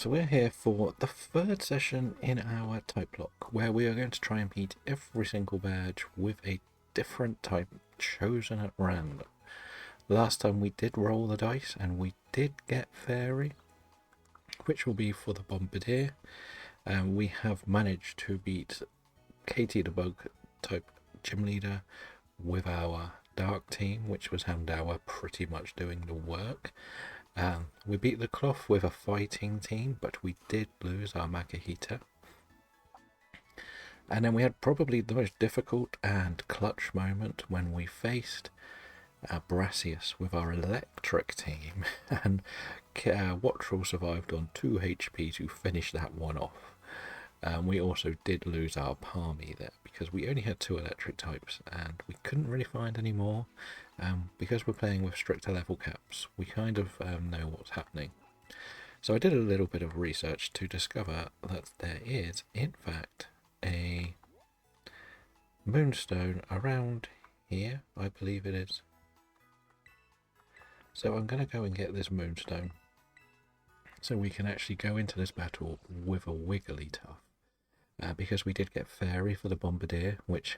So we're here for the third session in our TypeLocke, where we are going to try and beat every single badge with a different type chosen at random. Last time we did roll the dice and we did get fairy, which will be for the bombardier. We have managed to beat Katie the bug type gym leader with our dark team, which was Hamdower pretty much doing the work. We beat the cloth with a fighting team, but we did lose our Makahita. And then we had probably the most difficult and clutch moment when we faced Brassius with our electric team, and Wattrel survived on 2 HP to finish that one off. We also did lose our Palmy there because we only had 2 electric types and we couldn't really find any more. Because we're playing with stricter level caps, we kind of know what's happening. So I did a little bit of research to discover that there is, in fact, a moonstone around here, I believe it is. So I'm going to go and get this moonstone so we can actually go into this battle with a Wigglytuff. Because we did get fairy for the bombardier, which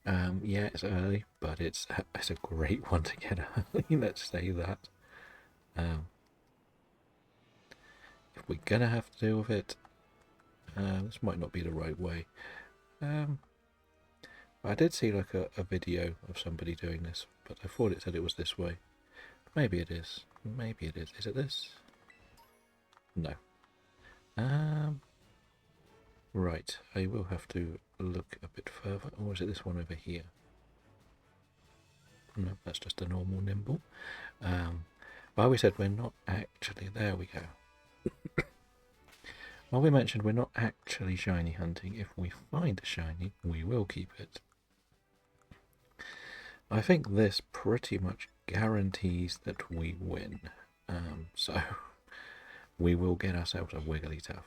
yeah, it's early, but it's a great one to get early, let's say that. If we're gonna have to deal with it, this might not be the right way. I did see like a video of somebody doing this, but I thought it said it was this way. Maybe it is. Maybe it is. Is it this? No. Right, I will have to look a bit further. Or is it this one over here? No, that's just a normal nimble. Well, we said we're not actually... There we go. Well, we mentioned we're not actually shiny hunting. If we find a shiny, we will keep it. I think this pretty much guarantees that we win. So we will get ourselves a Wigglytuff.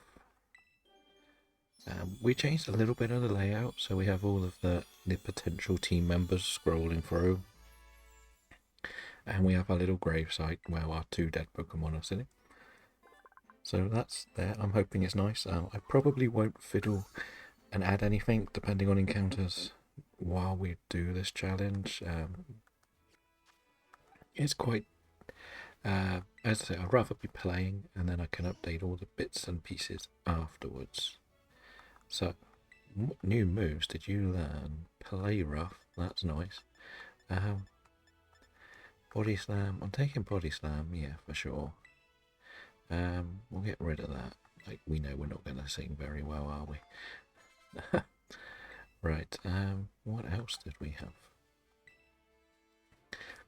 We changed a little bit of the layout, so we have all of the potential team members scrolling through. And we have our little gravesite where our 2 dead Pokemon are sitting. So that's there. I'm hoping it's nice. I probably won't fiddle and add anything depending on encounters while we do this challenge. It's quite... as I say, I'd rather be playing and then I can update all the bits and pieces afterwards. So, what new moves did you learn? Play rough, that's nice. Body slam, I'm taking body slam, yeah, for sure. We'll get rid of that. Like, we know we're not going to sing very well, are we? Right, what else did we have?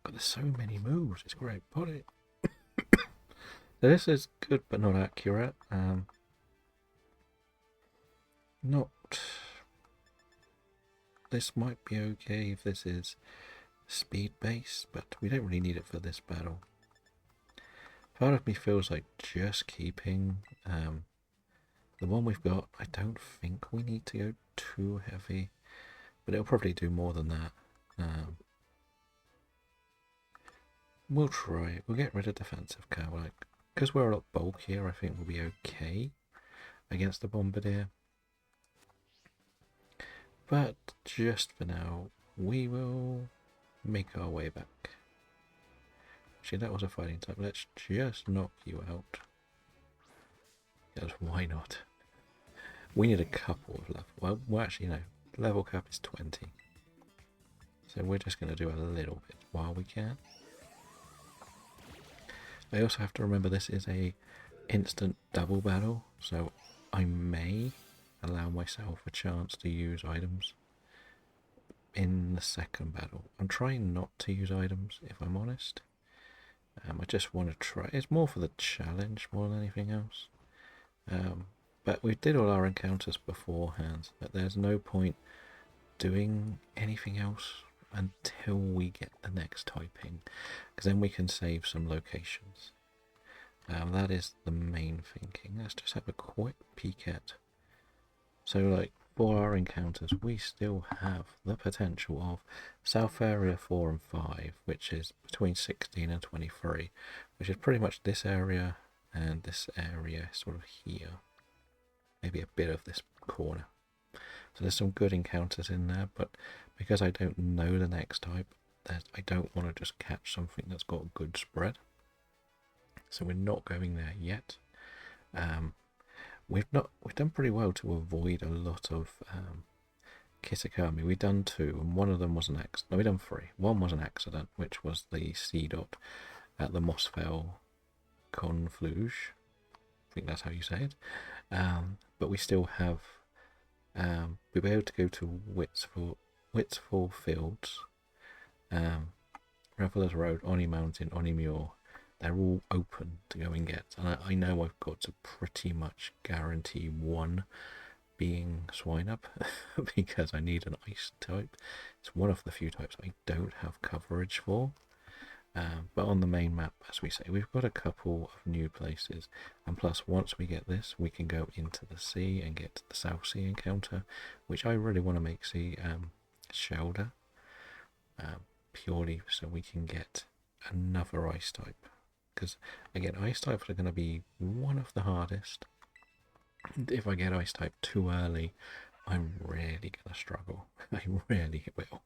God, there's so many moves, it's great. Body. This is good but not accurate. This might be okay if this is speed based, but we don't really need it for this battle. Part of me feels like just keeping the one we've got. I don't think we need to go too heavy, but it'll probably do more than that. We'll try. We'll get rid of defensive cow, like, because we're a lot bulkier. I think we'll be okay against the bombardier. But just for now, we will make our way back. Actually, that was a fighting type. Let's just knock you out. Yes, why not? We need a couple of level. Well, actually, no. Level cap is 20. So we're just going to do a little bit while we can. I also have to remember this is a instant double battle, so I may allow myself a chance to use items in the second battle. I'm trying not to use items, if I'm honest. I just want to try. It's more for the challenge more than anything else. But we did all our encounters beforehand. But there's no point doing anything else until we get the next typing, because then we can save some locations. That is the main thinking. Let's just have a quick peek at. So, like, for our encounters, we still have the potential of South Area 4 and 5, which is between 16 and 23, which is pretty much this area and this area sort of here. Maybe a bit of this corner. So there's some good encounters in there, but because I don't know the next type, I don't want to just catch something that's got good spread. So we're not going there yet. We've done pretty well to avoid a lot of Kitakami. We've done 2, and one of them was an accident. No, we've done 3. One was an accident, which was the C dot at the Mossfell Confluge. I think that's how you say it. But we still have. We'll be able to go to Witsfall Fields, Revelers Road, Oni Mountain, Oni Muir. They're all open to go and get. And I know I've got to pretty much guarantee one being Swine Up because I need an ice type. It's one of the few types I don't have coverage for. But on the main map, as we say, we've got a couple of new places. And plus, once we get this, we can go into the sea and get the South Sea encounter, which I really want to make see Shelder. Purely so we can get another ice type. Because, again, ice types are going to be one of the hardest. If I get ice type too early, I'm really going to struggle. I really will.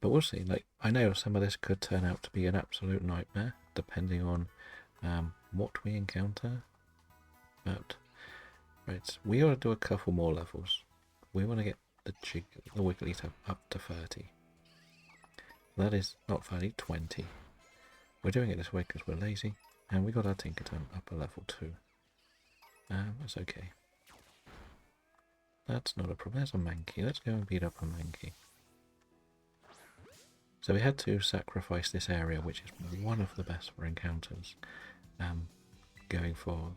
But we'll see. Like, I know some of this could turn out to be an absolute nightmare, depending on what we encounter. But, right, we ought to do a couple more levels. We want to get the Wigglytuff up to 30. That is not 30, 20. We're doing it this way because we're lazy. And we got our Tinkerton up a level 2. That's okay. That's not a problem. There's a Mankey. Let's go and beat up a Mankey. So we had to sacrifice this area, which is one of the best for encounters, going for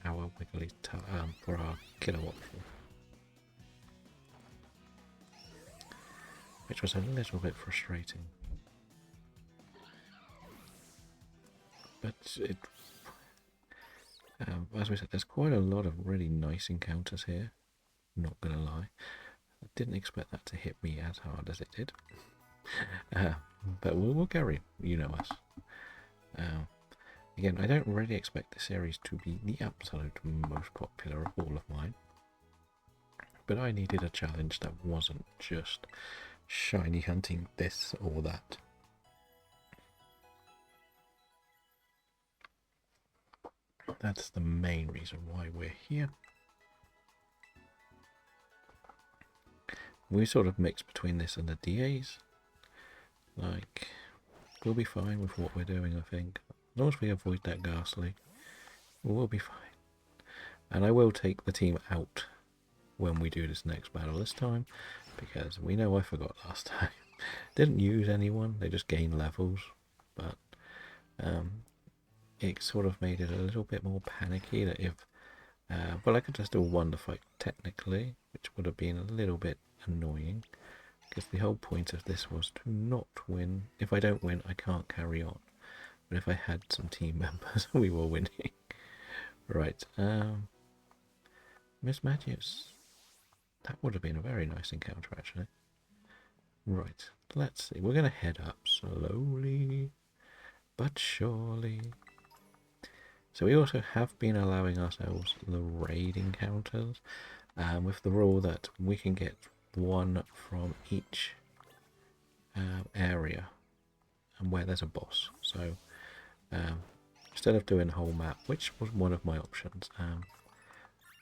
our for our Kilowatt, which was a little bit frustrating. But as we said, there's quite a lot of really nice encounters here. Not gonna lie, I didn't expect that to hit me as hard as it did. But we'll carry, you know us. Again, I don't really expect the series to be the absolute most popular of all of mine. But I needed a challenge that wasn't just shiny hunting this or that. That's the main reason why we're here. We sort of mix between this and the DAs. Like, we'll be fine with what we're doing, I think. As long as we avoid that Ghastly, we'll be fine. And I will take the team out when we do this next battle this time, because we know I forgot last time. Didn't use anyone, they just gained levels, but it sort of made it a little bit more panicky that if, well, I could just do one to fight technically, which would have been a little bit annoying, because the whole point of this was to not win. If I don't win, I can't carry on. But if I had some team members, we were winning. Right, Miss Magius. That would have been a very nice encounter, actually. Right, let's see. We're going to head up slowly, but surely. So we also have been allowing ourselves the raid encounters, with the rule that we can get one from each area and where there's a boss. So instead of doing the whole map, which was one of my options,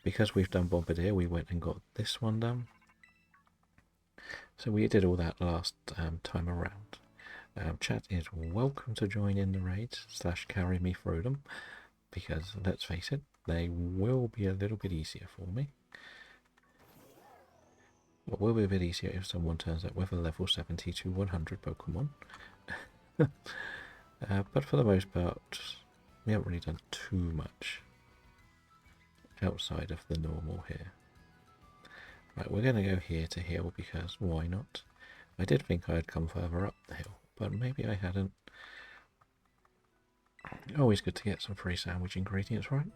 because we've done Bombardier, we went and got this one done. So we did all that last time around. Chat is welcome to join in the raids / carry me through them, because let's face it, they will be a little bit easier for me. What will be a bit easier if someone turns up with a level 70 to 100 Pokemon. But for the most part, we haven't really done too much outside of the normal here. Right, we're going to go here to heal because why not? I did think I'd come further up the hill, but maybe I hadn't. Always good to get some free sandwich ingredients, right?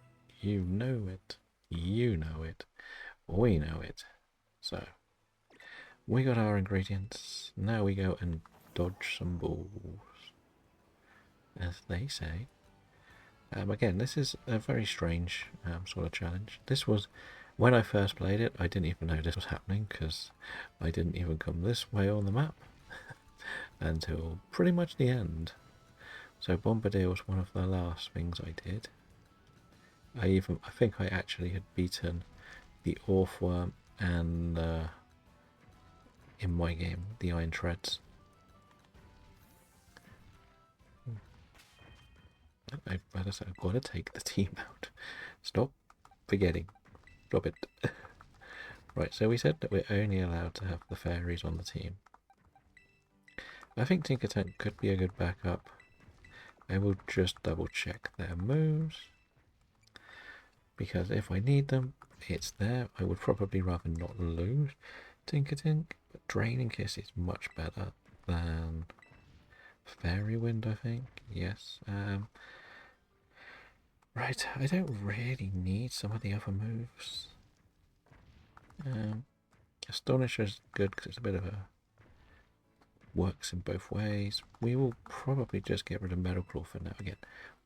You know it. You know it. We know it. So, we got our ingredients. Now we go and dodge some balls. as they say. Again, this is a very strange sort of challenge. This was, when I first played it, I didn't even know this was happening because I didn't even come this way on the map until pretty much the end. So Bombardier was one of the last things I did. I think I actually had beaten the Orthworm and in my game, the Iron Treads. I've got to take the team out. Stop forgetting. Stop it. Right, so we said that we're only allowed to have the fairies on the team. I think Tinker Tank could be a good backup. I will just double check their moves, because if I need them, it's there. I would probably rather not lose Tinker Tank, but Draining Kiss is much better than Fairy Wind, I think. Yes. Right, I don't really need some of the other moves. Astonisher is good because it's a bit of a works in both ways. We will probably just get rid of Metal Claw for now. Again,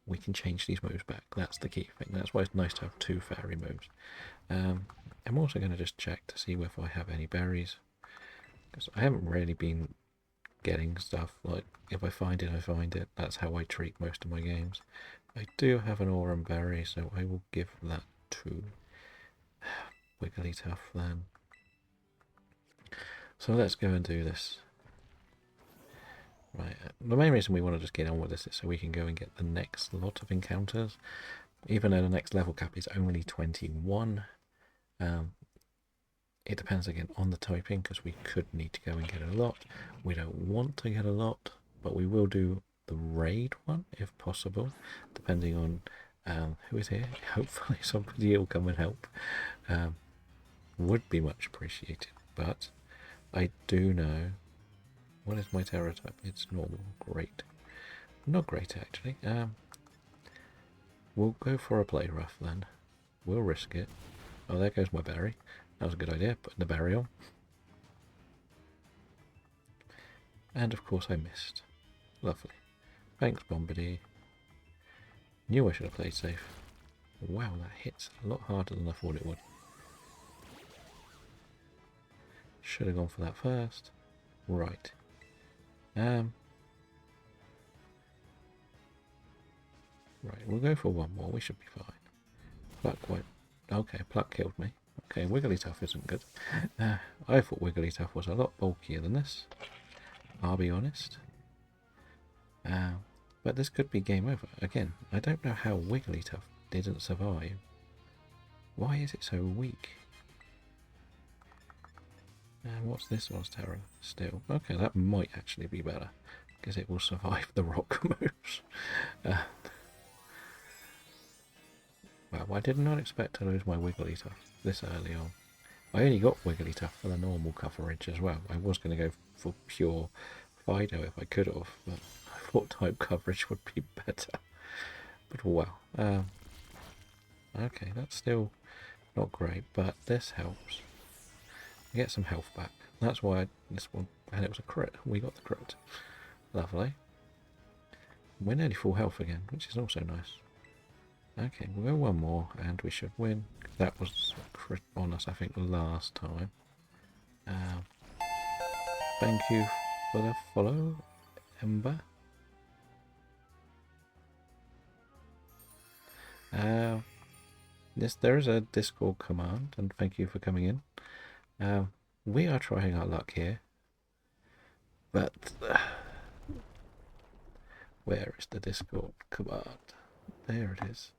we can change these moves back. That's the key thing. That's why it's nice to have two fairy moves. I'm also going to just check to see if I have any berries, because I haven't really been getting stuff. Like, if I find it, I find it. That's how I treat most of my games. I do have an Aurum berry, so I will give that to Wigglytuff then. So let's go and do this. Right, the main reason we want to just get on with this is so we can go and get the next lot of encounters. Even though the next level cap is only 21, it depends again on the typing, because we could need to go and get a lot. We don't want to get a lot, but we will do the raid one if possible, depending on who is here. Hopefully somebody will come and help. Would be much appreciated, but I do know. What is my terror type? It's normal. Great. Not great, actually. We'll go for a play rough then. We'll risk it. Oh, there goes my berry. That was a good idea. Putting the berry on. And of course I missed. Lovely. Thanks, Bombardier. Knew I should have played safe. Wow, that hits a lot harder than I thought it would. Should have gone for that first. Right. Right, we'll go for one more. We should be fine. Pluck won't. Okay, Pluck killed me. Okay, Wigglytuff isn't good. I thought Wigglytuff was a lot bulkier than this. I'll be honest. But this could be game over. Again, I don't know how Wigglytuff didn't survive. Why is it so weak? And what's this one's terror? Still. Okay, that might actually be better, because it will survive the rock moves. Well, I did not expect to lose my Wigglytuff this early on. I only got Wigglytuff for the normal coverage as well. I was going to go for pure Fido if I could have, but I thought type coverage would be better. But well. Okay, that's still not great, but this helps. Get some health back. That's why this one, and it was a crit. We got the crit. Lovely. We're nearly full health again, which is also nice. Okay, we'll go one more, and we should win. That was a crit on us, I think, last time. Thank you for the follow, Ember. Yes, there is a Discord command, and thank you for coming in. We are trying our luck here, but where is the Discord command? There it is.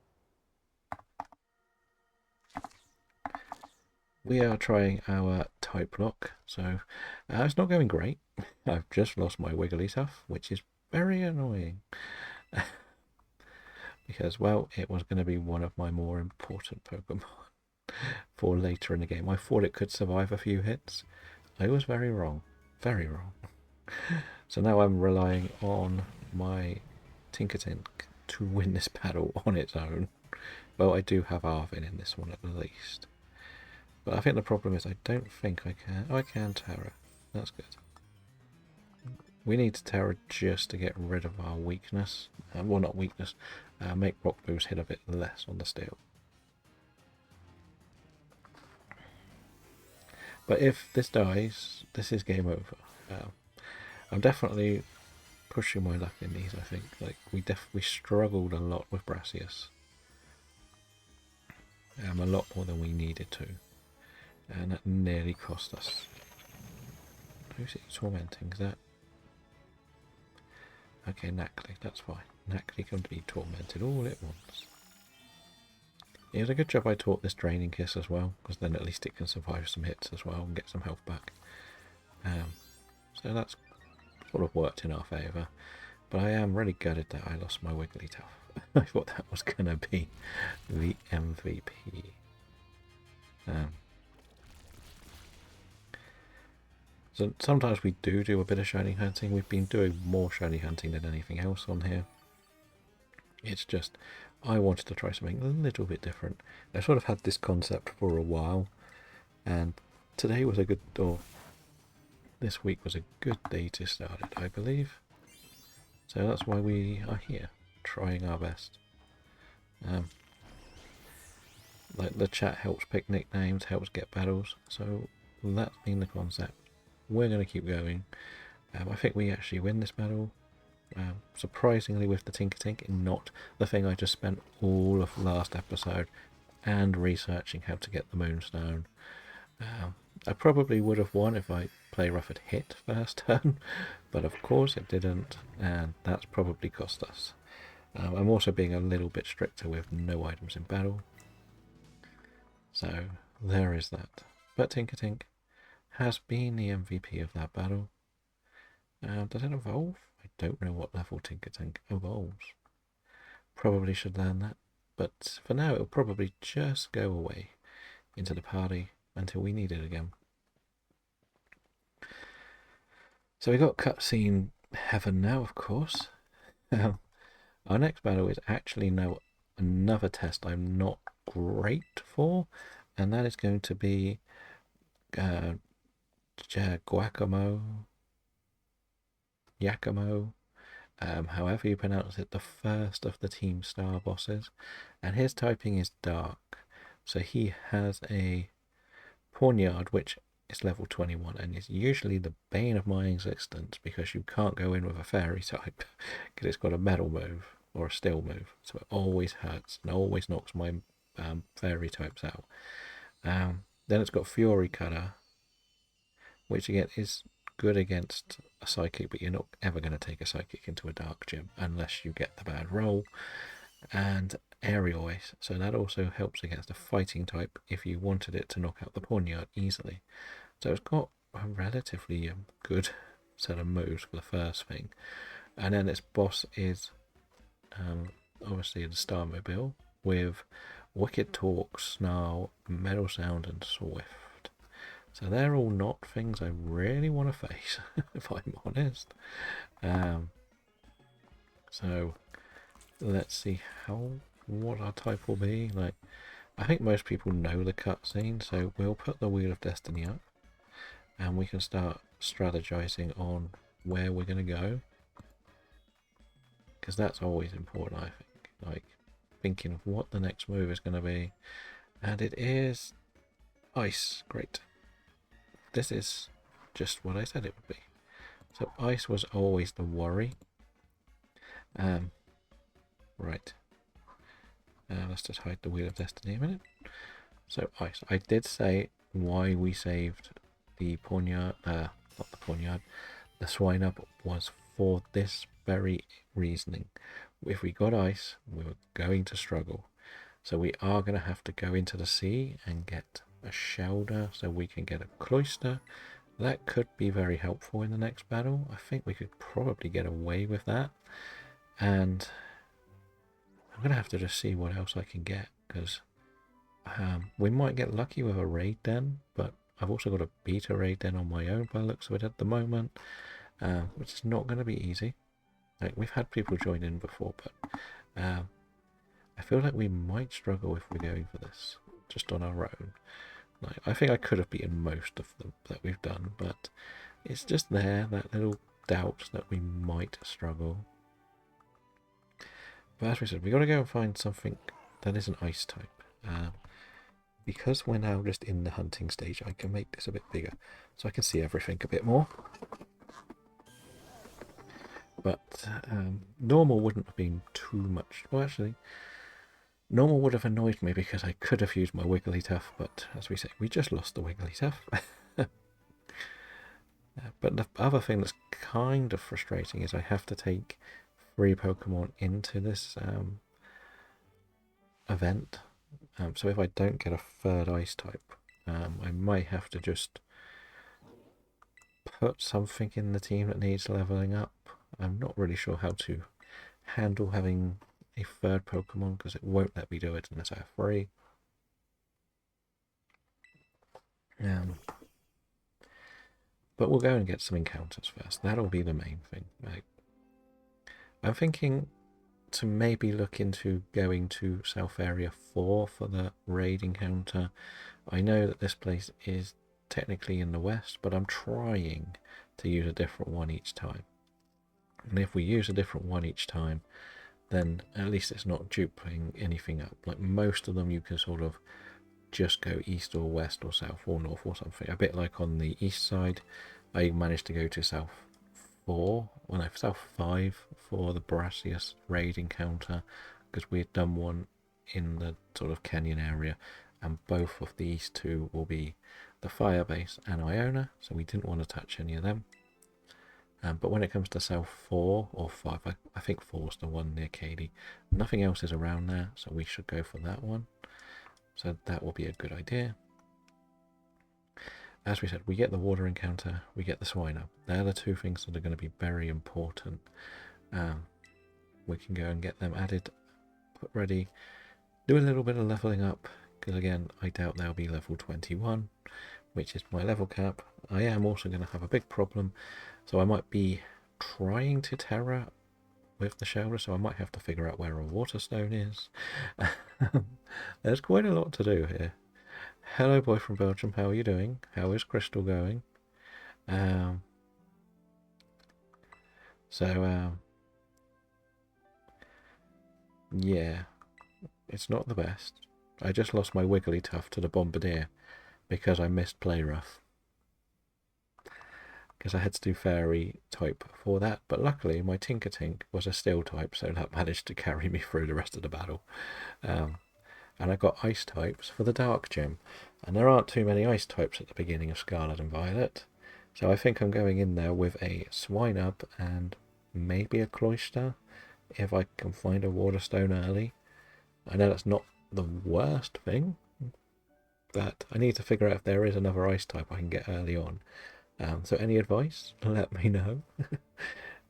We are trying our TypeLocke, so it's not going great. I've just lost my Wigglytuff, which is very annoying. Because, well, it was going to be one of my more important Pokemon for later in the game. I thought it could survive a few hits. I was very wrong. Very wrong. So now I'm relying on my Tinkertink to win this battle on its own. Well, I do have Arvin in this one at least. But I think the problem is I don't think I can. Oh, I can Terra. That's good. We need Terra just to get rid of our weakness. Well, not weakness. Make rock moves hit a bit less on the steel. But if this dies, this is game over. I'm definitely pushing my luck in these. I think we struggled a lot with Brassius, a lot more than we needed to, and that nearly cost us. Who's it tormenting? Is that okay? Nackley, that's fine. Nackley can be tormented all at once. It was a good job I taught this Draining Kiss as well, because then at least it can survive some hits as well and get some health back. So that's sort of worked in our favour. But I am really gutted that I lost my Wigglytuff. I thought that was going to be the MVP. So sometimes we do a bit of shiny hunting. We've been doing more shiny hunting than anything else on here. It's just, I wanted to try something a little bit different. I sort of had this concept for a while, and today was a good, or this week was a good day to start it, I believe. So that's why we are here, trying our best. Like the chat helps pick nicknames, helps get battles, so that's been the concept. We're going to keep going. I think we actually win this battle. Surprisingly with the Tinkertink, not the thing I just spent all of last episode and researching how to get the Moonstone. I probably would have won if I play rough had hit first turn, but of course it didn't, and that's probably cost us. I'm also being a little bit stricter with no items in battle. So there is that. But Tinkertink has been the MVP of that battle. Does it evolve? I don't know what level Tinkertink evolves. Probably should learn that. But for now, it'll probably just go away into the party until we need it again. So we got cutscene heaven now, of course. Our next battle is actually now another test I'm not great for, and that is going to be Yakimo, however you pronounce it, the first of the Team Star bosses, and his typing is Dark. So he has a Pawniard, which is level 21, and is usually the bane of my existence because you can't go in with a fairy type because it's got a metal move or a steel move, so it always hurts and always knocks my fairy types out. Then it's got Fury Cutter, which again is good against a psychic, but you're not ever going to take a psychic into a dark gym unless you get the bad roll. And Aerial Ace, so that also helps against a fighting type if you wanted it to knock out the Pawniard easily. So it's got a relatively good set of moves for the first thing. And then its boss is obviously the Starmobile with Wicked Talk, Snarl, Metal Sound and Swift. So they're all not things I really want to face, if I'm honest. So let's see what our type will be. Like, I think most people know the cutscene, so we'll put the Wheel of Destiny up, and we can start strategizing on where we're going to go, because that's always important. I think, like, thinking of what the next move is going to be, and it is Ice. Great. This is just what I said it would be. So Ice was always the worry. Right. Let's just hide the Wheel of Destiny a minute. So Ice. I did say why we saved the Pawniard, not the Pawniard, the Swine Up was for this very reasoning. If we got Ice, we were going to struggle. So we are going to have to go into the sea and get a Shelder so we can get a Cloister. That could be very helpful in the next battle. I think we could probably get away with that. And I'm going to have to just see what else I can get, because we might get lucky with a Raid Den, but I've also got a Beta Raid Den on my own by the looks of it at the moment, which is not going to be easy. Like, we've had people join in before, but I feel like we might struggle if we're going for this just on our own. Like, I think I could have beaten most of them that we've done, but it's just there, that little doubt that we might struggle. But as we said, we got to go and find something that is an ice type. Because we're now just in the hunting stage, I can make this a bit bigger so I can see everything a bit more. But normal wouldn't have been too much. Well, actually, normal would have annoyed me because I could have used my Wigglytuff, but as we say, we just lost the Wigglytuff. But the other thing that's kind of frustrating is I have to take 3 Pokemon into this event. So if I don't get a third ice type, I might have to just put something in the team that needs leveling up. I'm not really sure how to handle having a third Pokemon because it won't let me do it unless I have 3. But we'll go and get some encounters first. That'll be the main thing. I'm thinking to maybe look into going to South Area 4 for the raid encounter. I know that this place is technically in the west, but I'm trying to use a different one each time. And if we use a different one each time, then at least it's not duping anything up. Like most of them you can sort of just go east or west or south or north or something. A bit like on the east side, I managed to go to South 4, well no, South 5 for the Brassius raid encounter because we had done one in the sort of canyon area, and both of the east 2 will be the Fire Base and Iona, so we didn't want to touch any of them. But when it comes to South 4 or 5, I think 4 is the one near Katie. Nothing else is around there, so we should go for that one. So that will be a good idea. As we said, we get the water encounter, we get the Swiner. They're the 2 things that are going to be very important. We can go and get them added, put ready, do a little bit of leveling up, because again, I doubt they'll be level 21, which is my level cap. I am also going to have a big problem, so I might be trying to Terra with the Shelter, so I might have to figure out where a Water Stone is. There's quite a lot to do here. Hello, boy from Belgium. How are you doing? How is Crystal going? Yeah, it's not the best. I just lost my Wigglytuff to the Bombardier because I missed Play Rough. Because I had to do Fairy type for that, but luckily my Tinkertink was a Steel type, so that managed to carry me through the rest of the battle. And I got Ice types for the Dark Gym, and there aren't too many Ice types at the beginning of Scarlet and Violet, so I think I'm going in there with a Swinub and maybe a Cloyster if I can find a Water Stone early. I know that's not the worst thing, but I need to figure out if there is another Ice type I can get early on. So any advice, let me know.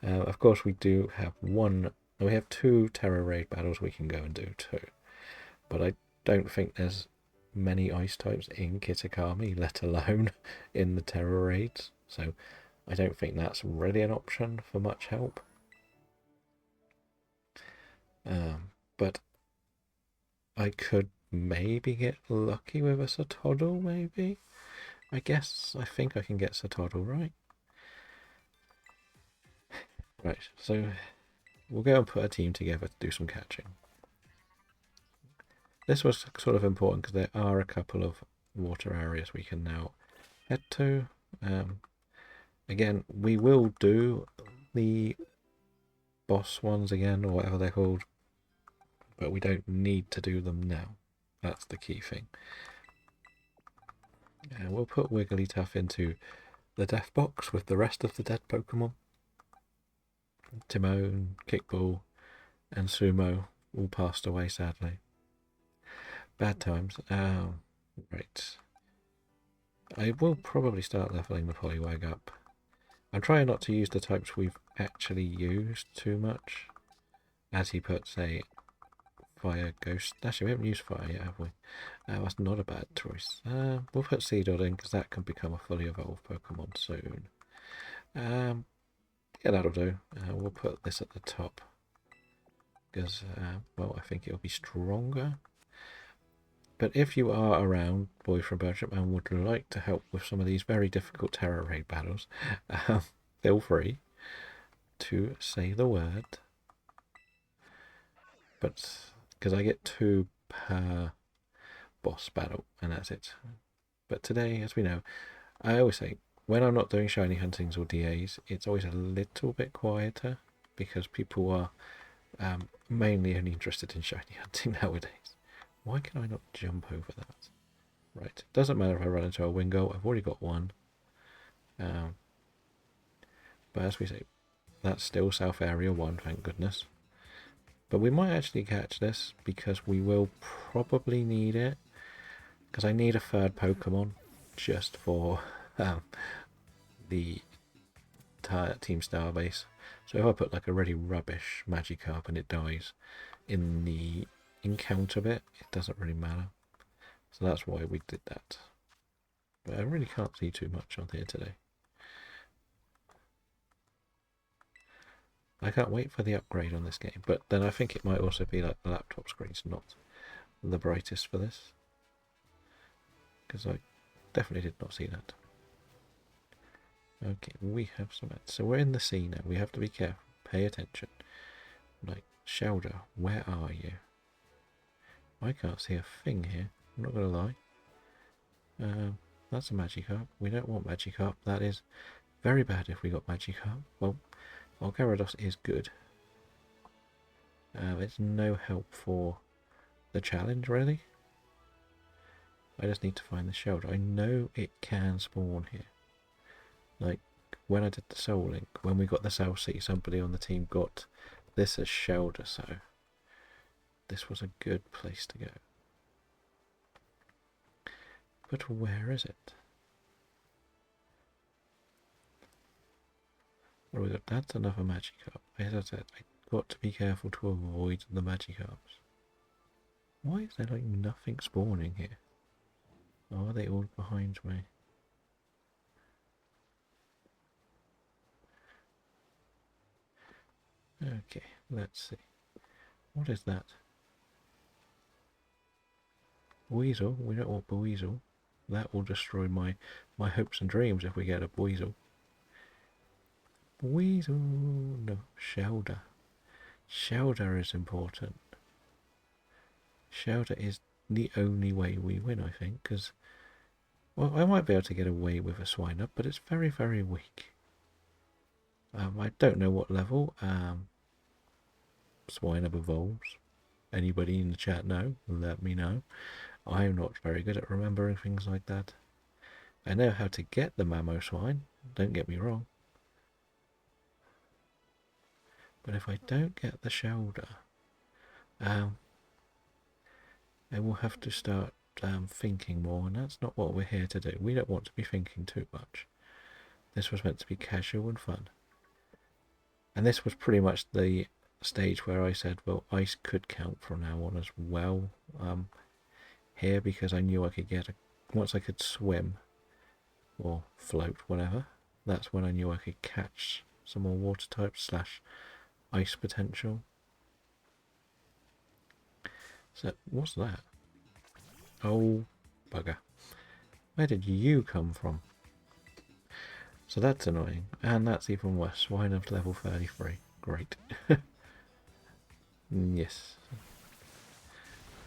Of course, we do have we have 2 Terra Raid battles we can go and do too. But I don't think there's many Ice types in Kitakami, let alone in the Terra Raids. So I don't think that's really an option for much help. But I could maybe get lucky with a Satoddle, maybe? I think I can get Satoddle, right? Right, so we'll go and put a team together to do some catching. This was sort of important because there are a couple of water areas we can now head to. Again, we will do the boss ones again, or whatever they're called, but we don't need to do them now. That's the key thing. And we'll put Wigglytuff into the death box with the rest of the dead Pokemon. Timon, Kickball, and Sumo all passed away, sadly. Bad times. Right. I will probably start leveling the Poliwag up. I'm trying not to use the types we've actually used too much. As he puts a Fire Ghost. Actually, we haven't used Fire yet, have we? That's not a bad choice. We'll put Seedot in because that can become a fully evolved Pokemon soon. Yeah, that'll do. We'll put this at the top because, well, I think it'll be stronger. But if you are around, boy from Belgium, and would like to help with some of these very difficult Terra Raid battles, feel free. to say the word, but because I get 2 per boss battle, and that's it. But today, as we know, I always say, when I'm not doing shiny huntings or DAs, it's always a little bit quieter, because people are mainly only interested in shiny hunting nowadays. Why can I not jump over that? Right, doesn't matter if I run into a Wingo, I've already got one. But as we say, that's still South Area 1, thank goodness. But we might actually catch this, because we will probably need it. Because I need a 3rd Pokemon, just for the Team Starbase. So if I put like a really rubbish Magikarp and it dies in the encounter bit, it doesn't really matter. So that's why we did that. But I really can't see too much on here today. I can't wait for the upgrade on this game, but then I think it might also be like the laptop screen's not the brightest for this, because I definitely did not see that. Okay, we have some ads. So we're in the sea now. We have to be careful. Pay attention. Like, Shelder, where are you? I can't see a thing here. I'm not going to lie. That's a Magikarp. We don't want Magikarp. That is very bad if we got Magikarp. Well, Gyarados is good. It's no help for the challenge, really. I just need to find the Shelder. I know it can spawn here. Like, when I did the Soul Link, when we got the South Sea, somebody on the team got this as Shelder, so this was a good place to go. But where is it? What have we got? That's another Magikarp. As I said, I've got to be careful to avoid the Magikarps. Why is there like nothing spawning here? Oh, are they all behind me? Okay, let's see. What is that? Weasel? We don't want Buizel. That will destroy my hopes and dreams if we get a Buizel. Weasel, no, Shelder. Shelder is important. Shelder is the only way we win, I think, because, well, I might be able to get away with a Swinub, but it's very, very weak. I don't know what level Swinub evolves. Anybody in the chat know? Let me know. I'm not very good at remembering things like that. I know how to get the Mamoswine, don't get me wrong. But if I don't get the Shelder, I will have to start thinking more, and that's not what we're here to do. We don't want to be thinking too much. This was meant to be casual and fun. And this was pretty much the stage where I said, well, ice could count from now on as well here, because I knew I could get once I could swim or float, whatever, that's when I knew I could catch some more water types / ice potential. So what's that? Oh bugger, where did you come from? So that's annoying, and that's even worse. Swine of level 33. Great. Yes,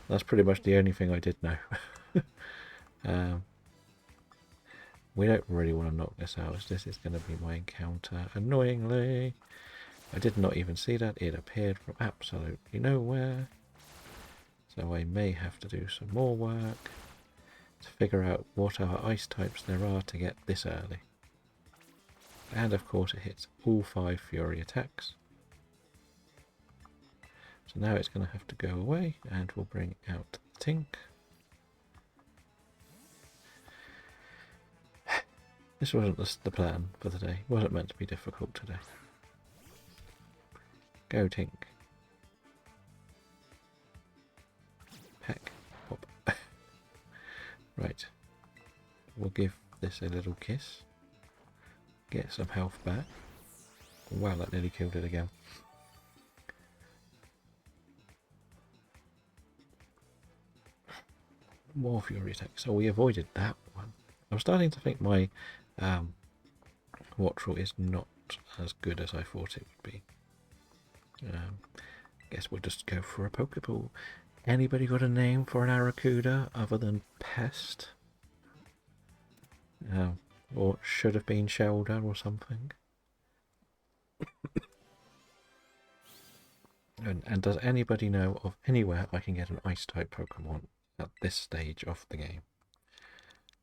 that's pretty much the only thing I did know. We don't really want to knock this out, as this is going to be my encounter. Annoyingly, I did not even see that. It appeared from absolutely nowhere. So I may have to do some more work to figure out what other ice types there are to get this early. And of course it hits all 5 Fury attacks. So now it's going to have to go away, and we'll bring out Tink. This wasn't the plan for the day. It wasn't meant to be difficult today. Go Tink. Peck. Pop. Right. We'll give this a little kiss. Get some health back. Wow, that nearly killed it again. More Fury attack. So we avoided that one. I'm starting to think my Wattrel is not not as good as I thought it would be. Guess we'll just go for a Pokeball. Anybody got a name for an Arrokuda other than Pest? Or should have been Shelder or something? And does anybody know of anywhere I can get an Ice-type Pokemon at this stage of the game?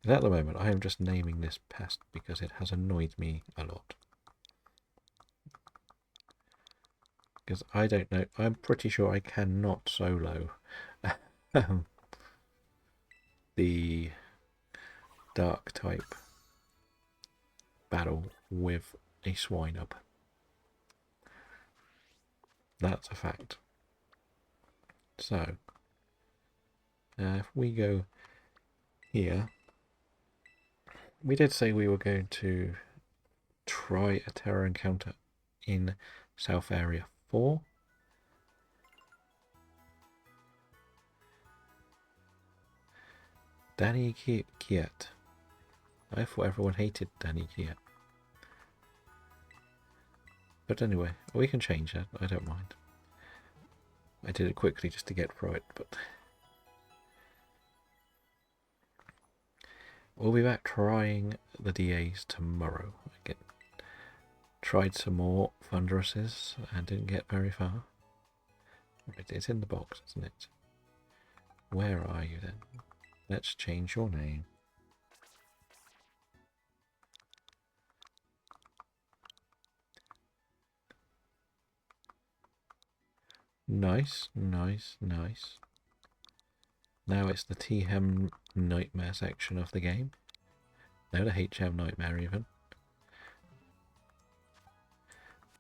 At the moment, I am just naming this Pest because it has annoyed me a lot. Because I don't know, I'm pretty sure I cannot solo the Dark type battle with a Swinub. That's a fact. So, if we go here, we did say we were going to try a Terra encounter in South Area 4. Danny Kiet. I thought everyone hated Danny Kiet. But anyway, we can change that, I don't mind. I did it quickly just to get through it, but... We'll be back trying the DAs tomorrow. Tried some more Thunderouses and didn't get very far. Right, it's in the box, isn't it? Where are you then? Let's change your name. Nice, nice, nice. Now it's the THEM Nightmare section of the game. No, the HM Nightmare even.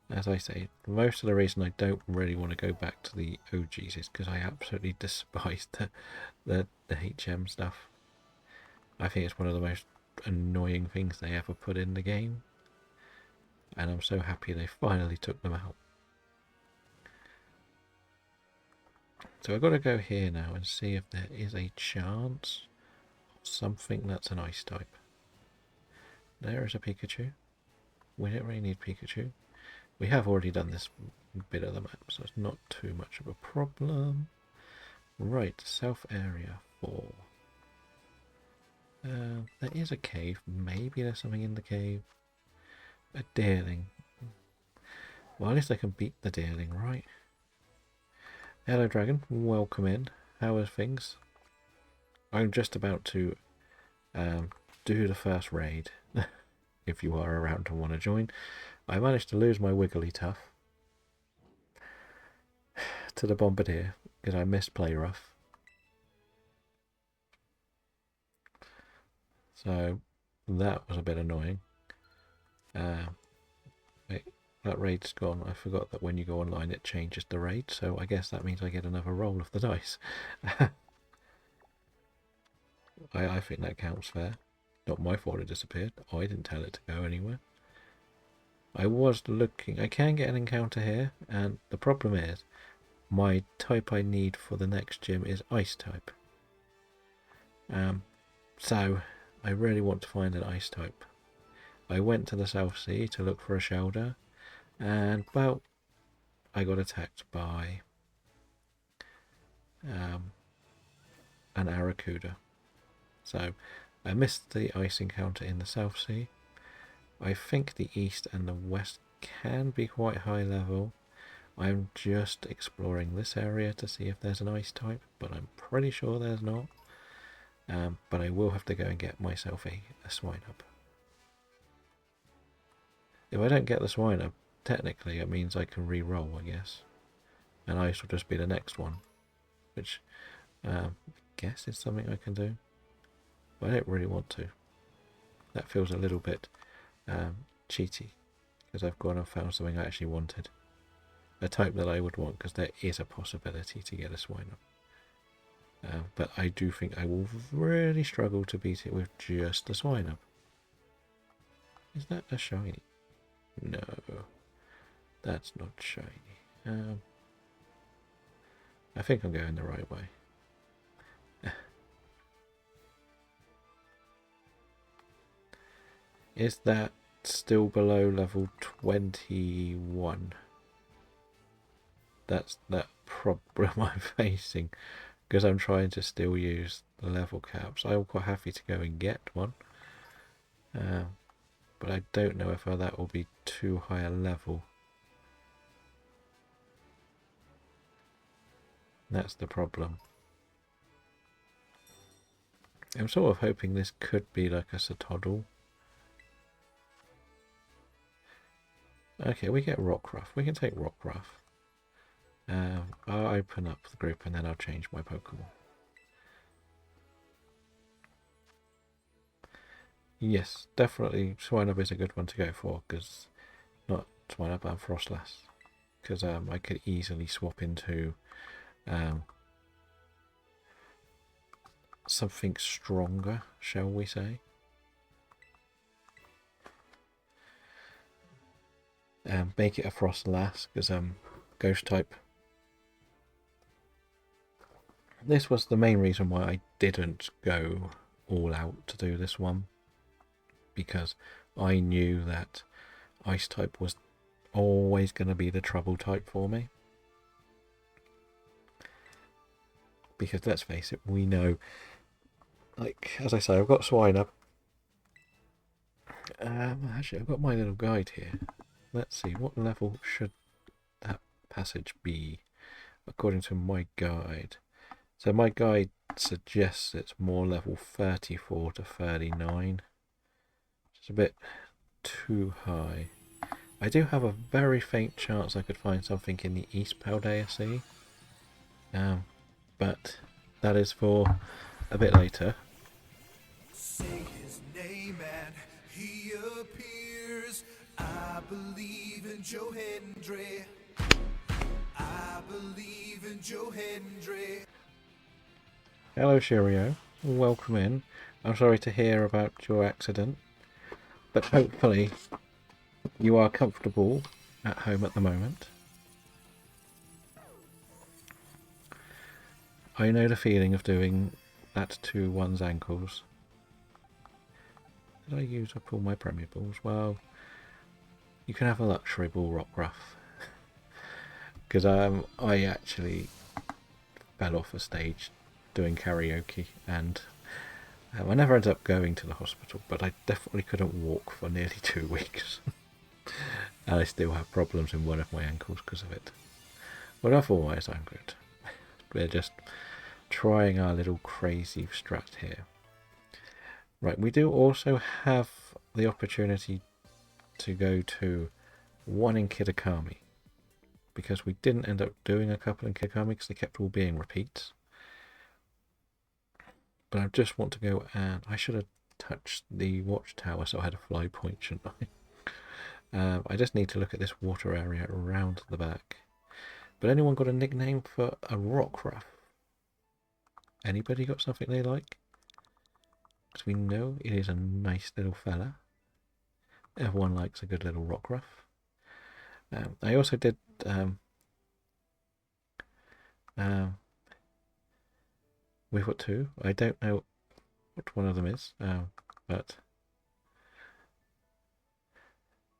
As I say, most of the reason I don't really want to go back to the OGs is because I absolutely despise the HM stuff. I think it's one of the most annoying things they ever put in the game. And I'm so happy they finally took them out. So I've got to go here now and see if there is a chance of something that's an ice type. There is a Pikachu. We don't really need Pikachu. We have already done this bit of the map, so it's not too much of a problem. Right, South Area 4. There is a cave. Maybe there's something in the cave. A Deerling. Well, at least I can beat the Deerling, right? Hello, Dragon. Welcome in. How are things? I'm just about to do the first raid. If you are around and want to join. I managed to lose my Wigglytuff to the Bombardier because I missed Play Rough. So that was a bit annoying. Wait, that raid's gone. I forgot that when you go online it changes the raid, so I guess that means I get another roll of the dice. I think that counts fair. Not my fault it disappeared. I didn't tell it to go anywhere. I was looking. I can get an encounter here, and the problem is my type I need for the next gym is Ice type. So I really want to find an Ice type. I went to the South Sea to look for a Shelder, and well, I got attacked by an Arrokuda. So I missed the ice encounter in the South Sea. I think the east and the west can be quite high level. I'm just exploring this area to see if there's an ice type, but I'm pretty sure there's not. But I will have to go and get myself a Swinub. If I don't get the Swinub, technically it means I can re-roll, I guess. And ice will just be the next one, which I guess is something I can do. But I don't really want to. That feels a little bit cheaty, because I've gone and found something I actually wanted. A type that I would want, because there is a possibility to get a Swinub. But I do think I will really struggle to beat it with just a Swinub. Is that a shiny? No, that's not shiny. I think I'm going the right way. Is that still below level 21. That's that problem I'm facing, because I'm trying to still use the level caps. I'm quite happy to go and get one, but I don't know if that will be too high a level. That's the problem. I'm sort of hoping this could be like a Satoddle. Okay, we get Rockruff. We can take Rockruff. I'll open up the group and then I'll change my Pokemon. Yes, definitely Swinub is a good one to go for, because not Swinub and Frostlass, because I could easily swap into something stronger, shall we say. Make it a Frostlass, because Ghost type. This was the main reason why I didn't go all out to do this one, because I knew that Ice type was always going to be the trouble type for me. Because let's face it, we know, like, as I say, I've got Swinub. Actually, I've got my little guide here. Let's see, what level should that passage be according to my guide? So my guide suggests it's more level 34 to 39. It's a bit too high. I do have a very faint chance I could find something in the East Paldea Sea. But that is for a bit later. Say his name and he appears. I believe in Joe Hendry. I believe in Joe Hendry. Hello, Cheerio. Welcome in. I'm sorry to hear about your accident, but hopefully you are comfortable at home at the moment. I know the feeling of doing that to one's ankles. Did I use up all my Premier Balls? Well, you can have a luxury ball, Rockruff. Because I actually fell off a stage doing karaoke, and I never ended up going to the hospital, but I definitely couldn't walk for nearly 2 weeks. And I still have problems in one of my ankles because of it. But otherwise I'm good. We're just trying our little crazy strat here. Right, we do also have the opportunity to go to one in Kitakami, because we didn't end up doing a couple in Kitakami because they kept all being repeats. But I just want to go, and I should have touched the watchtower so I had a fly point, shouldn't I? I just need to look at this water area around the back. But anyone got a nickname for a Rockruff? Anybody got something they like? Because we know it is a nice little fella. Everyone likes a good little Rockruff. I also did we've got two. I don't know what one of them is, but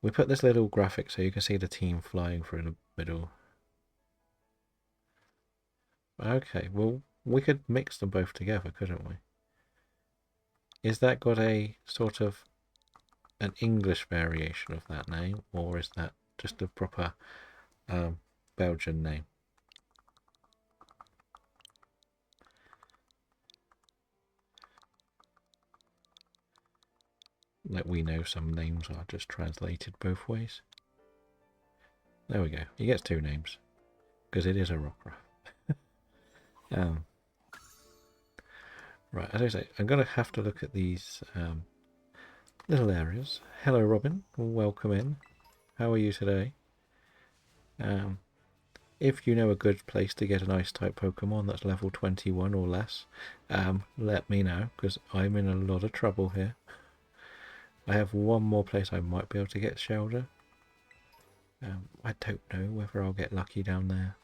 we put this little graphic so you can see the team flying through the middle. Okay, well, we could mix them both together, couldn't we? Is that got a sort of an English variation of that name, or is that just a proper Belgian name? Like, we know some names are just translated both ways. There we go. He gets two names because it is a Rockruff. Right, as I say, I'm going to have to look at these little areas. Hello, Robin. Welcome in. How are you today? If you know a good place to get an Ice-type Pokemon that's level 21 or less, let me know, because I'm in a lot of trouble here. I have one more place I might be able to get Shelter. I don't know whether I'll get lucky down there.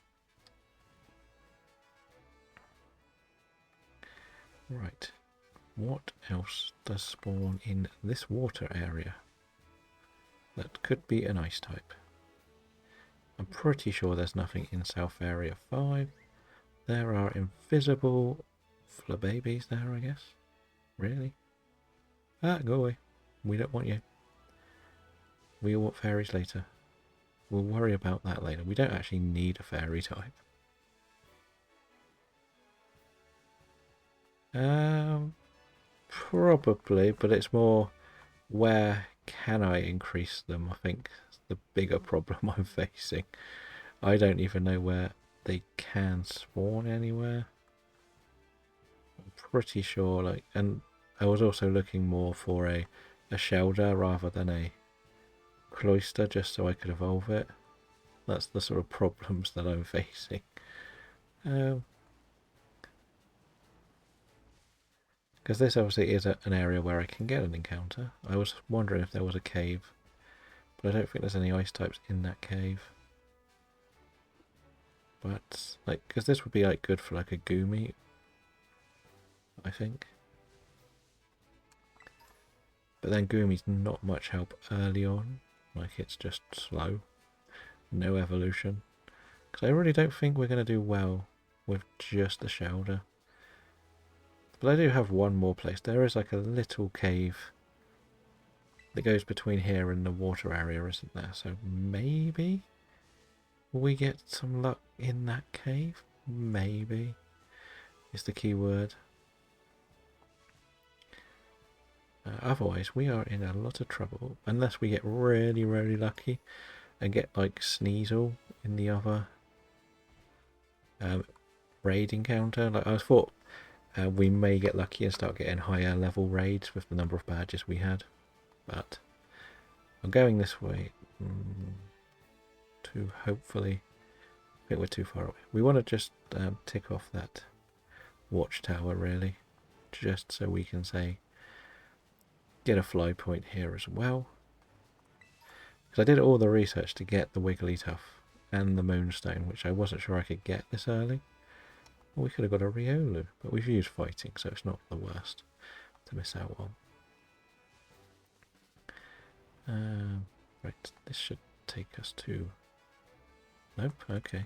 Right, what else does spawn in this water area? that could be an ice type. I'm pretty sure there's nothing in South Area 5. There are invisible babies there, I guess. Really? Ah, go away. We don't want you. We want fairies later. We'll worry about that later. We don't actually need a fairy type. Probably, but it's more where can I increase them, I think is the bigger problem I'm facing. I don't even know where they can spawn anywhere. I'm pretty sure, like, and I was also looking more for a shelter rather than a cloister just so I could evolve it. That's the sort of problems that I'm facing. Because this obviously is an area where I can get an encounter. I was wondering if there was a cave, but I don't think there's any ice types in that cave. But, like, because this would be, like, good for, like, a Goomy, I think. But then Goomy's not much help early on. Like, it's just slow. No evolution. Because I really don't think we're going to do well with just the shelter. But I do have one more place. There is, like, a little cave that goes between here and the water area, isn't there? So maybe we get some luck in that cave. Maybe is the key word. Otherwise, we are in a lot of trouble unless we get really, really lucky and get like Sneasel in the other raid encounter. Like I thought, we may get lucky and start getting higher level raids with the number of badges we had, but I'm going this way to hopefully. I think we're too far away. We want to just tick off that watchtower really, just so we can say get a fly point here as well. Because I did all the research to get the Wigglytuff and the Moonstone, which I wasn't sure I could get this early. Well, we could have got a Riolu, but we've used fighting, so it's not the worst to miss out on. Right, this should take us to... Nope, okay.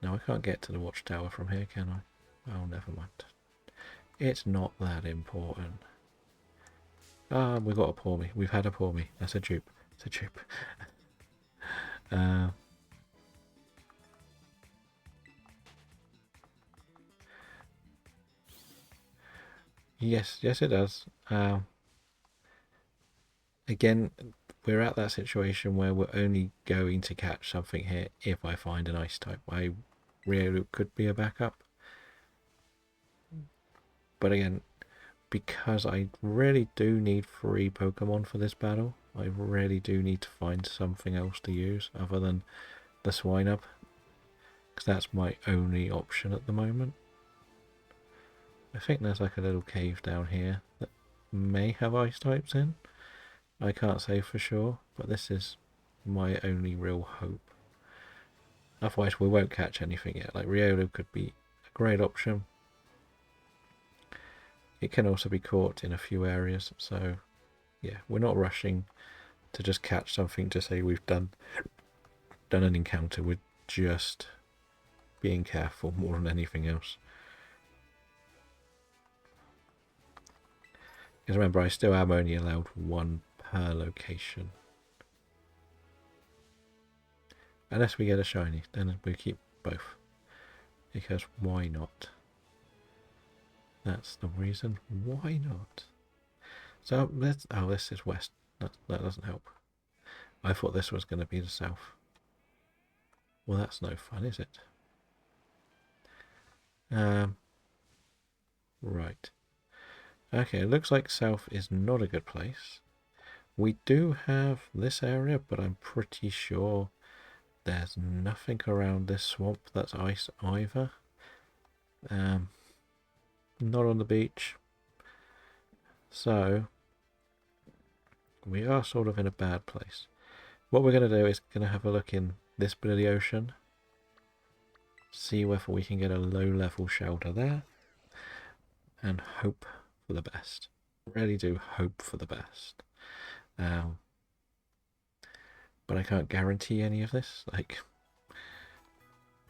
No, I can't get to the watchtower from here, can I? Oh, never mind. It's not that important. Ah, we've got a Pawmi. We've had a Pawmi. That's a dupe. It's a dupe. Yes, it does. Again, we're at that situation where we're only going to catch something here if I find an ice type. Riolu could be a backup. But again, because I really do need 3 Pokemon for this battle, I really do need to find something else to use other than the Swinub. Because that's my only option at the moment. I think there's like a little cave down here that may have ice types in. I can't say for sure, but this is my only real hope. Otherwise we won't catch anything yet. Like Riolu could be a great option. It can also be caught in a few areas, so yeah, we're not rushing to just catch something to say we've done an encounter. We're just being careful more than anything else. Because remember, I still am only allowed 1 per location. Unless we get a shiny, then we keep both. Because why not? That's the reason. Why not? So let's... Oh, this is west. That doesn't help. I thought this was going to be the south. Well, that's no fun, is it? Right. Okay, it looks like south is not a good place. We do have this area, but I'm pretty sure there's nothing around this swamp that's ice either. Not on the beach. So, we are sort of in a bad place. What we're going to do is going to have a look in this bit of the ocean. See whether we can get a low-level shelter there. And hope for the best. Really do hope for the best. but I can't guarantee any of this. Like,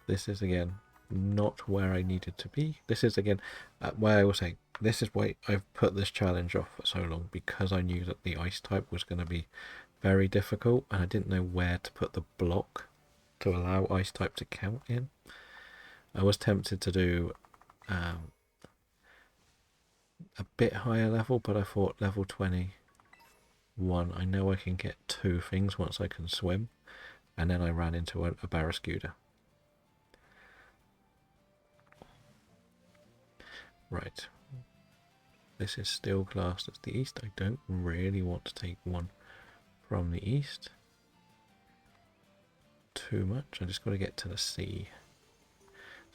this is again not where I needed to be. This is again why I was saying this is why I've put this challenge off for so long, because I knew that the ice type was going to be very difficult and I didn't know where to put the block to allow ice type to count in. I was tempted to do a bit higher level, but I thought level 21, I know I can get 2 things once I can swim, and then I ran into a barracuda. Right, this is still classed as the east. I don't really want to take one from the east too much. I just got to get to the sea.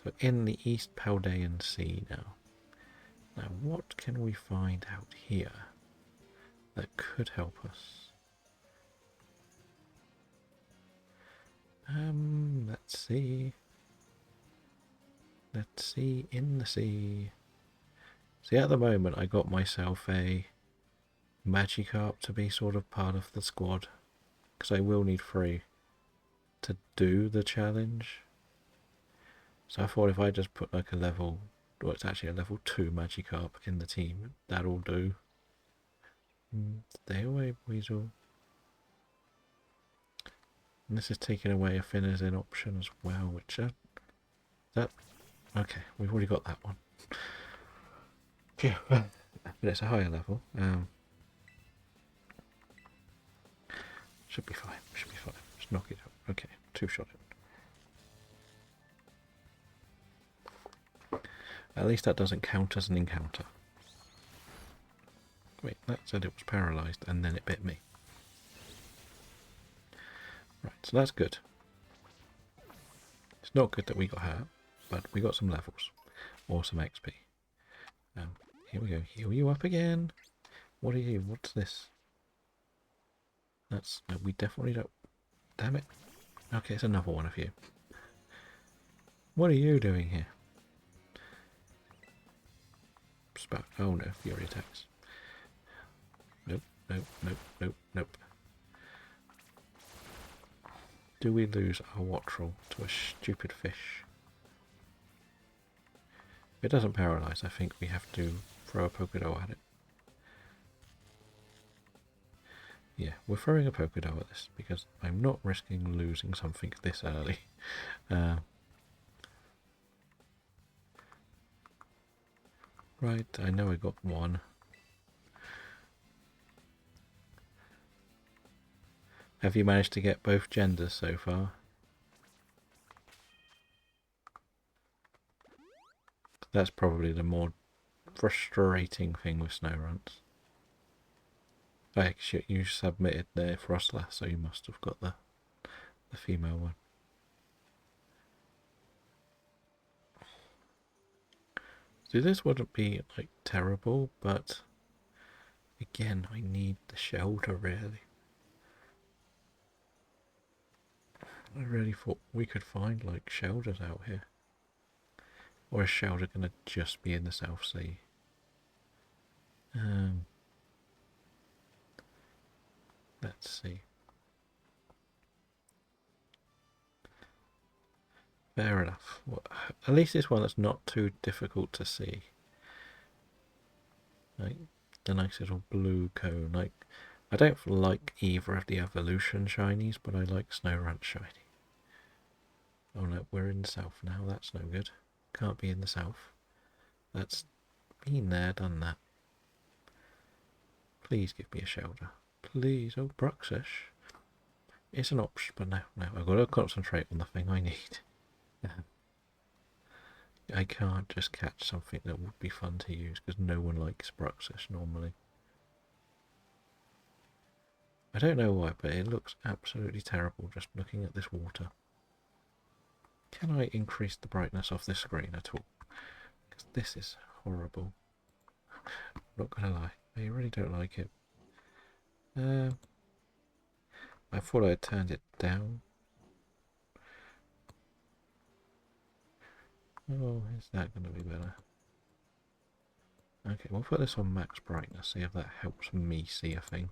So in the East Paldean Sea now. Now what can we find out here that could help us? Let's see. Let's see in the sea. See, at the moment I got myself a Magikarp to be sort of part of the squad, because I will need 3 to do the challenge. So I thought if I just put like a level, well, it's actually a level 2 Magikarp in the team, that'll do. Stay away, Weasel. And this is taking away a Finizen option as well, which that okay, we've already got that one. Phew. But it's a higher level. Should be fine. Should be fine. Just knock it out. Okay, 2-shot it. At least that doesn't count as an encounter. Wait, that said it was paralysed and then it bit me. Right, so that's good. It's not good that we got hurt, but we got some levels or some XP. Here we go. Heal you up again. What are you? What's this? That's no, we definitely don't. Damn it. Okay, it's another one of you. What are you doing here? Spout. Oh no, fury attacks. Nope, nope, nope, nope, nope. Do we lose our Wattrel to a stupid fish? If it doesn't paralyze, I think we have to throw a Pokédoll at it. Yeah, we're throwing a Pokédoll at this because I'm not risking losing something this early. Right, I know I got one. Have you managed to get both genders so far? That's probably the more frustrating thing with Snorunt. Actually, you submitted the Frostlass, so you must have got the female one. So this wouldn't be like terrible, but again, I need the shelter really. I really thought we could find like shelters out here. Or is shelter gonna just be in the South Sea? Let's see. Fair enough. Well, at least it's one that's not too difficult to see. Like the nice little blue cone. Like I don't like either of the evolution shinies, but I like Snorunt shiny. Oh no, we're in the south now. That's no good. Can't be in the south. That's been there, done that. Please give me a shelter. Please. Oh, Bruxish. It's an option, but no, I've got to concentrate on the thing I need. I can't just catch something that would be fun to use because no one likes Bruxish normally. I don't know why, but it looks absolutely terrible just looking at this water. Can I increase the brightness of this screen at all? Because this is horrible. I'm not gonna lie, I really don't like it. I thought I had turned it down. Oh, is that going to be better? Okay, we'll put this on max brightness, see if that helps me see a thing.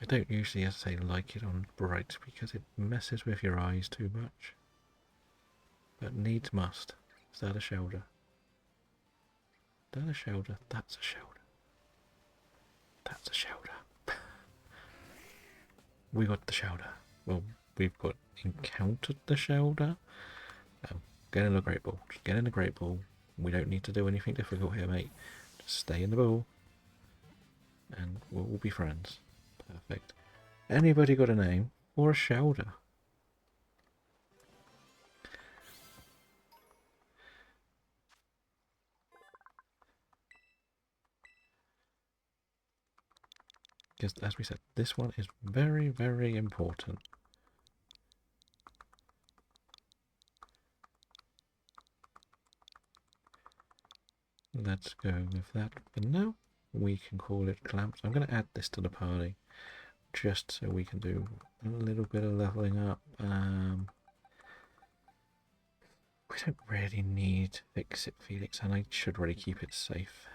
I don't usually, as I say, like it on bright because it messes with your eyes too much. But needs must. Is that a shoulder? Is that a shoulder? That's a shoulder. That's a shoulder. We got the shoulder. Well, we've got encountered the shoulder. Get in the great ball. Just get in the great ball. We don't need to do anything difficult here, mate. Just stay in the ball. And we'll all be friends. Perfect. Anybody got a name or a shoulder? Because, as we said, this one is very, very important. Let's go with that for now. We can call it clamps. I'm going to add this to the party just so we can do a little bit of leveling up. We don't really need Fix It Felix, and I should really keep it safe.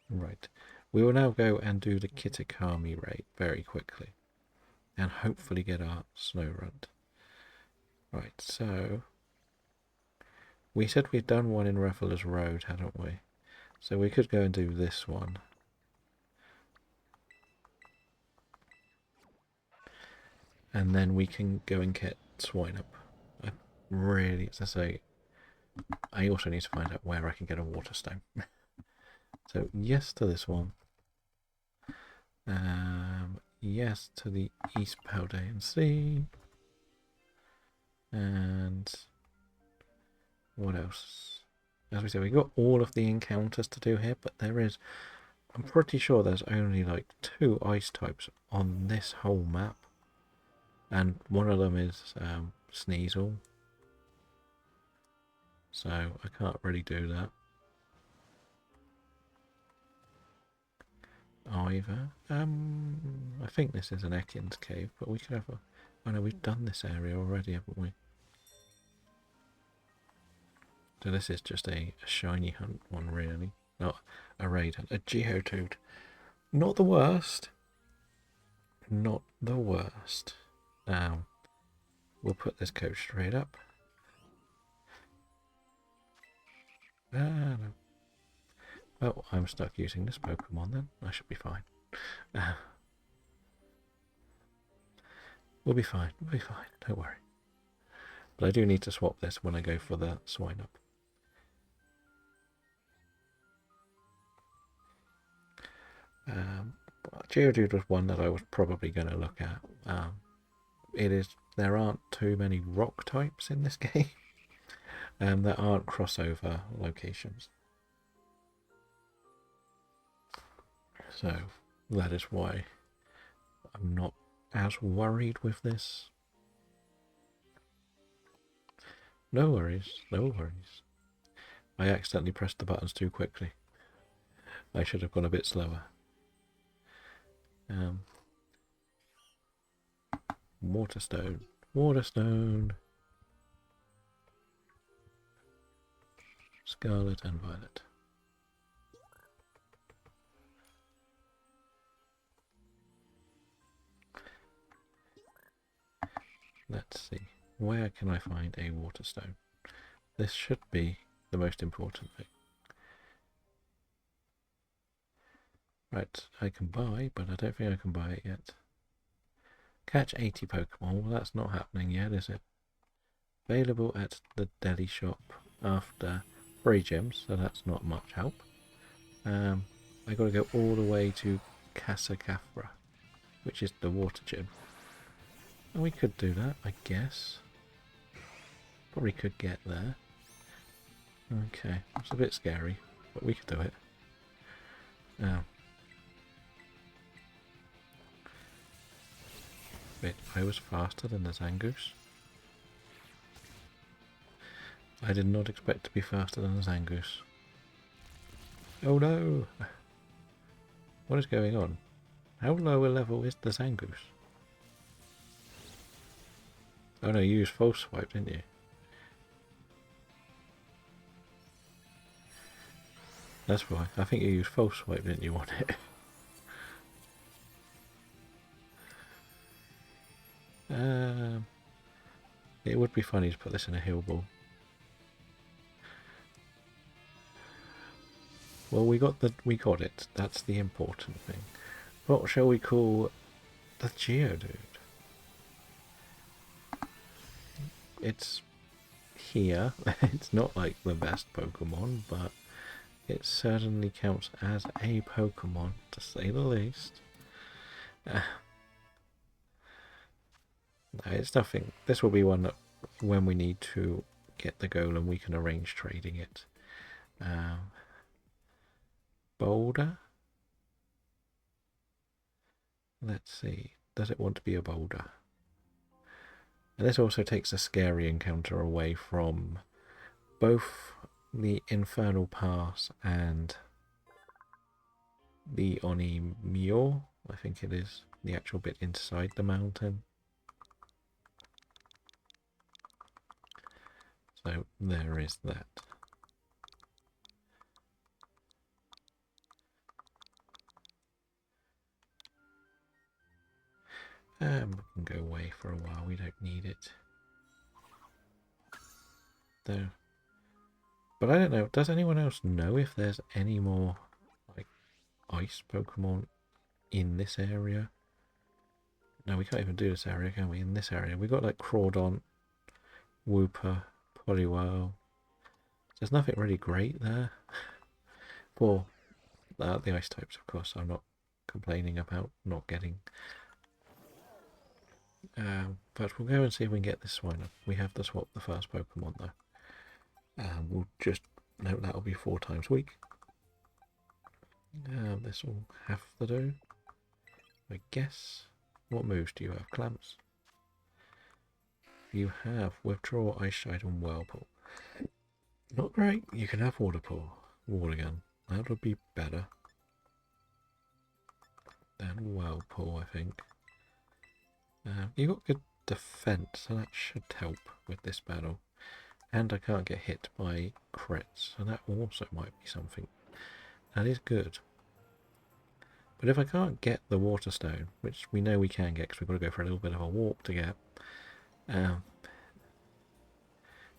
Right. We will now go and do the Kitakami raid very quickly. And hopefully get our snow runt. Right, so... We said we'd done one in Revelers Road, hadn't we? So we could go and do this one. And then we can go and get Swine up. I really, as I say, I also need to find out where I can get a water stone. So yes to this one. Yes to the East Paldean Sea. And what else? As we said, we got all of the encounters to do here, but there is, I'm pretty sure there's only like 2 ice types on this whole map. And one of them is Sneasel. So I can't really do that. Either. I think this is an Ekin's cave, but we could have a... Oh no, we've done this area already, haven't we? So this is just a shiny hunt one, really. Not a raid hunt. A Geodude. Not the worst. Not the worst. We'll put this coach straight up. No. Well, I'm stuck using this Pokemon then. I should be fine. We'll be fine. We'll be fine. Don't worry. But I do need to swap this when I go for the Swine up. Geodude was one that I was probably going to look at. There aren't too many rock types in this game. There aren't crossover locations. So that is why I'm not as worried with this. No worries, no worries. I accidentally pressed the buttons too quickly. I should have gone a bit slower. Waterstone, Waterstone, Scarlet and Violet. Let's see, where can I find a Waterstone? This should be the most important thing. Right, I can buy, but I don't think I can buy it yet. Catch 80 Pokemon. Well, that's not happening yet, is it? Available at the deli shop after 3 gems, so that's not much help. I got to go all the way to Casa Cafra, which is the water gym. And we could do that, I guess. Probably could get there. Okay, it's a bit scary, but we could do it. Now, wait, I was faster than the Zangoose. I did not expect to be faster than the Zangoose. Oh no! What is going on? How low a level is the Zangoose? Oh no, you used false swipe, didn't you? That's why. I think you used false swipe, didn't you, on it? It would be funny to put this in a hill ball. Well, we got it. That's the important thing. What shall we call the Geodude? It's here. It's not like the best Pokemon, but it certainly counts as a Pokemon, to say the least. No, it's nothing. This will be one that when we need to get the Golem, we can arrange trading it. Boulder? Let's see. Does it want to be a boulder? And this also takes a scary encounter away from both the Infernal Pass and the Oni Mule, I think it is, the actual bit inside the mountain. So there is that. We can go away for a while, we don't need it. Though. But I don't know, does anyone else know if there's any more like ice Pokemon in this area? No, we can't even do this area, can we? In this area, we got like Crawdon, Wooper, Poliwhirl. There's nothing really great there for the ice types, of course. I'm not complaining about not getting. But we'll go and see if we can get this one. We have to swap the first Pokemon though. We'll just note that'll be 4 times a week. This will have to do, I guess. What moves do you have? Clamps? You have Withdraw, Ice Shide and Whirlpool. Not great. You can have Water Gun. That would be better than Whirlpool, I think. You got good defense, so that should help with this battle. And I can't get hit by crits, so that also might be something. That is good. But if I can't get the Water Stone, which we know we can get because we've got to go for a little bit of a walk to get.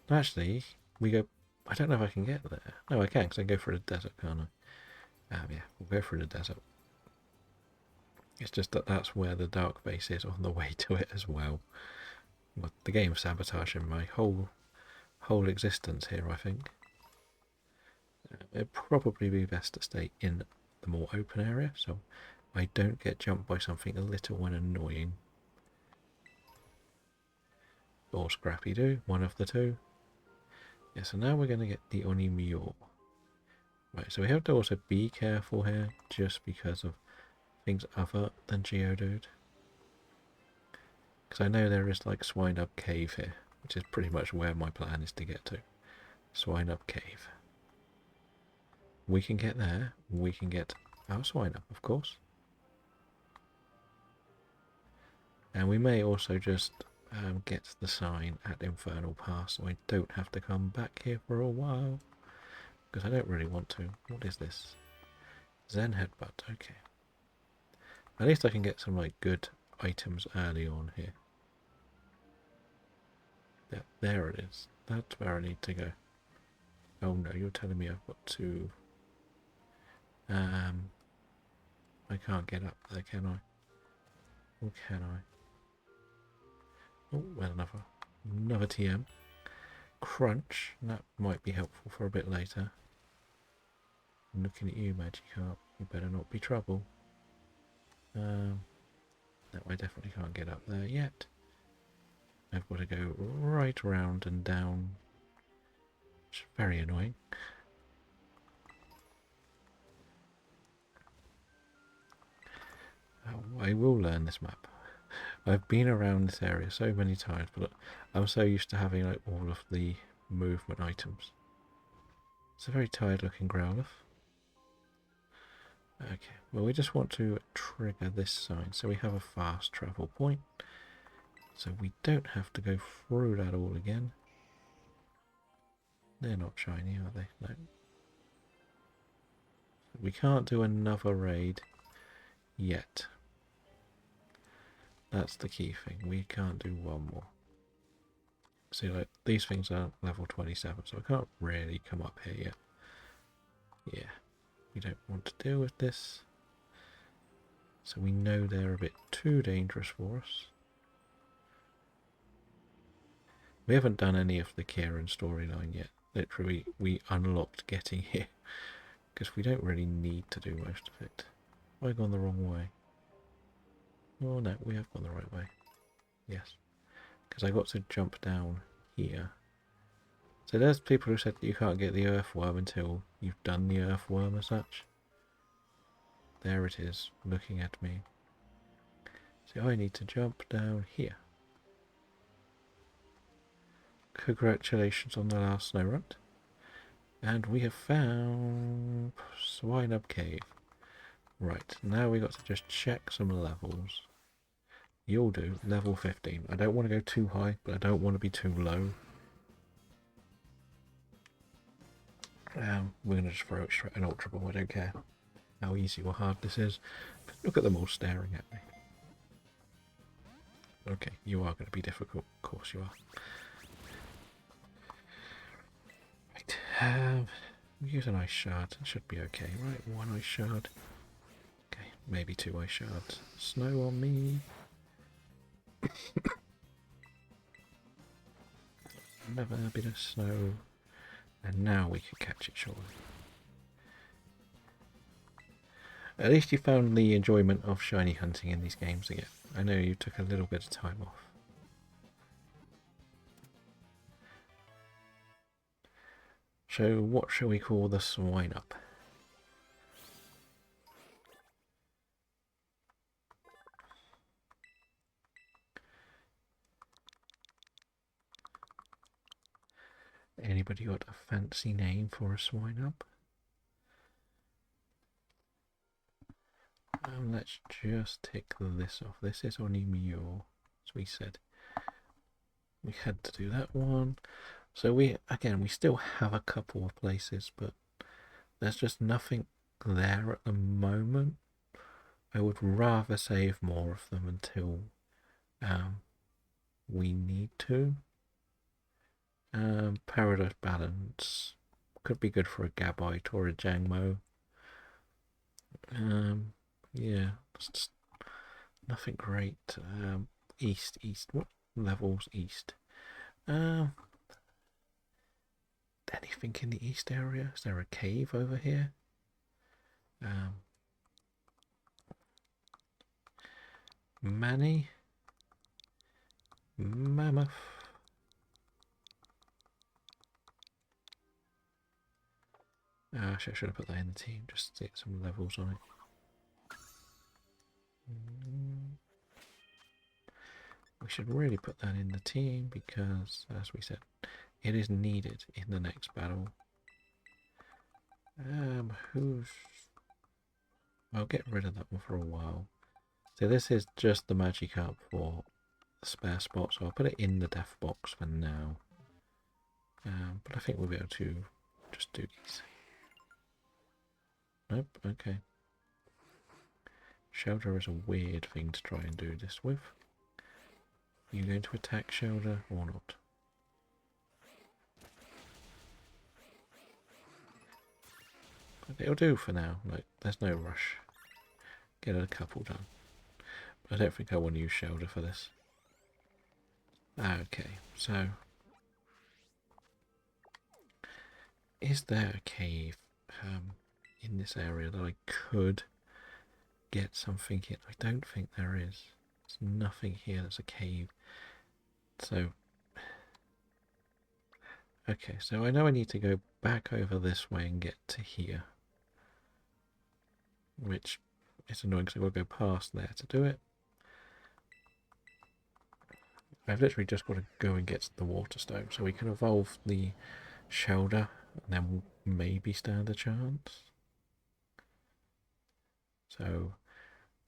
Actually, we go. I don't know if I can get there. No, I can because I can go through the desert, can't I? Yeah, we'll go through the desert. It's just that that's where the dark base is on the way to it as well. But the game's sabotaging my whole existence here, I think. It'd probably be best to stay in the more open area so I don't get jumped by something a little and annoying. Or Scrappy Doo, one of the two. Yeah, so now we're going to get the Oni Mule. Right, so we have to also be careful here just because of things other than Geodude. Because I know there is like Swinub Cave here, which is pretty much where my plan is to get to. Swinub Cave. We can get there. We can get our Swinub, of course. And we may also just get the sign at Infernal Pass so I don't have to come back here for a while. Because I don't really want to. What is this? Zen Headbutt, okay. At least I can get some like good items early on here. Yeah, there it is. That's where I need to go. Oh no, you're telling me I've got to... I can't get up there, can I? Or can I? Oh, well, another TM. Crunch. That might be helpful for a bit later. I'm looking at you, Magikarp. You better not be trouble. No, I definitely can't get up there yet. I've got to go right around and down. Which is very annoying. Oh, I will learn this map. I've been around this area so many times, but I'm so used to having like all of the movement items. It's a very tired looking Growlithe. Okay, well we just want to trigger this sign so we have a fast travel point. So we don't have to go through that all again. They're not shiny, are they? No. We can't do another raid yet. That's the key thing. We can't do one more. See, like, these things are level 27, so I can't really come up here yet. Yeah, we don't want to deal with this. So we know they're a bit too dangerous for us. We haven't done any of the Kieran storyline yet. Literally, we unlocked getting here. Because we don't really need to do most of it. Have I gone the wrong way? Oh no, we have gone the right way. Yes. Because I got to jump down here. So there's people who said that you can't get the earthworm until you've done the earthworm as such. There it is, looking at me. So I need to jump down here. Congratulations on the last snow rut. And we have found Swine Up Cave. Right, now we got to just check some levels. You'll do, level 15. I don't want to go too high, but I don't want to be too low. We're going to just throw it straight an Ultra Ball, I don't care how easy or hard this is. But look at them all staring at me. Okay, you are going to be difficult, of course you are. Right, we use an ice shard, it should be okay, right? One ice shard. Okay, maybe two ice shards. Snow on me. Another bit of snow. And now we can catch it, surely. At least you found the enjoyment of shiny hunting in these games again. I know you took a little bit of time off. So what shall we call the swine up? Anybody got a fancy name for a swine up? Let's just tick this off. This is only mule, as we said. We had to do that one. So we still have a couple of places, but there's just nothing there at the moment. I would rather save more of them until we need to. Paradise Balance could be good for a Gabite or a Jangmo. Yeah, just nothing great. East. What levels east? Anything in the east area? Is there a cave over here? Manny? Mammoth? Actually, I should have put that in the team just to get some levels on it. We should really put that in the team because, as we said, it is needed in the next battle. I'll get rid of that one for a while. So this is just the Magikarp for the spare spot, so I'll put it in the death box for now. But I think we'll be able to just do these. Nope, okay. Shelter is a weird thing to try and do this with. Are you going to attack Shelter or not? It'll do for now. Like, there's no rush. Get a couple done. But I don't think I want to use Shelter for this. Okay, so is there a cave in this area that I could get something in? I don't think there is. There's nothing here that's a cave. So, okay, so I know I need to go back over this way and get to here. Which is annoying because I've got to go past there to do it. I've literally just got to go and get the water stone so we can evolve the Shelter and then we'll maybe stand a chance. So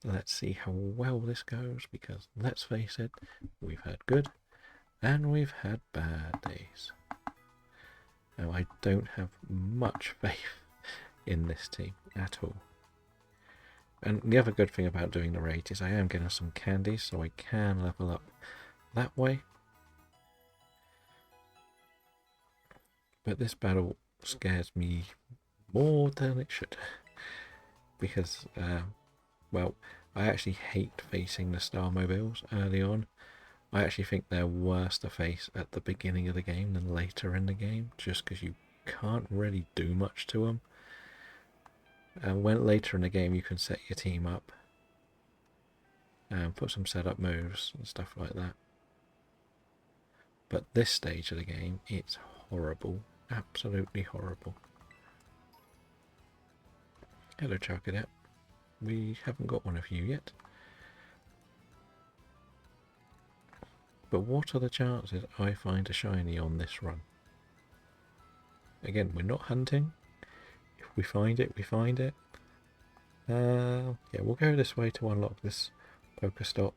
let's see how well this goes because let's face it, we've had good and we've had bad days. Now I don't have much faith in this team at all. And the other good thing about doing the raid is I am getting some candies, so I can level up that way. But this battle scares me more than it should. Because, well, I actually hate facing the Star Mobiles early on. I actually think they're worse to face at the beginning of the game than later in the game, just because you can't really do much to them. When later in the game you can set your team up and put some setup moves and stuff like that. But this stage of the game, it's horrible. Absolutely horrible. Hello, Charcadet. We haven't got one of you yet. But what are the chances I find a shiny on this run? Again, we're not hunting. If we find it, we find it. Yeah, we'll go this way to unlock this Pokestop.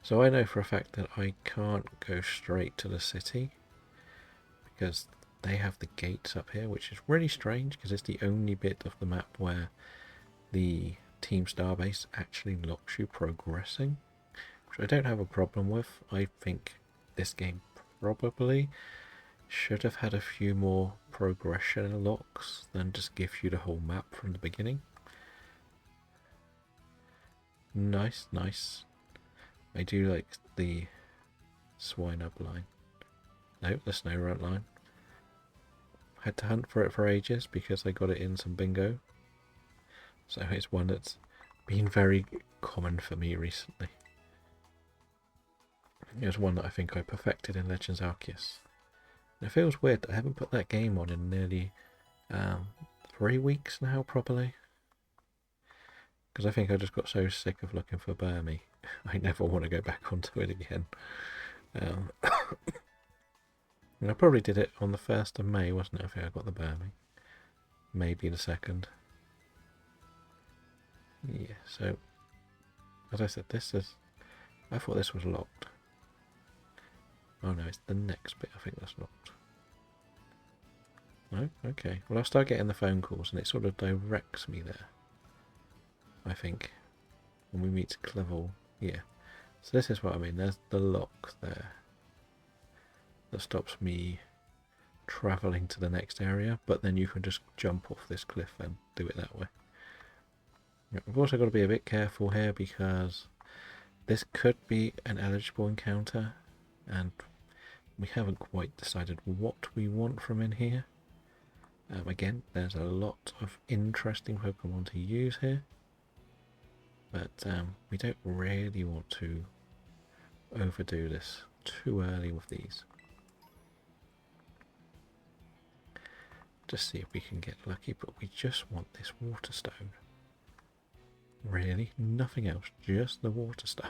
So I know for a fact that I can't go straight to the city because they have the gates up here, which is really strange because it's the only bit of the map where the Team Starbase actually locks you progressing, which I don't have a problem with. I think this game probably should have had a few more progression locks than just give you the whole map from the beginning. Nice, nice. I do like the swine up line. No, the snow runt line. Had to hunt for it for ages because I got it in some bingo. So it's one that's been very common for me recently. It was one that I think I perfected in Legends Arceus. It feels weird that I haven't put that game on in nearly 3 weeks now properly. Because I think I just got so sick of looking for Burmy. I never want to go back onto it again. And I probably did it on the 1st of May, wasn't it? I think I got the Burmy. Maybe the 2nd. Yeah, so as I said, I thought this was locked. Oh no, it's the next bit I think that's locked. No? Okay. Well, I'll start getting the phone calls and it sort of directs me there. I think. When we meet Clevel. Yeah. So this is what I mean. There's the lock there. That stops me travelling to the next area, but then you can just jump off this cliff and do it that way. We've also got to be a bit careful here because this could be an eligible encounter and we haven't quite decided what we want from in here. Again, there's a lot of interesting Pokemon to use here, but we don't really want to overdo this too early with these. Just see if we can get lucky, but we just want this water stone. Really? Nothing else, just the water stone.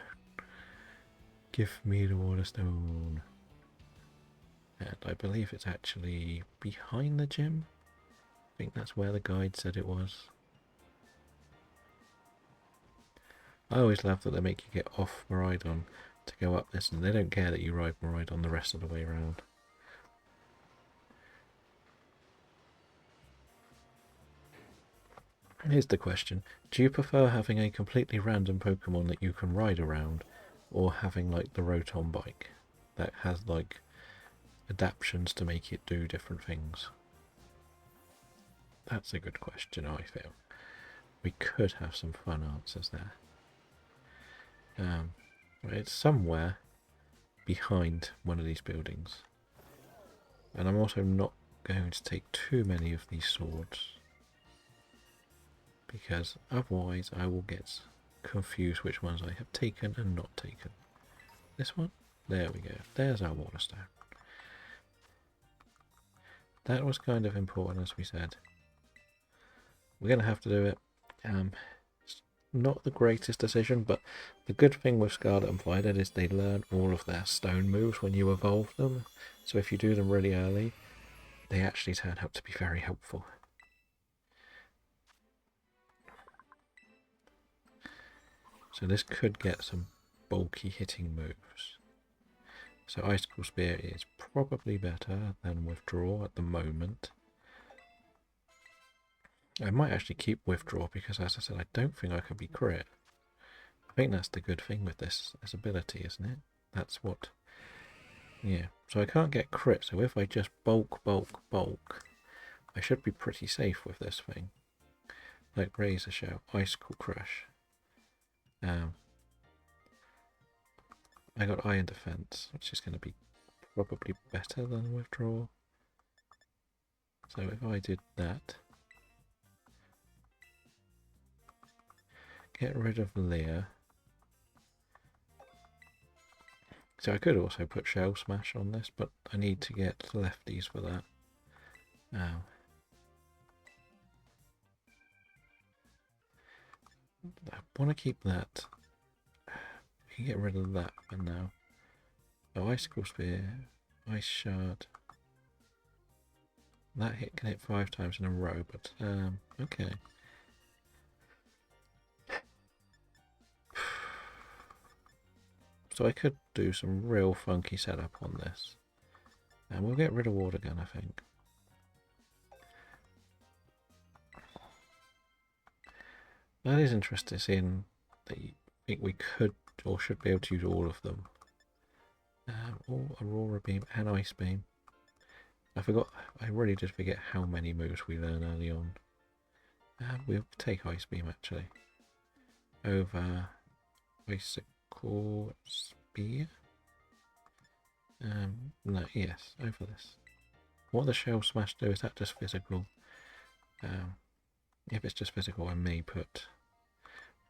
Give me the water stone. And I believe it's actually behind the gym. I think that's where the guide said it was. I always love that they make you get off Maridon to go up this, and they don't care that you ride Maridon the rest of the way around. Here's the question. Do you prefer having a completely random Pokemon that you can ride around, or having like the Rotom bike that has like adaptations to make it do different things? That's a good question, I feel. We could have some fun answers there. It's somewhere behind one of these buildings. And I'm also not going to take too many of these swords, because otherwise I will get confused which ones I have taken and not taken. This one? There we go. There's our water stone. That was kind of important, as we said. We're going to have to do it. It's not the greatest decision, but the good thing with Scarlet and Violet is they learn all of their stone moves when you evolve them. So if you do them really early, they actually turn out to be very helpful. So this could get some bulky hitting moves. So Icicle Spear is probably better than Withdraw at the moment. I might actually keep Withdraw because, as I said, I don't think I can be crit. I think that's the good thing with this ability, isn't it? That's what... Yeah, so I can't get crit, so if I just bulk, I should be pretty safe with this thing. Like Razor Shout, Icicle Crush. I got Iron Defense, which is going to be probably better than Withdraw. So if I did that, get rid of Leer. So I could also put Shell Smash on this, but I need to get lefties for that. I want to keep that. You can get rid of that for now. Oh, Icicle Spear, Ice Shard. That hit can hit 5 times in a row, but okay. So I could do some real funky setup on this. And we'll get rid of Water Gun, I think. That is interesting, seeing that you think we could or should be able to use all of them. Or Aurora Beam and Ice Beam. I really did forget how many moves we learn early on. We'll take Ice Beam actually. Over Icicle Spear. No, yes, over this. What the Shell Smash do, is that just physical? If it's just physical, I may put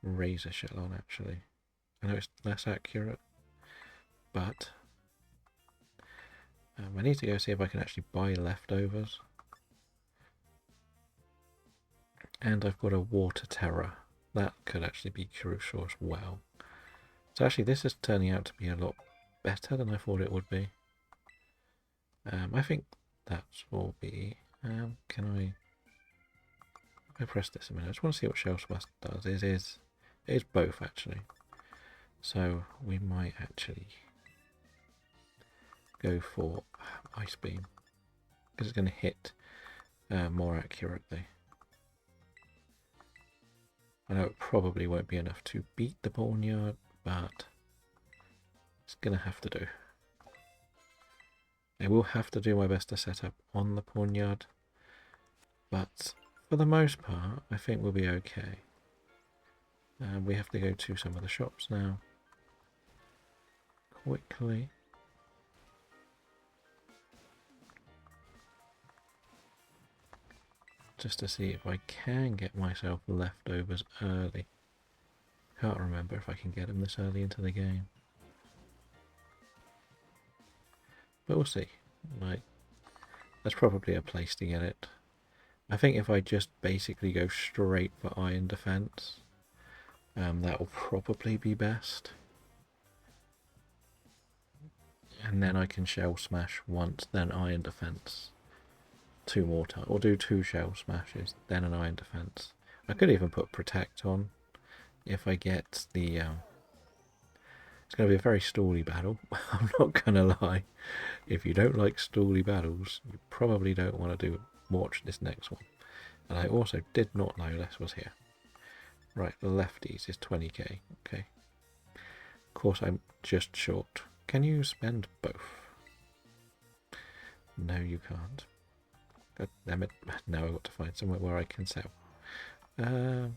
Razor Shell on actually. I know it's less accurate, but I need to go see if I can actually buy leftovers. And I've got a Water Terror. That could actually be crucial as well. So actually this is turning out to be a lot better than I thought it would be. I think that will be... can I press this a minute? I just want to see what Shell Smash does. It is both actually. So we might actually go for Ice Beam because it's going to hit more accurately. I know it probably won't be enough to beat the Barnyard, but it's going to have to do. I will have to do my best to set up on the Barnyard, but for the most part, I think we'll be okay. We have to go to some of the shops now. Quickly. Just to see if I can get myself leftovers early. Can't remember if I can get them this early into the game. But we'll see. Like, that's probably a place to get it. I think if I just basically go straight for Iron Defense, that will probably be best. And then I can Shell Smash once, then Iron Defense 2 more times. Or do 2 Shell Smashes, then an Iron Defense. I could even put Protect on if I get the... It's going to be a very stally battle. I'm not going to lie. If you don't like stally battles, you probably don't want to watch this next one. And I also did not know this was here. Right, the lefties is 20k. Okay. Of course, I'm just short. Can you spend both? No, you can't. God damn it. Now I've got to find somewhere where I can sell. Is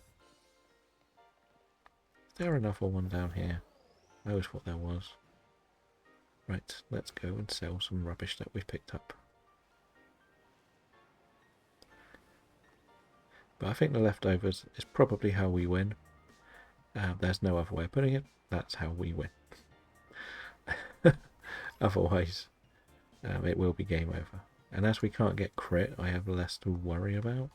there another one down here? I always thought there was. Right, let's go and sell some rubbish that we've picked up. But I think the leftovers is probably how we win. There's no other way of putting it. That's how we win. Otherwise, it will be game over. And as we can't get crit, I have less to worry about.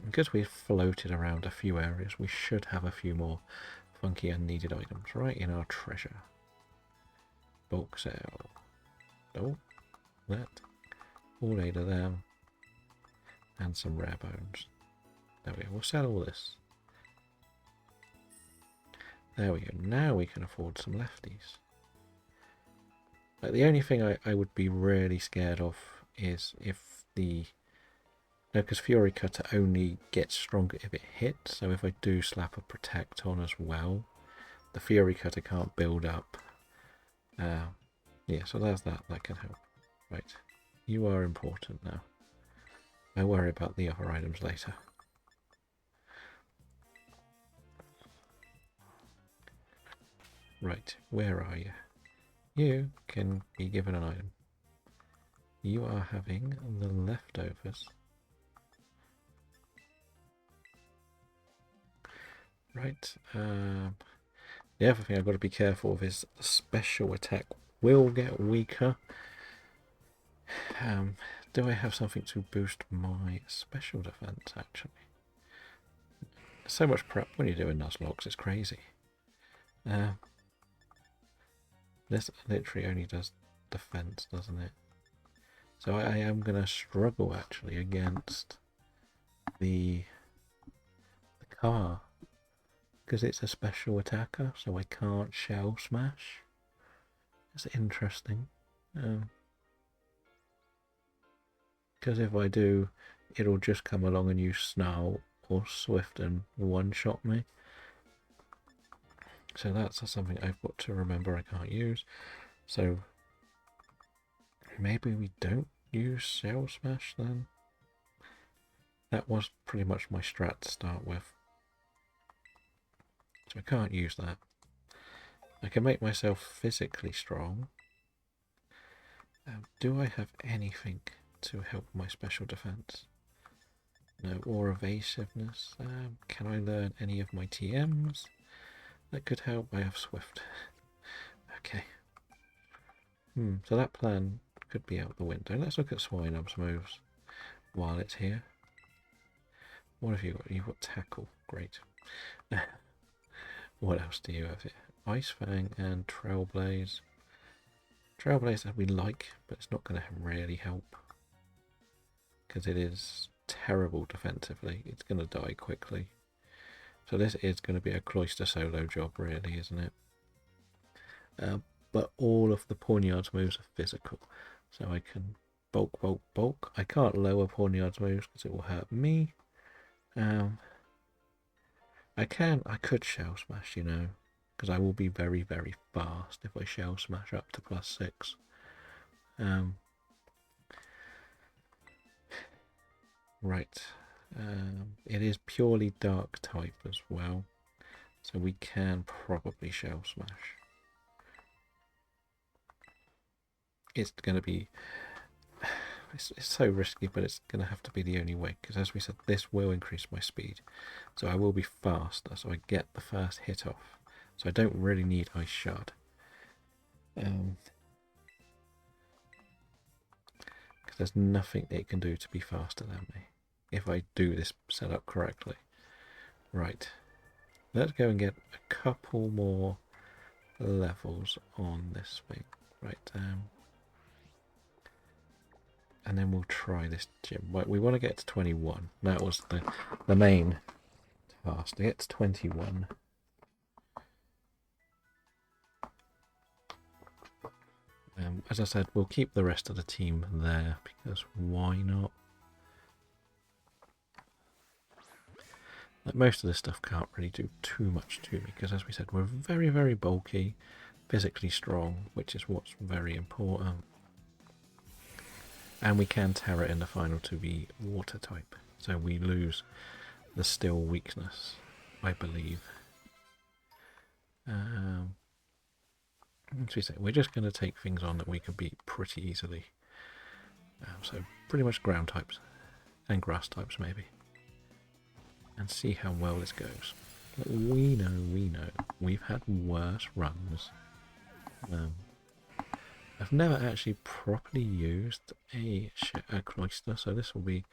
Because we've floated around a few areas, we should have a few more funky unneeded items right in our treasure. Bulk sale. Oh, that. All 8 of them. And some rare bones. There we go. We'll sell all this. There we go. Now we can afford some lefties. Like, the only thing I would be really scared of is if the... No, because Fury Cutter only gets stronger if it hits, so if I do slap a Protect on as well, the Fury Cutter can't build up. Yeah, so there's that. That can help. Right. You are important now. I'll worry about the other items later. Right, where are you? You can be given an item. You are having the leftovers. Right. The other thing I've got to be careful of is the special attack will get weaker. Do I have something to boost my special defense, actually? So much prep when you're doing Nuzlocke, it's crazy. This literally only does defense, doesn't it? So I am going to struggle, actually, against the car. Because it's a special attacker, so I can't shell smash. It's interesting. Because if I do, it'll just come along and use Snarl or Swift and one-shot me. So that's something I've got to remember I can't use. So maybe we don't use Shell Smash then? That was pretty much my strat to start with. So I can't use that. I can make myself physically strong. Do I have anything to help my special defense? No, or evasiveness. Can I learn any of my TMs? That could help. I have Swift. Okay. So that plan could be out the window. Let's look at Swinub's moves while it's here. What have you got? You've got Tackle. Great. What else do you have here? Ice Fang and Trailblaze. Trailblaze that we like, but it's not going to really help. Because it is terrible defensively. It's going to die quickly. So this is going to be a cloister solo job, really, isn't it? But all of the Pawniard's moves are physical. So I can bulk, bulk, bulk. I can't lower Pawniard's moves because it will hurt me. I could shell smash, you know, because I will be very, very fast if I shell smash up to +6. Right. It is purely dark type as well, so we can probably shell smash. It's going to be... It's so risky, but it's going to have to be the only way, because as we said, this will increase my speed. So I will be faster, so I get the first hit off. So I don't really need Ice Shard. Because there's nothing it can do to be faster than me, if I do this setup correctly. Right. Let's go and get a couple more levels on this thing. Right, and then we'll try this gym. Right, we want to get to 21. That was the main task, to get to 21. As I said, we'll keep the rest of the team there, because why not? Like, most of this stuff can't really do too much to me, because as we said, we're very, very bulky, physically strong, which is what's very important. And we can Terra in the final to be water type, so we lose the still weakness, I believe. As we say, we're just going to take things on that we can beat pretty easily. So pretty much ground types and grass types maybe, and see how well this goes. But we know we've had worse runs. I've never actually properly used a cloister, so this will be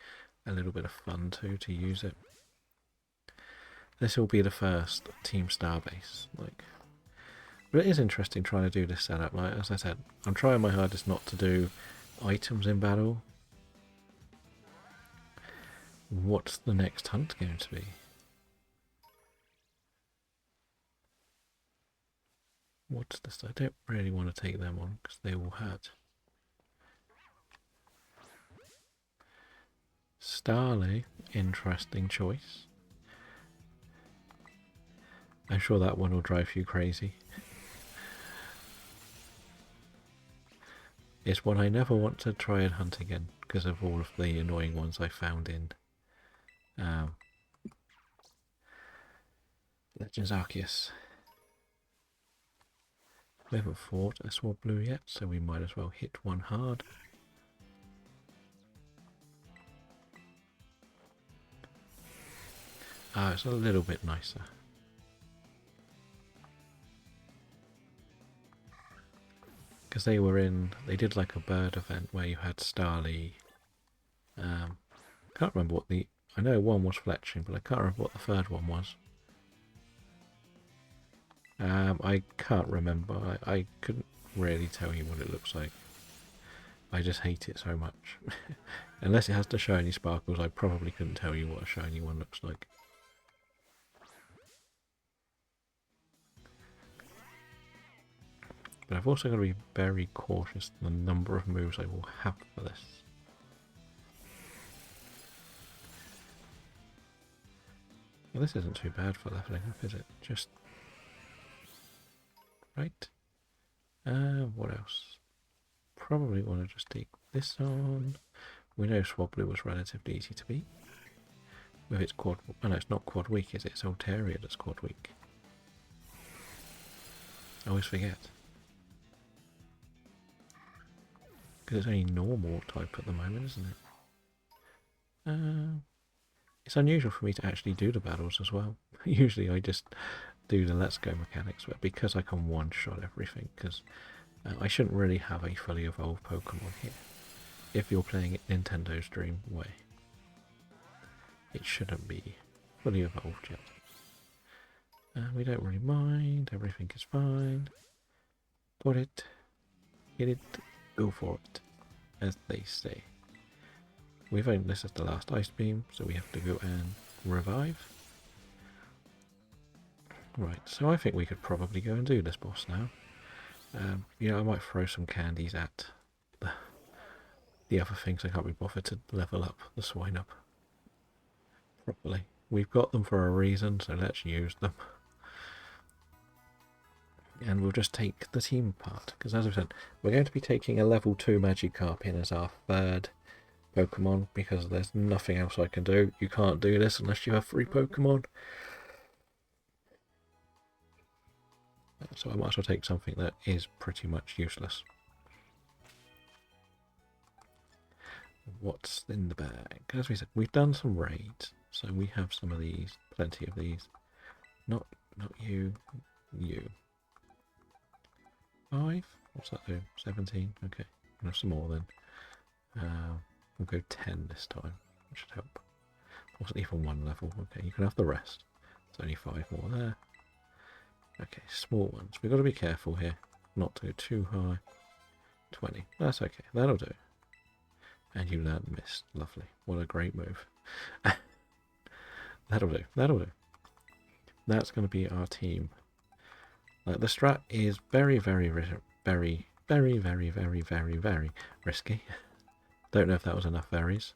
a little bit of fun too to use it. This will be the first Team Starbase, like. But it is interesting trying to do this setup. Like, as I said, I'm trying my hardest not to do items in battle. What's the next hunt going to be? What's this? I don't really want to take them on because they will hurt. Starly, interesting choice. I'm sure that one will drive you crazy. It's one I never want to try and hunt again because of all of the annoying ones I found in Legends Arceus. We haven't fought a Sword Blue yet, so we might as well hit one hard. Ah, it's a little bit nicer. Because they did like a bird event where you had Starly. Can't remember what I know one was Fletching, but I can't remember what the third one was. I can't remember. I couldn't really tell you what it looks like. I just hate it so much. Unless it has the shiny sparkles, I probably couldn't tell you what a shiny one looks like. But I've also got to be very cautious in the number of moves I will have for this. Well, this isn't too bad for leveling up, is it? Just... right. What else? Probably want to just take this on. We know Swablu was relatively easy to beat. With its quad... oh no, it's not quad weak, is it? It's Altaria that's quad weak. I always forget. Because it's only normal type at the moment, isn't it? It's unusual for me to actually do the battles as well. Usually I just do the Let's Go mechanics, but because I can one-shot everything, because I shouldn't really have a fully evolved Pokemon here. If you're playing it Nintendo's Dream way, it shouldn't be fully evolved yet. We don't really mind, everything is fine. Got it, get it, go for it, as they say. This is the last Ice Beam, so we have to go and revive. Right, so I think we could probably go and do this boss now. I might throw some candies at the other things. I can't be bothered to level up the swine up properly. We've got them for a reason, so let's use them. And we'll just take the team part, because as I said, we're going to be taking a level 2 Magikarp in as our third Pokemon, because there's nothing else I can do. You can't do this unless you have 3 Pokemon. So I might as well take something that is pretty much useless. What's in the bag? As we said, we've done some raids, so we have some of these, plenty of these. Not you, you. 5? What's that do? 17? Okay, we'll have some more then. We'll go 10 this time, which should help. Wasn't even 1 level. Okay, you can have the rest. There's only 5 more there. Okay, small ones. We've got to be careful here, not to go too high. 20. That's okay. That'll do. And you learned Mist. Lovely. What a great move. That'll do. That'll do. That's going to be our team. The strat is very, very, very, very, very, very, very, very, very risky. Don't know if that was enough berries.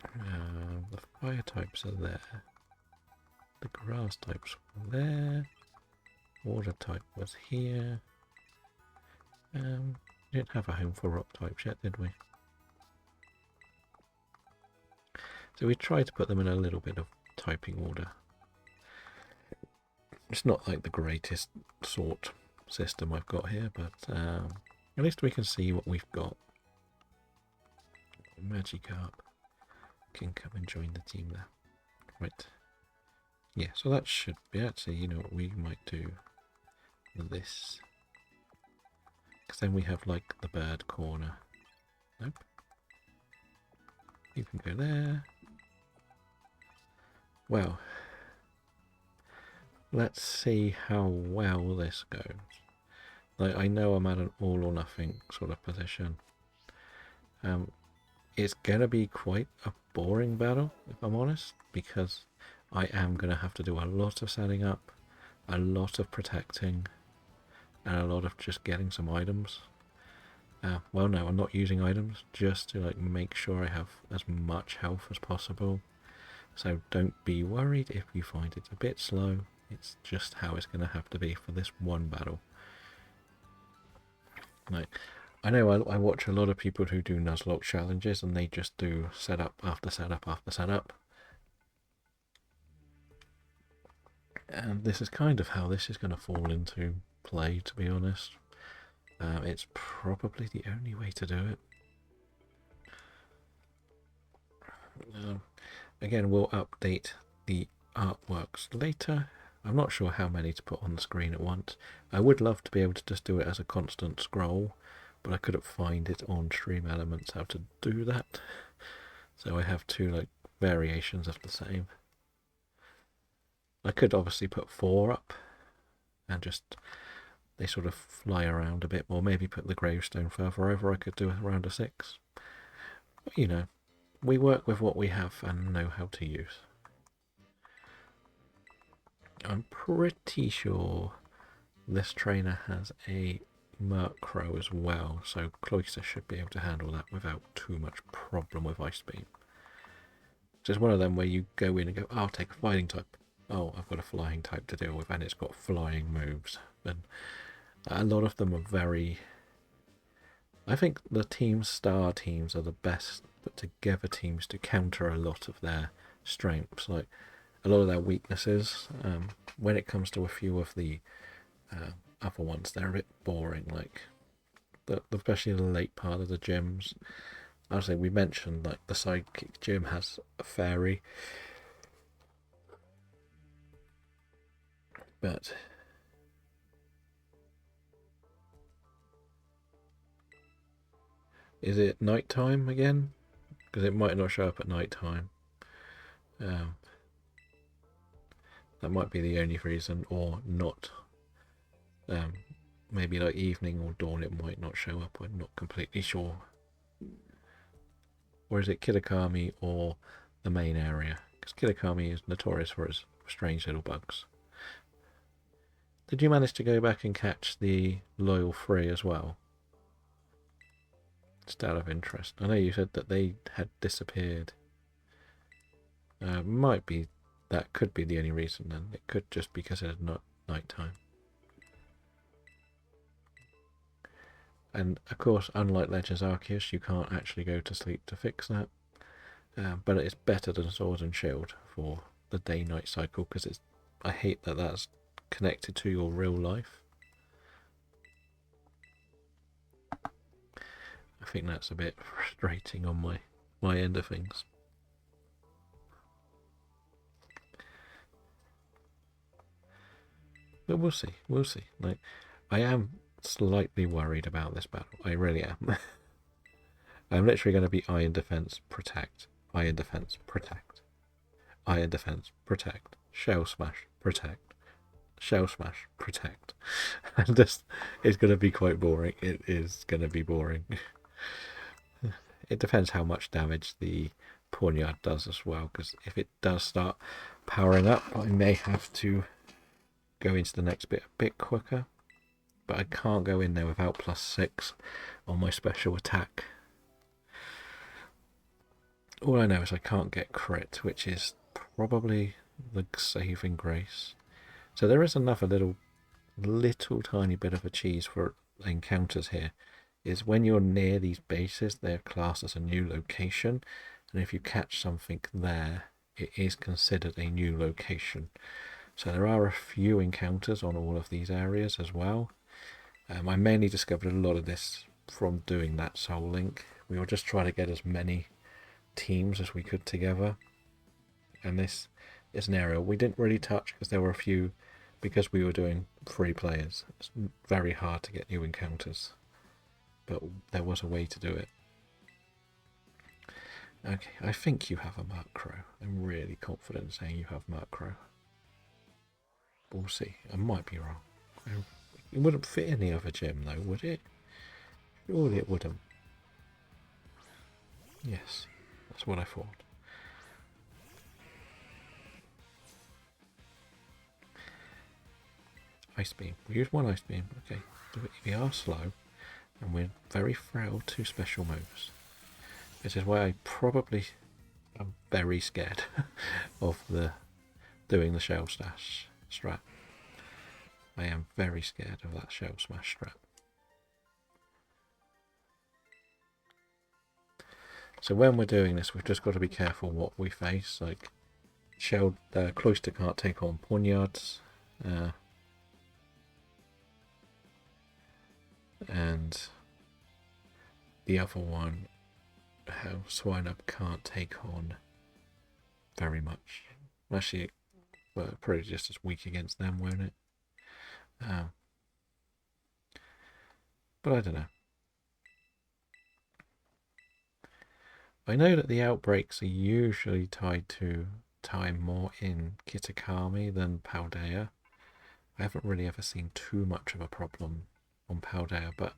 The fire types are there. The grass types were there. Water type was here. We didn't have a home for rock types yet, did we? So we tried to put them in a little bit of typing order. It's not like the greatest sort system I've got here, but at least we can see what we've got. Magikarp can come and join the team there. Right. Yeah, so that should be actually, you know what, we might do this. Because then we have like the bird corner. Nope. You can go there. Well, let's see how well this goes. Like, I know I'm at an all or nothing sort of position. It's going to be quite a boring battle, if I'm honest, because I am going to have to do a lot of setting up, a lot of protecting and a lot of just getting some items. Well, no, I'm not using items, just to like make sure I have as much health as possible. So don't be worried if you find it a bit slow. It's just how it's going to have to be for this one battle. Like, I know I watch a lot of people who do Nuzlocke challenges, and they just do setup after setup after setup. And this is kind of how this is going to fall into play, to be honest. It's probably the only way to do it. Again, we'll update the artworks later. I'm not sure how many to put on the screen at once. I would love to be able to just do it as a constant scroll, but I couldn't find it on Stream Elements how to do that. So I have two like variations of the same. I could obviously put 4 up and just they sort of fly around a bit more. Maybe put the gravestone further over. I could do around a 6. But, you know, we work with what we have and know how to use. I'm pretty sure this trainer has a Murkrow as well, so Cloyster should be able to handle that without too much problem with Ice Beam. It's just one of them where you go in and go, oh, I'll take a fighting type. Oh, I've got a flying type to deal with, and it's got flying moves. And a lot of them are very... I think the Team Star teams are the best put together teams to counter a lot of their strengths, like a lot of their weaknesses. When it comes to a few of the other ones, they're a bit boring, like especially the late part of the gyms. Obviously, we mentioned like the sidekick gym has a fairy, but is it nighttime again? Because it might not show up at nighttime. That might be the only reason, or not. Maybe like evening or dawn it might not show up. I'm not completely sure. Or is it Kitakami or the main area? Because Kitakami is notorious for its strange little bugs. Did you manage to go back and catch the Loyal Free as well? Just out of interest. I know you said that they had disappeared. Might be, that could be the only reason then. It could just be because it's not night time. And of course, unlike Legends Arceus, you can't actually go to sleep to fix that. But it's better than Sword and Shield for the day-night cycle, because it's... I hate that that's connected to your real life. I think that's a bit frustrating on my end of things. But we'll see, we'll see. Like, I am slightly worried about this battle. I really am. I'm literally going to be Iron Defense, Protect, Iron Defense, Protect, Iron Defense, Protect, Shell Smash, Protect, Shell Smash, Protect. And this is going to be quite boring. It is going to be boring. It depends how much damage the Pawniard does as well, because if it does start powering up, I may have to go into the next bit a bit quicker. But I can't go in there without +6 on my special attack. All I know is I can't get crit, which is probably the saving grace. So there is another little tiny bit of a cheese for encounters here, is when you're near these bases, they're classed as a new location, and if you catch something there, it is considered a new location. So there are a few encounters on all of these areas as well. I mainly discovered a lot of this from doing that Soul Link. We were just trying to get as many teams as we could together. And this is an area we didn't really touch because there were a few, because we were doing 3 players. It's very hard to get new encounters. But there was a way to do it. Okay, I think you have a Murkrow. I'm really confident in saying you have Murkrow. We'll see. I might be wrong. It wouldn't fit any other gym though, would it? Surely it wouldn't. Yes, that's what I thought. Ice beam. We use one ice beam. Okay. We are slow, and we're very frail to special moves. This is why I probably am very scared of doing the shell stash strat. I am very scared of that shell smash strat. So when we're doing this, we've just got to be careful what we face. Like, Cloister can't take on Poniards, and the other one, Swine Up, can't take on very much. Actually, well, probably just as weak against them, won't it? But I don't know. I know that the outbreaks are usually tied to time more in Kitakami than Paldea. I haven't really ever seen too much of a problem on Paldea, but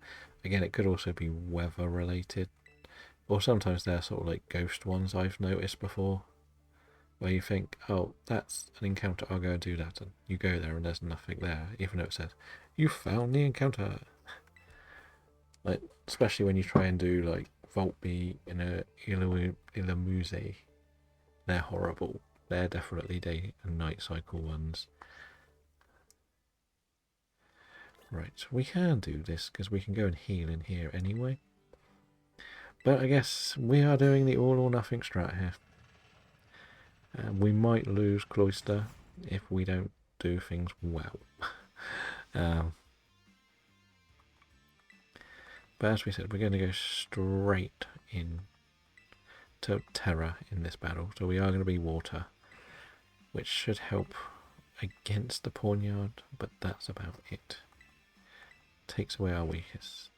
again, it could also be weather related. Or sometimes they're sort of like ghost ones I've noticed before, where you think, oh, that's an encounter, I'll go and do that. And you go there and there's nothing there, even though it says, you found the encounter. Like, especially when you try and do like Voltby in a Illamuse, they're horrible. They're definitely day and night cycle ones. Right, so we can do this because we can go and heal in here anyway. But I guess we are doing the all or nothing strat here. We might lose Cloister if we don't do things well. But as we said, we're going to go straight in to Terra in this battle. So we are going to be water, which should help against the Poniard, but that's about it. Takes away our weakest.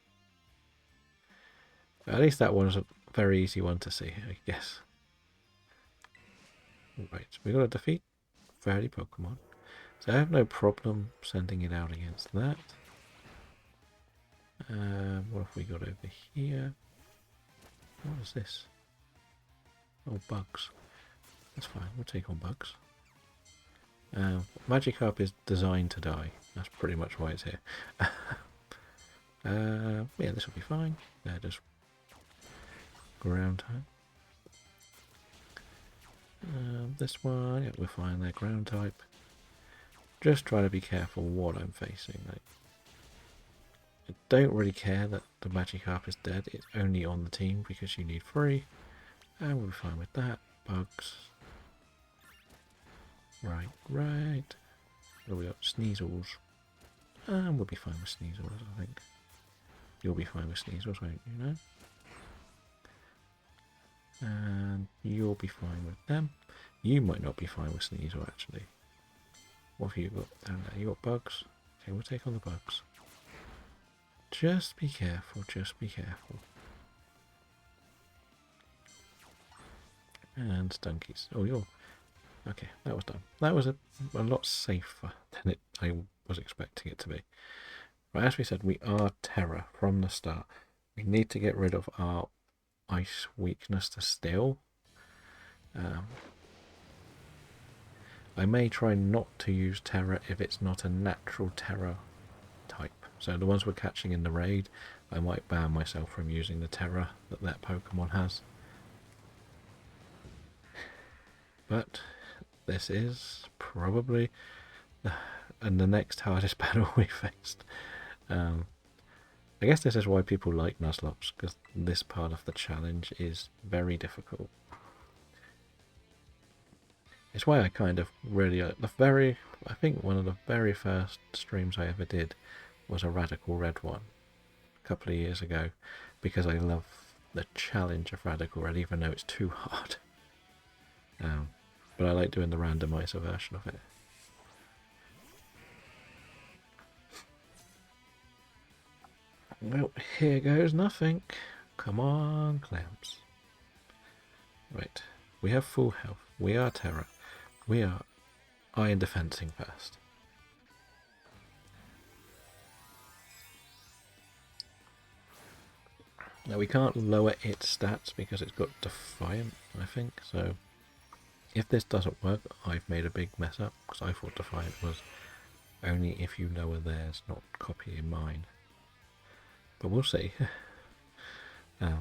At least that one's a very easy one to see, I guess. Right, we got to defeat 30 Pokemon. So I have no problem sending it out against that. What have we got over here? What is this? Oh, bugs. That's fine, we'll take on bugs. Magikarp is designed to die. That's pretty much why it's here. Yeah, this will be fine. Just ground type. This one, yeah, we're fine there, ground type. Just try to be careful what I'm facing. Like, I don't really care that the Magikarp is dead. It's only on the team because you need 3. And we'll be fine with that. Bugs. Right. There we got Sneasels. And we'll be fine with Sneasels, I think. You'll be fine with Sneasels, won't you, know? And you'll be fine with them. You might not be fine with Sneasel, actually. What have you got down there? You got bugs? Okay, we'll take on the bugs. Just be careful, just be careful. And Stunkies. Oh, you're... Okay, that was done. That was a lot safer than I was expecting it to be. Right, as we said, we are Terra from the start. We need to get rid of our ice weakness to steel. I may try not to use Terra if it's not a natural Terra type. So the ones we're catching in the raid, I might ban myself from using the Terra that Pokemon has. But this is probably the next hardest battle we faced. I guess this is why people like Nuzlops, because this part of the challenge is very difficult. It's why I kind of really I think one of the very first streams I ever did was a Radical Red one a couple of years ago, because I love the challenge of Radical Red, even though it's too hard. But I like doing the randomizer version of it. Well, here goes nothing. Come on, clowns. Right, we have full health. We are Terra. We are iron defensing first. Now we can't lower its stats because it's got Defiant, I think. So if this doesn't work, I've made a big mess up, because I thought Defiant was Only if you lower theirs, not copying mine. But we'll see. Yeah,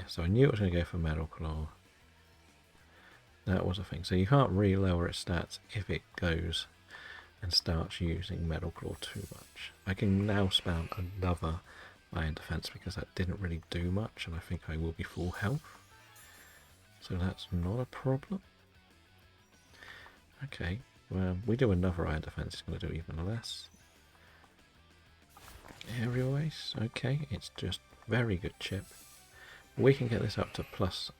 so I knew it was going to go for Metal Claw. That was a thing. So you can't really lower its stats if it goes and starts using Metal Claw too much. I can now spam another Iron Defense because that didn't really do much, and I think I will be full health. So that's not a problem. Okay, well, we do another Iron Defense, it's going to do even less. Aerial Ace, okay, it's just very good chip. We can get this up to +3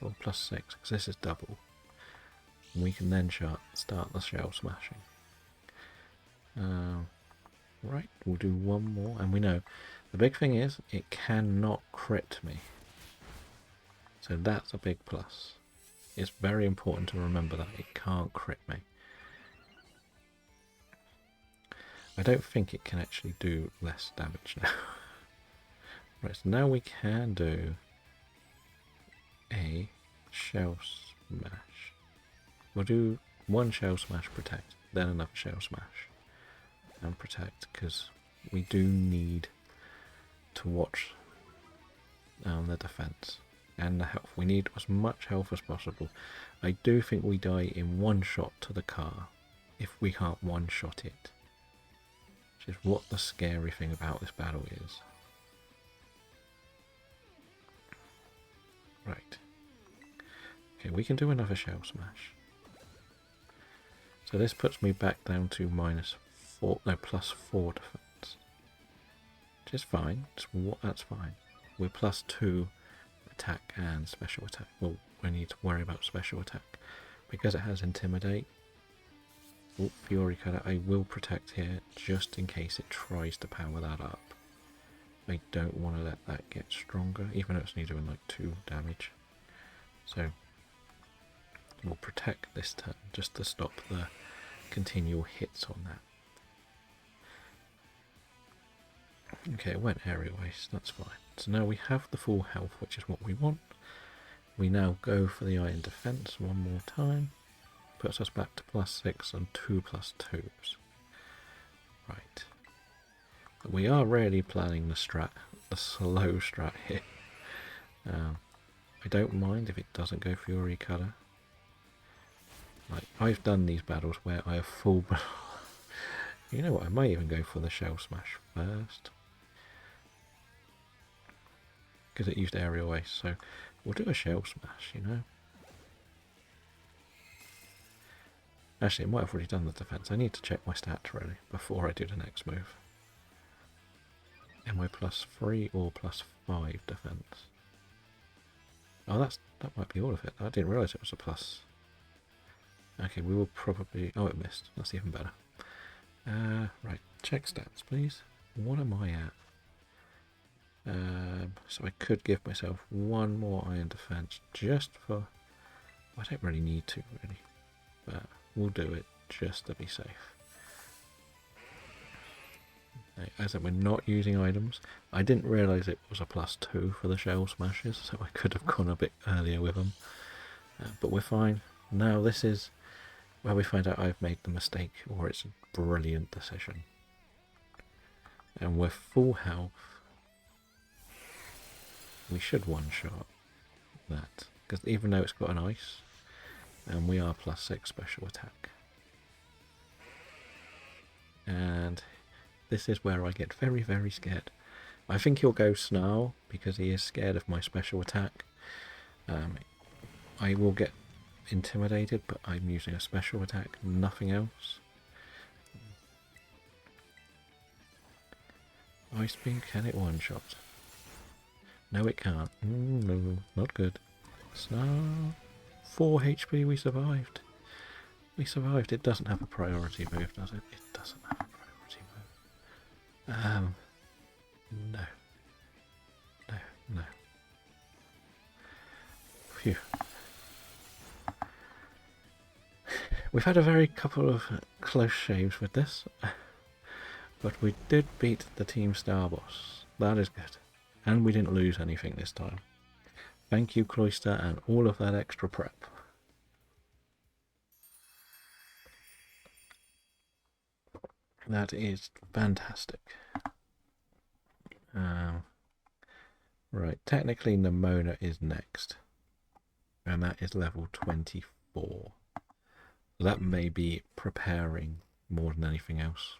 or +6 because this is double. We can then start the shell smashing. Right, we'll do one more, and we know the big thing is it cannot crit me. So that's a big plus. It's very important to remember that it can't crit me. I don't think it can actually do less damage now. Right, so now we can do a shell smash. We'll do one shell smash protect, then another shell smash and protect, because we do need to watch the defense and the health. We need as much health as possible. I do think we die in one shot to the car if we can't one shot it, which is what the scary thing about this battle is. Right. Okay, we can do another shell smash. So this puts me back down to +4 defense, which is fine. That's fine. We're +2 attack and special attack. Well, we need to worry about special attack because it has intimidate. Oh, Fury Cutter. I will protect here just in case it tries to power that up. I don't want to let that get stronger, even though it's only doing like 2 damage. So we'll protect this turn just to stop the continual hits on that. Okay, it went aerial ace, that's fine. So now we have the full health, which is what we want. We now go for the iron defense one more time. Puts us back to +6 and 2 +2s. Right. We are really planning the slow strat here. I don't mind if it doesn't go Fury Cutter. Like, I've done these battles where I have full... You know what, I might even go for the Shell Smash first. Because it used Aerial Ace, so we'll do a Shell Smash, you know. Actually, it might have already done the defense. I need to check my stats really before I do the next move. Am I +3 or +5 defense? Oh, that might be all of it. I didn't realise it was a plus. Okay, we will probably... Oh, it missed. That's even better. Right, check stats, please. What am I at? So I could give myself one more iron defense just for... I don't really need to, really. But we'll do it just to be safe. As I said, we're not using items. I didn't realise it was a +2 for the shell smashes, so I could have gone a bit earlier with them. But we're fine. Now this is where we find out I've made the mistake, or it's a brilliant decision. And we're full health. We should one-shot that, because even though it's got an ice, and we are +6 special attack. And this is where I get very, very scared. I think he'll go Snarl because he is scared of my special attack. I will get intimidated, but I'm using a special attack, nothing else. Ice Beam, can it one-shot? No, it can't. No, not good. Snarl. 4 HP, we survived. We survived. It doesn't have a priority move, does it? It doesn't have a priority move. No. No, no. Phew. We've had a very couple of close shaves with this, but we did beat the Team Star boss. That is good. And we didn't lose anything this time. Thank you, Cloyster, and all of that extra prep. That is fantastic. Right, technically Nemona is next, and that is level 24. That may be preparing more than anything else.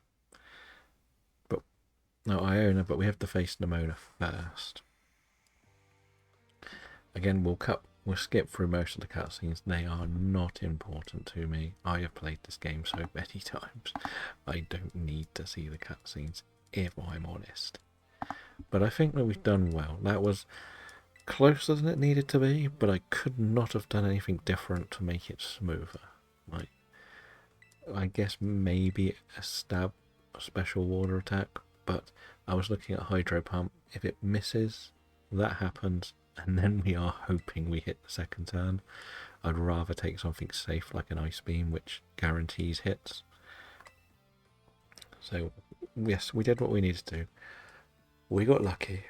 But no, Iona, but we have to face Nemona first. Again, we'll skip through most of the cutscenes. They are not important to me. I have played this game so many times. I don't need to see the cutscenes, if I'm honest. But I think that we've done well. That was closer than it needed to be, but I could not have done anything different to make it smoother. Like, I guess maybe a special water attack, but I was looking at Hydro Pump. If it misses, that happens, and then we are hoping we hit the second turn. I'd rather take something safe like an Ice Beam, which guarantees hits. So, yes, we did what we needed to do. We got lucky.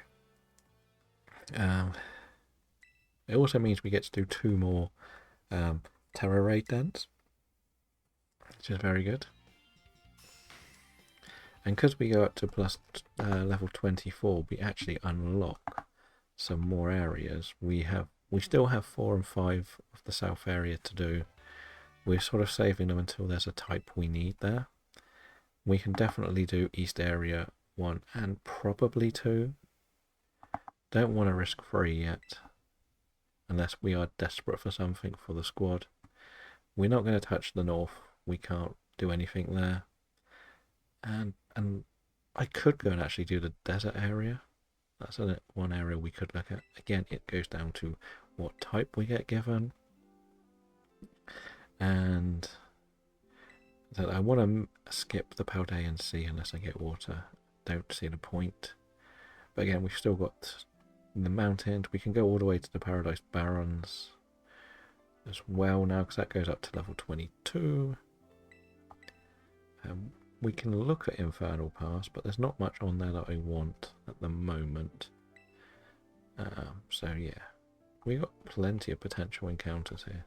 It also means we get to do 2 more Terror Raid dens, which is very good. And because we go up to plus level 24, we actually unlock some more areas. We still have 4 and 5 of the south area to do. We're sort of saving them until there's a type we need there. We can definitely do east area 1 and probably 2. Don't want to risk 3 yet, unless we are desperate for something for the squad. We're not going to touch the north. We can't do anything there. And I could go and actually do the desert area. That's one area we could look at. Again, it goes down to what type we get given. And that I want to skip the Paldean Sea unless I get water. Don't see the point. But again, we've still got the mountains. We can go all the way to the Paradise Barrens as well now, because that goes up to level 22. We can look at Infernal Pass, but there's not much on there that I want at the moment. So yeah, we got plenty of potential encounters here.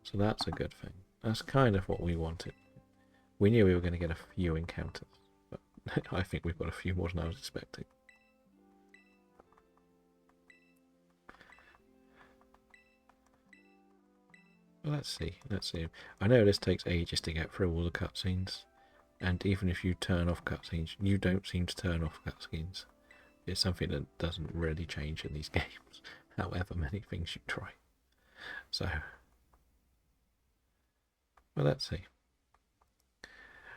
So that's a good thing. That's kind of what we wanted. We knew we were going to get a few encounters, but I think we've got a few more than I was expecting. Well, let's see. I know this takes ages to get through all the cutscenes. And even if you turn off cutscenes, you don't seem to turn off cutscenes. It's something that doesn't really change in these games, however many things you try. So, well, let's see.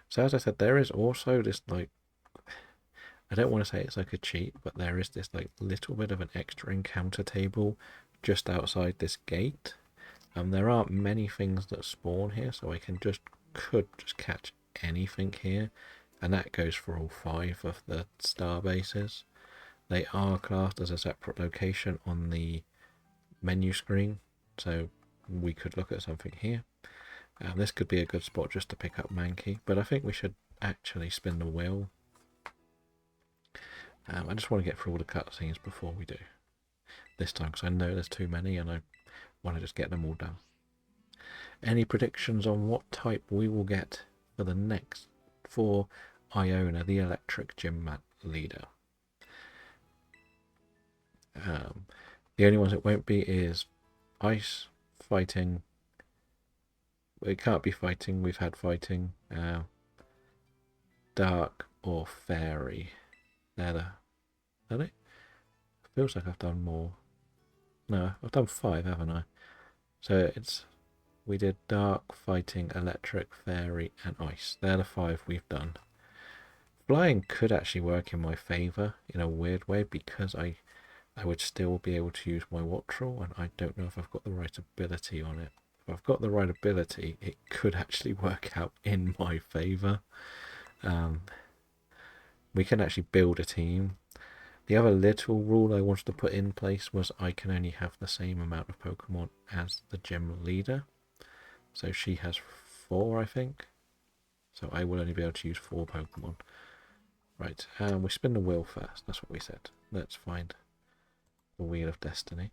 So as I said, there is also this, like, I don't want to say it's like a cheat, but there is this, like, little bit of an extra encounter table just outside this gate. There aren't many things that spawn here, so I could just catch anything here, and that goes for all 5 of the star bases. They are classed as a separate location on the menu screen, so we could look at something here. This could be a good spot just to pick up Mankey, but I think we should actually spin the wheel. I just want to get through all the cutscenes before we do this time, because I know there's too many and I want to just get them all done. Any predictions on what type we will get for the next, for Iona, the electric gym leader? The only ones it won't be is ice, fighting. It can't be fighting. We've had fighting. Dark or fairy. Are they? Feels like I've done more. No, I've done 5, haven't I? So we did dark, fighting, electric, fairy, and ice. They're the 5 we've done. Flying could actually work in my favour in a weird way, because I would still be able to use my Wattrel, and I don't know if I've got the right ability on it. If I've got the right ability, it could actually work out in my favour. We can actually build a team. The other little rule I wanted to put in place was I can only have the same amount of Pokemon as the gym leader. So she has 4, I think. So I will only be able to use 4 Pokemon. Right, we spin the wheel first. That's what we said. Let's find the Wheel of Destiny.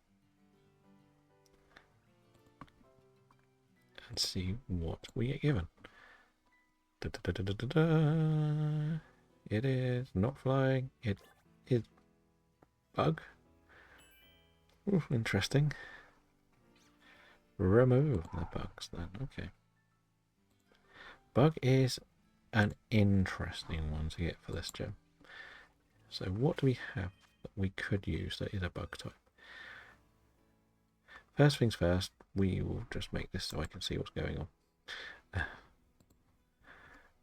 And see what we get given. Da, da, da, da, da, da. It is not flying. It is bug. Ooh, interesting. Remove the bugs then. Okay. Bug is an interesting one to get for this gem. So what do we have that we could use that is a bug type? First things first, we will just make this so I can see what's going on.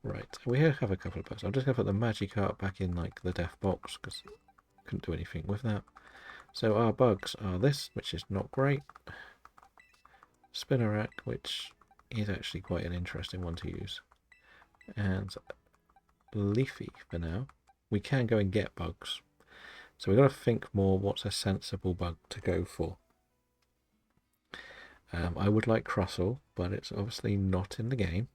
Right, we have a couple of bugs. I'm just going to put the Magikarp back in like the death box because I couldn't do anything with that. So our bugs are this, which is not great. Spinnerack, which is actually quite an interesting one to use. And Leafy for now. We can go and get bugs. So we've got to think more what's a sensible bug to go for. I would like Crustle, but it's obviously not in the game.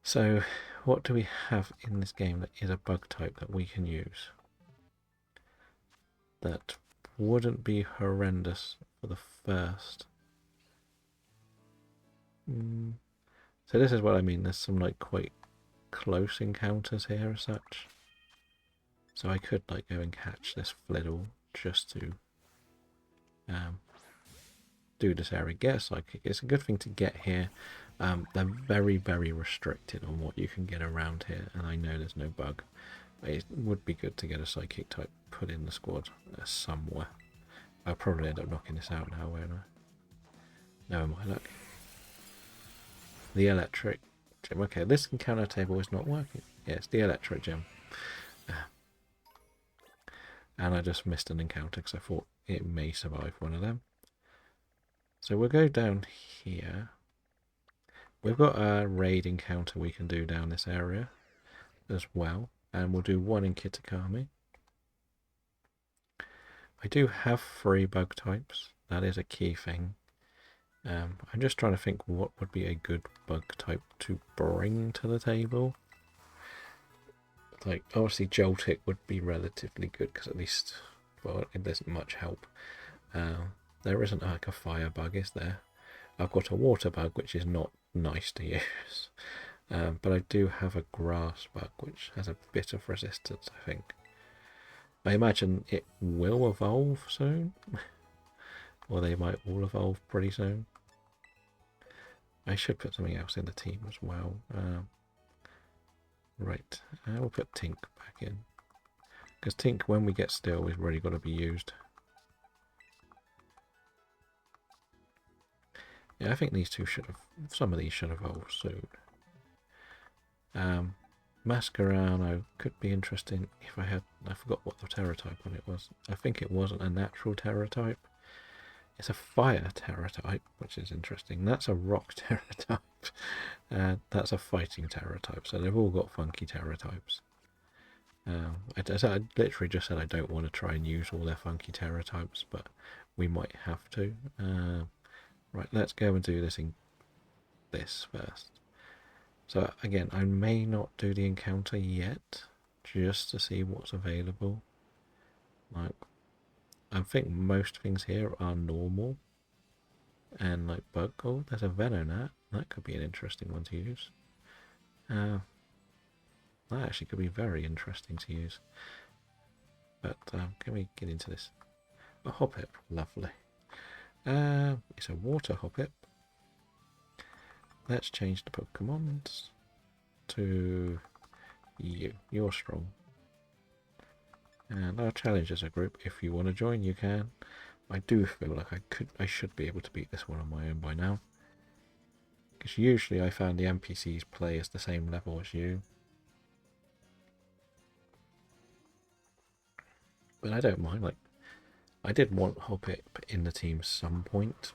So what do we have in this game that is a bug type that we can use? That wouldn't be horrendous for the first. So this is what I mean. There's some like quite close encounters here as such. So I could like go and catch this Fliddle just to do this area. Get a Psychic. It's a good thing to get here. They're very, very restricted on what you can get around here, and I know there's no bug. It would be good to get a Psychic type put in the squad somewhere. I'll probably end up knocking this out now, won't I? No, my luck. The Electric Gem. Okay, this encounter table is not working. Yeah, it's the Electric Gem. And I just missed an encounter because I thought it may survive one of them. So we'll go down here. We've got a raid encounter we can do down this area as well. And we'll do one in Kitakami. I do have 3 bug types. That is a key thing. I'm just trying to think what would be a good bug type to bring to the table. Like, obviously Joltik would be relatively good because at least, well, it doesn't much help. There isn't like a fire bug, is there? I've got a water bug, which is not nice to use. But I do have a grass bug, which has a bit of resistance, I think. I imagine it will evolve soon. Or they might all evolve pretty soon. I should put something else in the team as well. Right, we'll put Tink back in. Because Tink, when we get still, is really got to be used. Yeah, I think these two should have, some of these should evolve soon. Mascarano could be interesting if I forgot what the Terra type on it was. I think it wasn't a natural Terra type. It's a fire Terra type, which is interesting. That's a rock Terra type. That's a fighting Terra type. So they've all got funky Terra types. I literally just said I don't want to try and use all their funky Terra types, but we might have to. Right, let's go and do this first. So again, I may not do the encounter yet, just to see what's available. Like, I think most things here are normal. And like bug, oh, there's a Venonat. That could be an interesting one to use. That actually could be very interesting to use. But can we get into this? A Hoppip, lovely. It's a water Hoppip. Let's change the Pokemons to you. You're strong. And our challenge as a group, if you want to join, you can. I do feel like I should be able to beat this one on my own by now. Because usually I found the NPCs play as the same level as you. But I don't mind, like, I did want Hoppip in the team some point.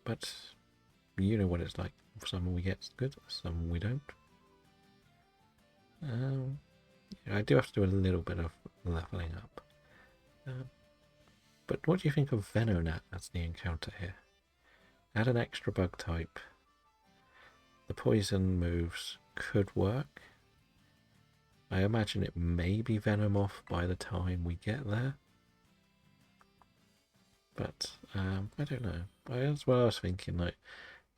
But you know what it's like. Some we get good, some we don't. I do have to do a little bit of leveling up. But what do you think of Venonat as the encounter here? Add an extra bug type. The poison moves could work. I imagine it may be Venomoth by the time we get there. But I don't know. That's what I was thinking. Like,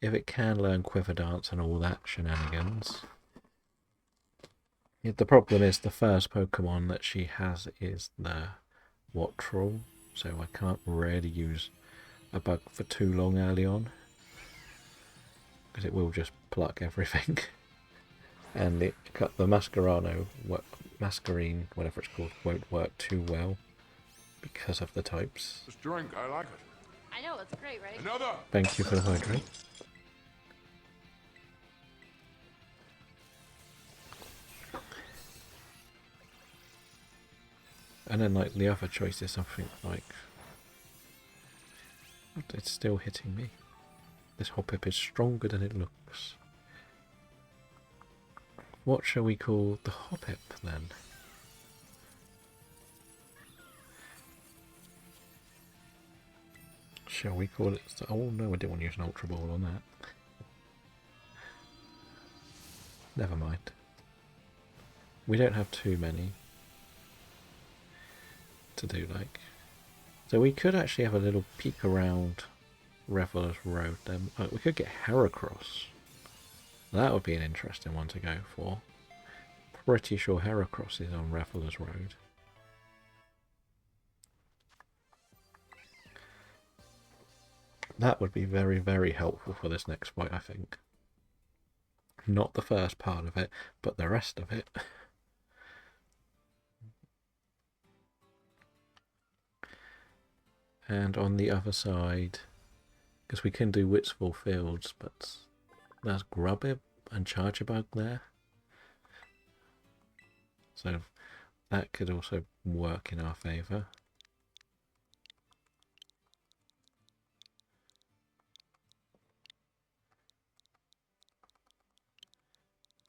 if it can learn Quiver Dance and all that shenanigans. The problem is the first Pokemon that she has is the Wattrel, so I can't really use a bug for too long early on because it will just pluck everything. And the Masquerine, whatever it's called, won't work too well because of the types. This drink, I like it. I know, it's great, right? Another! Thank you for the hydrate. And then, like, the other choice is something like... It's still hitting me. This Hoppip is stronger than it looks. What shall we call the Hoppip, then? Shall we call it... Oh, no, I didn't want to use an Ultra Ball on that. Never mind. We don't have too many to do, like... So we could actually have a little peek around Revelers Road. Then we could get Heracross. That would be an interesting one to go for. Pretty sure Heracross is on Revelers Road. That would be very, very helpful for this next fight, I think. Not the first part of it, but the rest of it. And on the other side, because we can do Witsville Fields, but there's Grubbib and Chargebug there. So that could also work in our favour.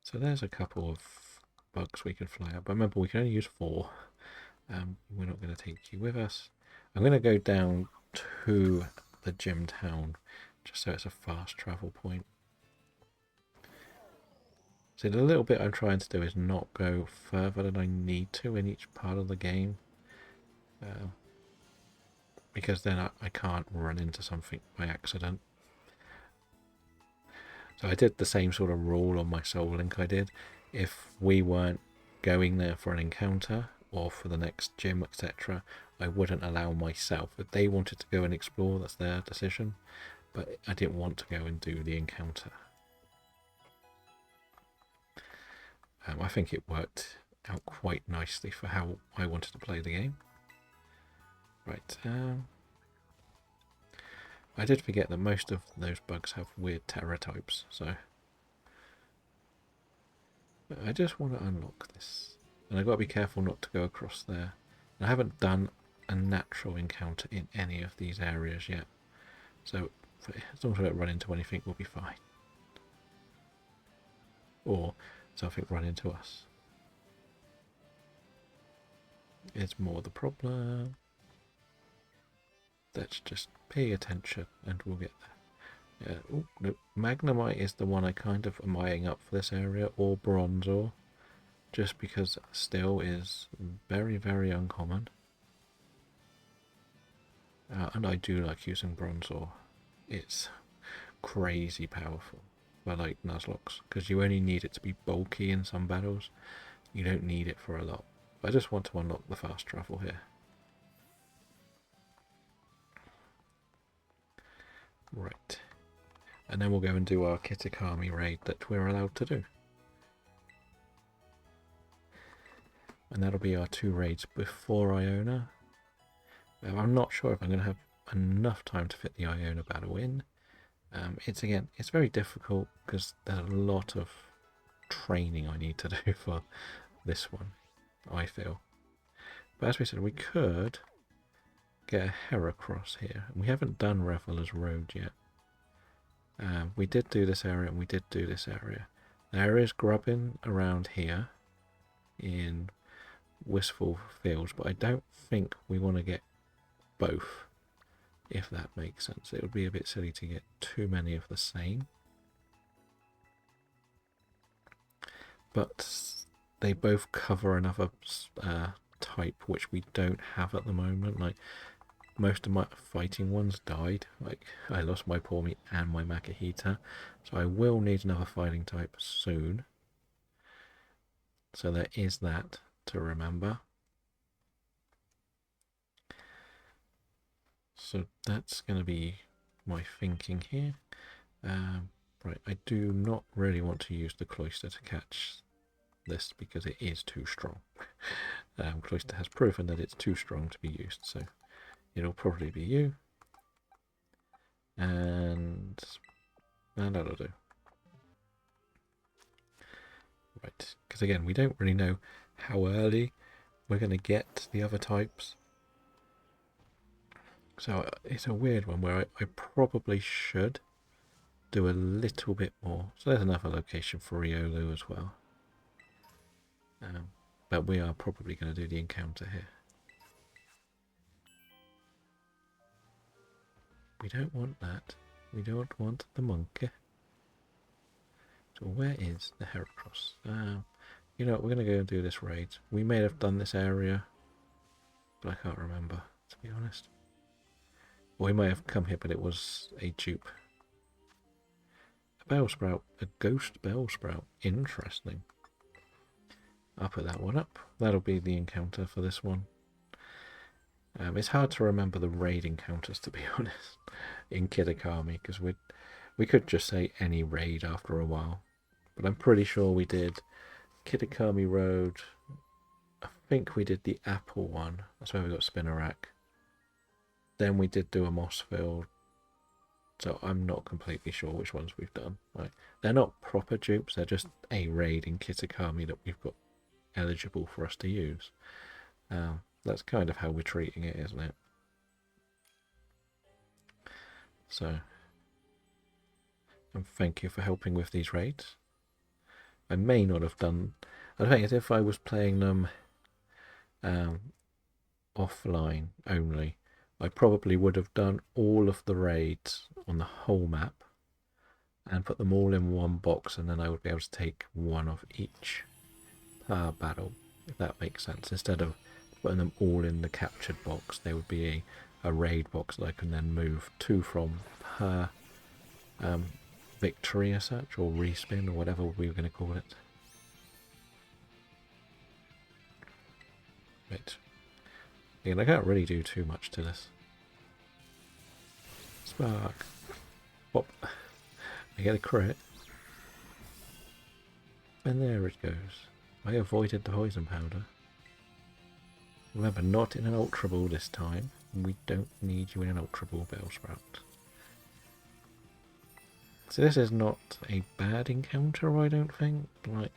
So there's a couple of bugs we can fly out. But remember, we can only use 4. We're not going to take you with us. I'm going to go down to the gym town, just so it's a fast travel point. So the little bit I'm trying to do is not go further than I need to in each part of the game. Because then I can't run into something by accident. So I did the same sort of rule on my Soul Link I did. If we weren't going there for an encounter or for the next gym, etc., I wouldn't allow myself. If they wanted to go and explore, that's their decision. But I didn't want to go and do the encounter. I think it worked out quite nicely for how I wanted to play the game. Right. I did forget that most of those bugs have weird terror types, so I just want to unlock this. And I've got to be careful not to go across there. I haven't done a natural encounter in any of these areas yet, so as long as I don't run into anything, we'll be fine. Or something run into us. It's more the problem. Let's just pay attention and we'll get there. Yeah. Oh, no. Magnemite is the one I kind of am eyeing up for this area, or Bronzor, just because still is very, very uncommon. And I do like using Bronzor. It's crazy powerful for like Nuzlocke, because you only need it to be bulky in some battles. You don't need it for a lot. I just want to unlock the fast travel here. Right. And then we'll go and do our Kitakami raid that we're allowed to do. And that'll be our 2 raids before Iona. I'm not sure if I'm going to have enough time to fit the Iona battle in. It's very difficult because there's a lot of training I need to do for this one, I feel. But as we said, we could get a Heracross here. And we haven't done Revelers Road yet. We did do this area and we did do this area. There is grubbing around here in Wistful Fields, but I don't think we want to get both, if that makes sense. It would be a bit silly to get too many of the same. But they both cover another type which we don't have at the moment. Like most of my fighting ones died. Like, I lost my Paw Meat and my Makahita, so I will need another fighting type soon. So there is that to remember. So that's going to be my thinking here. Right, I do not really want to use the Cloister to catch this because it is too strong. Cloister has proven that it's too strong to be used, so it'll probably be you. And that'll do. Right, because again, we don't really know how early we're going to get the other types. So it's a weird one where I probably should do a little bit more. So there's another location for Riolu as well. But we are probably going to do the encounter here. We don't want that. We don't want the monkey. So where is the Heracross? You know what, we're going to go and do this raid. We may have done this area, but I can't remember, to be honest. We may have come here, but it was a dupe. A Bellsprout, a ghost Bellsprout. Interesting. I'll put that one up. That'll be the encounter for this one. It's hard to remember the raid encounters, to be honest, in Kitakami, because we could just say any raid after a while. But I'm pretty sure we did Kitakami Road. I think we did the Apple one. That's where we got Spinnerack. Then we did do a Mossfield. So I'm not completely sure which ones we've done. Right. They're not proper dupes, they're just a raid in Kitakami that we've got eligible for us to use. That's kind of how we're treating it, isn't it? So, and thank you for helping with these raids. I may not have done... I think if I was playing them offline only, I probably would have done all of the raids on the whole map and put them all in one box, and then I would be able to take one of each per battle, if that makes sense. Instead of putting them all in the captured box, there would be a raid box that I can then move to from per victory as such, or respin, or whatever we were going to call it. Right. Again, I can't really do too much to this. Spark. Pop. I get a crit. And there it goes. I avoided the poison powder. Remember, not in an Ultra Ball this time. We don't need you in an Ultra Ball, Bellsprout. So this is not a bad encounter, I don't think. Like,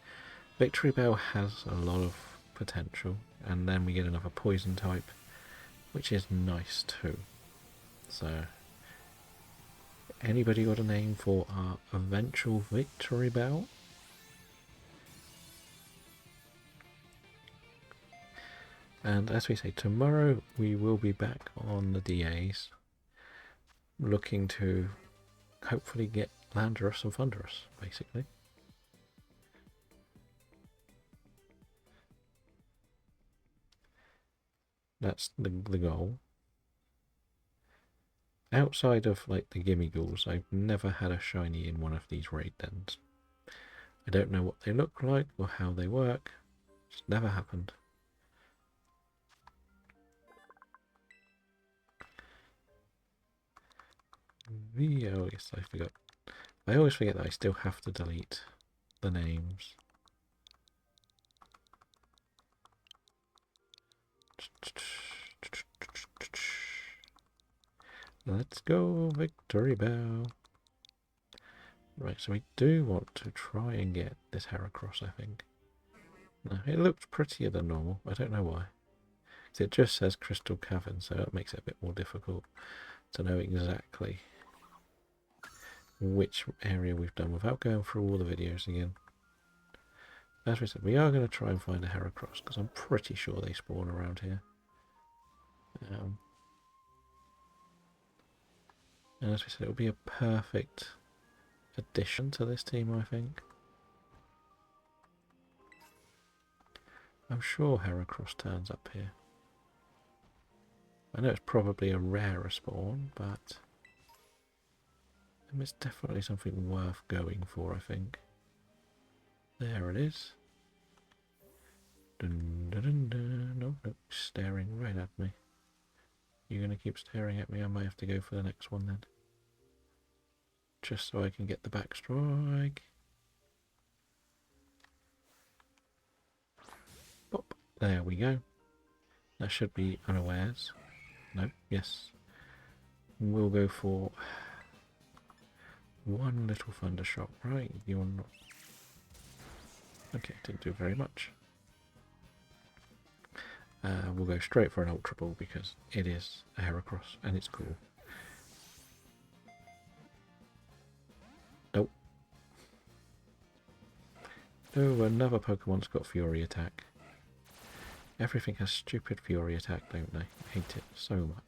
Victory Bell has a lot of potential, and then we get another poison type, which is nice too. So, anybody got a name for our eventual Victory Bell? And as we say, tomorrow we will be back on the DAs, looking to hopefully get Landorus and Thunderous, basically. That's the goal. Outside of like the Gimme Ghouls, I've never had a shiny in one of these raid dens. I don't know what they look like or how they work. It's never happened. Oh yes, I forgot. I always forget that I still have to delete the names. Let's go, Victory Bell. Right, so we do want to try and get this Heracross, I think. No, it looks prettier than normal. I don't know why. It just says Crystal Cavern, so that makes it a bit more difficult to know exactly which area we've done without going through all the videos again. As we said, we are going to try and find a Heracross, because I'm pretty sure they spawn around here. And as we said, it will be a perfect addition to this team, I think. I'm sure Heracross turns up here. I know it's probably a rarer spawn, but it's definitely something worth going for, I think. There it is. Dun, dun, dun, dun. No, no, staring right at me. You're going to keep staring at me, I might have to go for the next one then. Just so I can get the back strike. Pop. There we go. That should be unawares. No, yes. We'll go for one little thunder shot. Right, you're not... Okay, didn't do very much. We'll go straight for an Ultra Ball because it is a Heracross and it's cool. Nope. Oh, another Pokemon's got Fury Attack. Everything has stupid Fury Attack, don't they? I hate it so much.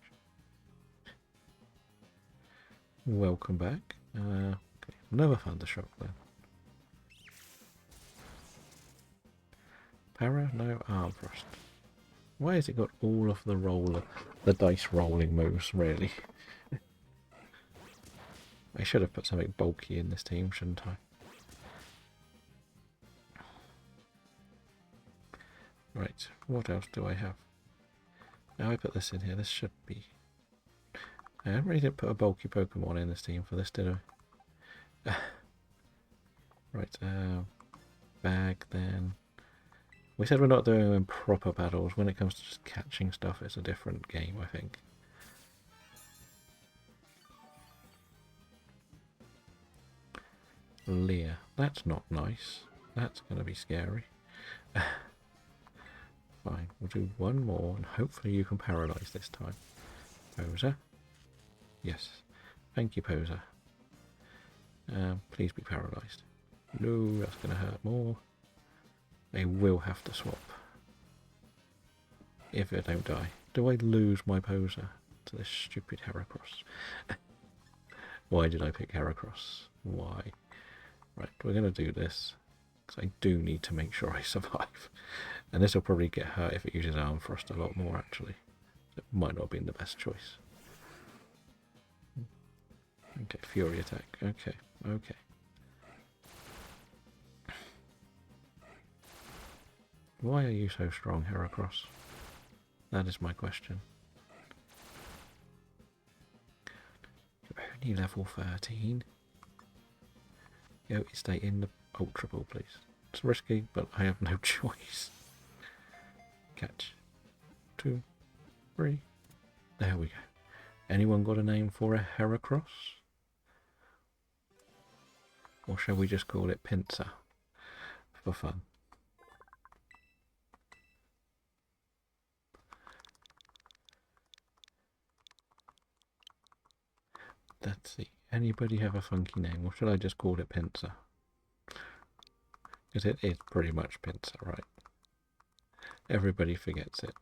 Welcome back. Okay, another Thunder Shock then. Para? No, Arm Thrust. Why has it got all of the dice rolling moves, really? I should have put something bulky in this team, shouldn't I? Right, what else do I have? Now I put this in here, this should be... I really didn't put a bulky Pokemon in this team for this, did I? Right, bag then. We said we're not doing them in proper battles. When it comes to just catching stuff, it's a different game, I think. Leer. That's not nice. That's going to be scary. Fine, we'll do one more, and hopefully you can paralyze this time. Poser. Yes. Thank you, Poser. Please be paralyzed. No, that's going to hurt more. They will have to swap. If I don't die. Do I lose my Poser to this stupid Heracross? Why did I pick Heracross? Why? Right, we're going to do this. Because I do need to make sure I survive. And this will probably get hurt if it uses Arm Thrust a lot more, actually. It might not have been the best choice. Okay, Fury Attack. Okay, okay. Why are you so strong, Heracross? That is my question. You're only level 13. Go, stay in the Ultra Ball, please. It's risky, but I have no choice. Catch. 2, 3. There we go. Anyone got a name for a Heracross? Or shall we just call it Pinsir for fun? Let's see. Anybody have a funky name, or should I just call it Pinsir? Because it is pretty much Pinsir, right? Everybody forgets it.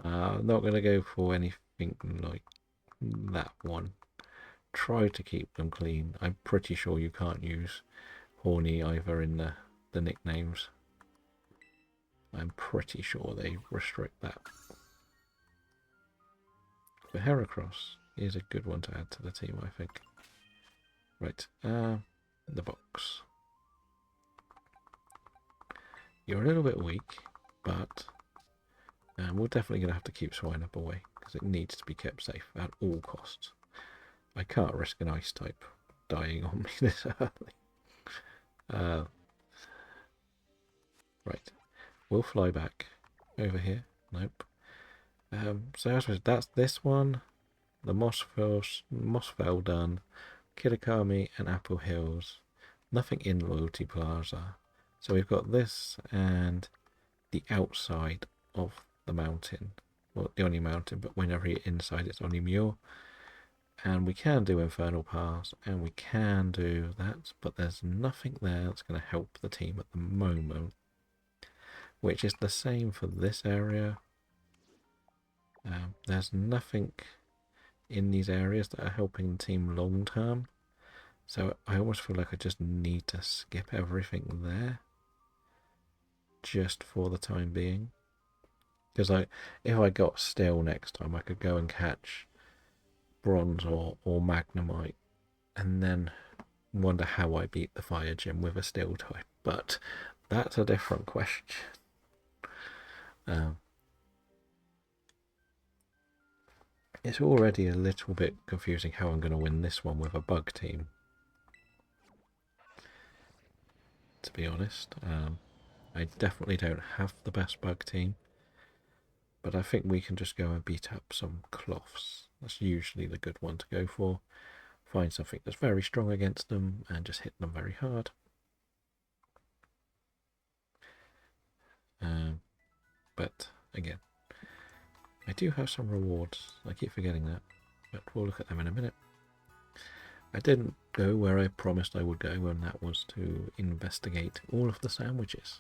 I'm not going to go for anything like that one. Try to keep them clean. I'm pretty sure you can't use Horny either in the nicknames. I'm pretty sure they restrict that. But Heracross is a good one to add to the team, I think. Right, the box. You're a little bit weak, but we're definitely going to have to keep Swinub away because it needs to be kept safe at all costs. I can't risk an ice type dying on me this early. Right, we'll fly back over here. Nope. So I suppose that's this one, the Mossvale done, Kitakami and Apple Hills. Nothing in Loyalty Plaza. So we've got this and the outside of the mountain. Well, the only mountain, but whenever you're inside, it's only Muir. And we can do Infernal Pass, and we can do that, but there's nothing there that's going to help the team at the moment. Which is the same for this area. There's nothing in these areas that are helping the team long term. So I almost feel like I just need to skip everything there. Just for the time being. Because if I got steel next time, I could go and catch bronze or magnemite, and then wonder how I beat the fire gym with a steel type. But that's a different question. Um, it's already a little bit confusing how I'm going to win this one with a bug team, to be honest. I definitely don't have the best bug team, but I think we can just go and beat up some cloths. That's usually the good one to go for. Find something that's very strong against them and just hit them very hard. But again, I do have some rewards. I keep forgetting that, but we'll look at them in a minute. I didn't go where I promised I would go, and that was to investigate all of the sandwiches.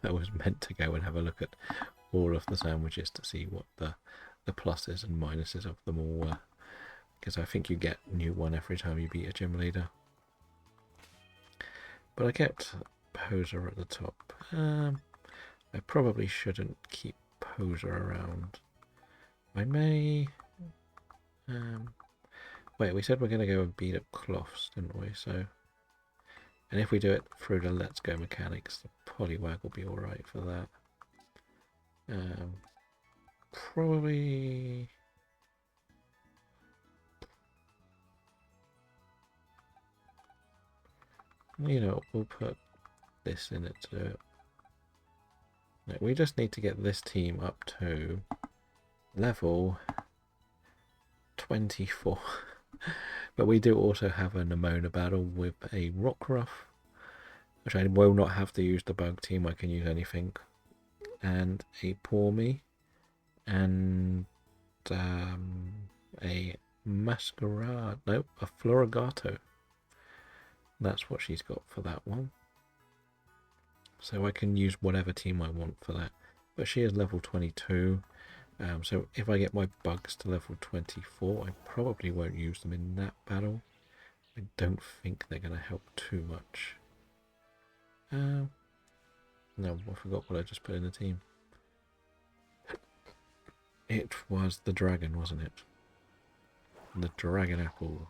I was meant to go and have a look at all of the sandwiches to see what the pluses and minuses of them all were, because I think you get a new one every time you beat a gym leader. But I kept Poser at the top. I probably shouldn't keep Poser around. I may... wait, we said we're going to go and beat up cloths, didn't we? So, and if we do it through the Let's Go mechanics, the Poliwag will be alright for that. Probably... You know, we'll put this in it to do it. No, we just need to get this team up to level 24. But we do also have a Nemona battle with a Rockruff, which I will not have to use the bug team. I can use anything. And a Pawmi, and a Masquerade. No, a Florigato. That's what she's got for that one. So I can use whatever team I want for that. But she is level 22. So if I get my bugs to level 24, I probably won't use them in that battle. I don't think they're going to help too much. No, I forgot what I just put in the team. It was the dragon, wasn't it? The dragon apple.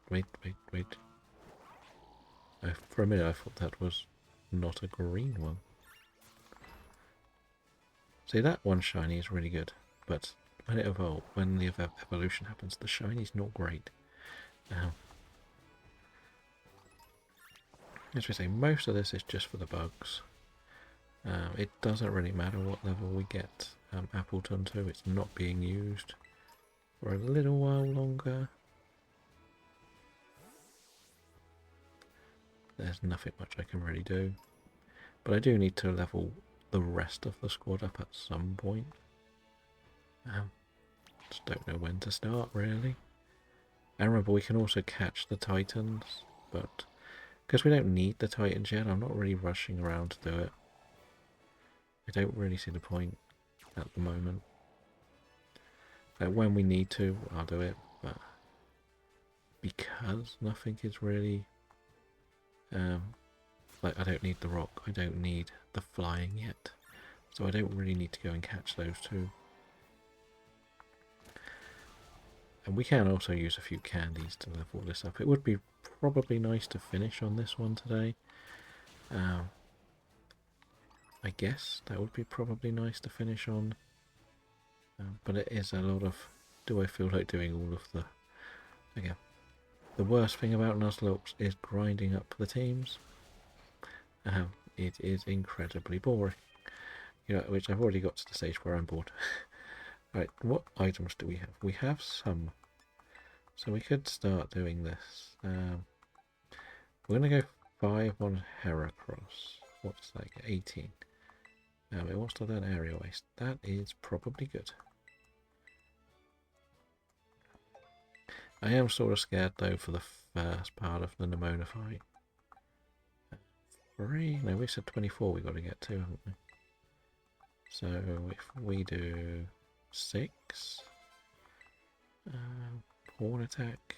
Wait. For a minute I thought that was not a green one. See, that one shiny is really good, but when it evolves, when the evolution happens, the shiny's not great. As we say, most of this is just for the bugs. It doesn't really matter what level we get Appleton to, it's not being used for a little while longer. There's nothing much I can really do. But I do need to level the rest of the squad up at some point. Just don't know when to start, really. And remember, we can also catch the Titans, but because we don't need the Titans yet, I'm not really rushing around to do it. I don't really see the point at the moment. When we need to, I'll do it, but because nothing is really... like, I don't need the rock, I don't need the flying yet, so I don't really need to go and catch those two. And we can also use a few candies to level this up. It would be probably nice to finish on this one today. I guess that would be probably nice to finish on. But it is a lot of... Do I feel like doing all of the... Again, the worst thing about Nuzlocke is grinding up the teams. It is incredibly boring. You know, which I've already got to the stage where I'm bored. Right, what items do we have? We have some. So we could start doing this. We're going to go 5 on Heracross. What's that? 18. It wants to learn Aerial Ace. That is probably good. I am sort of scared though for the first part of the Nemona fight. 3? No, we said 24 we got to get to, haven't we? So if we do 6, Horn Attack.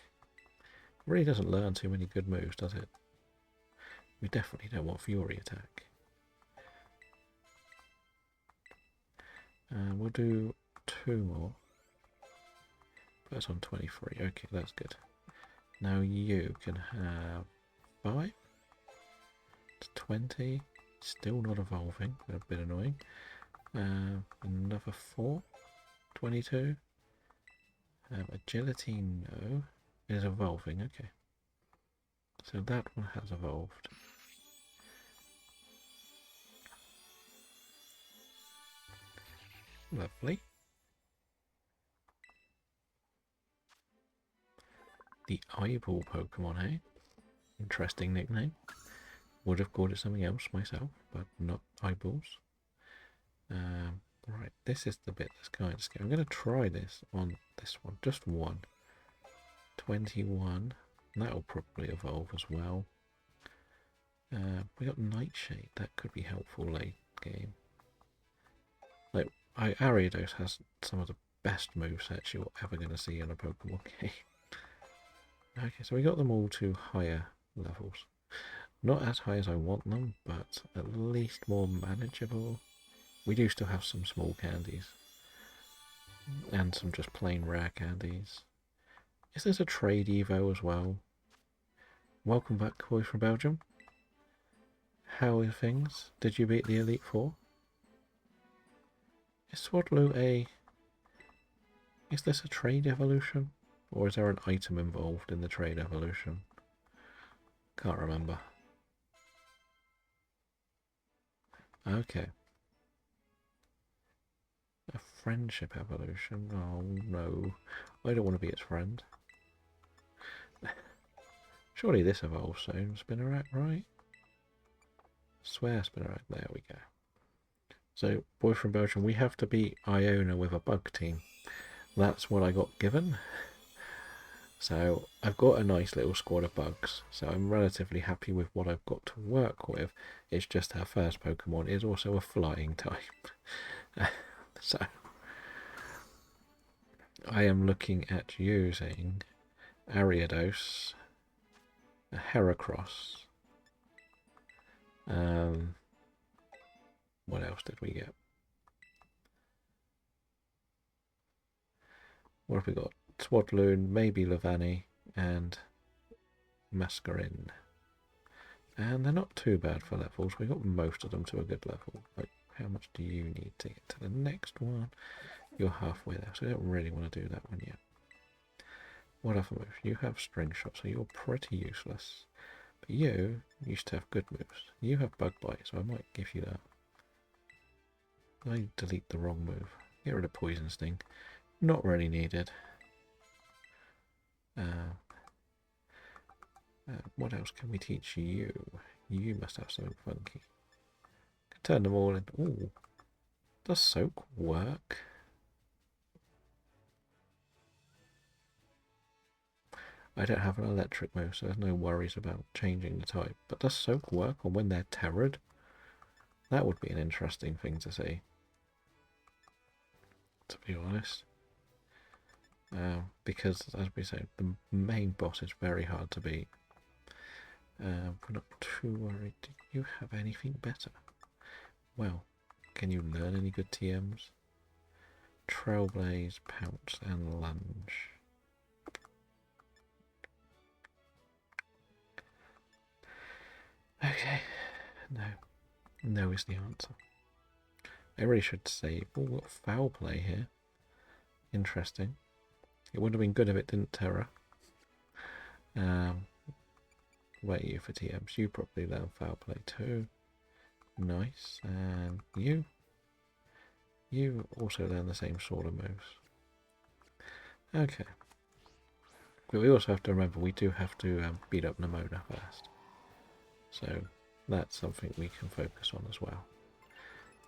really doesn't learn too many good moves, does it? We definitely don't want Fury attack. And we'll do 2 more. That's on 23. Okay, that's good. Now you can have 5 to 20. Still not evolving. A bit annoying. Another 4. 22. Agility, no. Is evolving. Okay. So that one has evolved. Lovely. The eyeball Pokemon, hey? Interesting nickname. Would have called it something else myself, but not eyeballs. Right, this is the bit that's kind of scary. I'm going to try this on this one, just one. 21. That'll probably evolve as well. We got Nightshade. That could be helpful late game. Like, Ariados has some of the best movesets you're ever going to see in a Pokemon game. Okay, so we got them all to higher levels. Not as high as I want them, but at least more manageable. We do still have some small candies. And some just plain rare candies. Is this a trade evo as well? Welcome back, boy from Belgium. How are things? Did you beat the Elite Four? Is Swadlow a... Is this a trade evolution? Or is there an item involved in the trade evolution? Can't remember. Okay. A friendship evolution? Oh no. I don't want to be its friend. Surely this evolves soon. Spinnerack, right? Swear Spinnerack. There we go. So, boy from Belgium, we have to beat Iona with a bug team. That's what I got given. So, I've got a nice little squad of bugs. So, I'm relatively happy with what I've got to work with. It's just our first Pokemon is also a flying type. So, I am looking at using Ariados, a Heracross. What else did we get? What have we got? Swadloon, maybe Lavani, and Mascarin. And they're not too bad for levels. We got most of them to a good level. Like, how much do you need to get to the next one? You're halfway there, so I don't really want to do that one yet. What other moves? You have String Shot, so you're pretty useless. But you used to have good moves. You have Bug Bite, so I might give you that. I delete the wrong move. Get rid of Poison Sting. Not really needed. What else can we teach you? You must have something funky. Can turn them all into... Ooh. Does Soak work? I don't have an electric move, so there's no worries about changing the type. But does Soak work on when they're terrored? That would be an interesting thing to see. To be honest. Because, as we say, the main boss is very hard to beat. We're not too worried. Do you have anything better? Well, can you learn any good TMs? Trailblaze, Pounce, and Lunge. Okay, no. No is the answer. I really should say, oh, what foul play here. Interesting. It would have been good if it didn't terror. Wait, you for TMs. You probably learn foul play too. Nice. And you? You also learn the same sort of moves. Okay. But we also have to remember we do have to beat up Nemona first. So that's something we can focus on as well.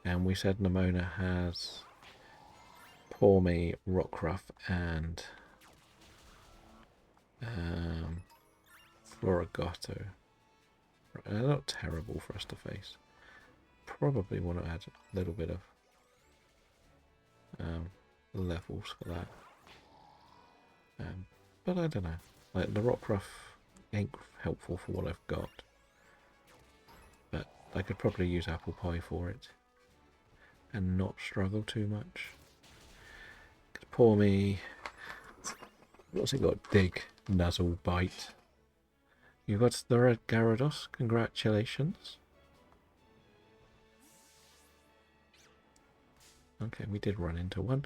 And we said Nemona has Pour Me, Rockruff, and Florigato. They're not terrible for us to face. Probably want to add a little bit of levels for that. But I don't know. Like the Rockruff ain't helpful for what I've got. But I could probably use apple pie for it and not struggle too much. Poor me. What's it got? Dig, nuzzle, bite. You got the red Gyarados. Congratulations. Okay, we did run into one.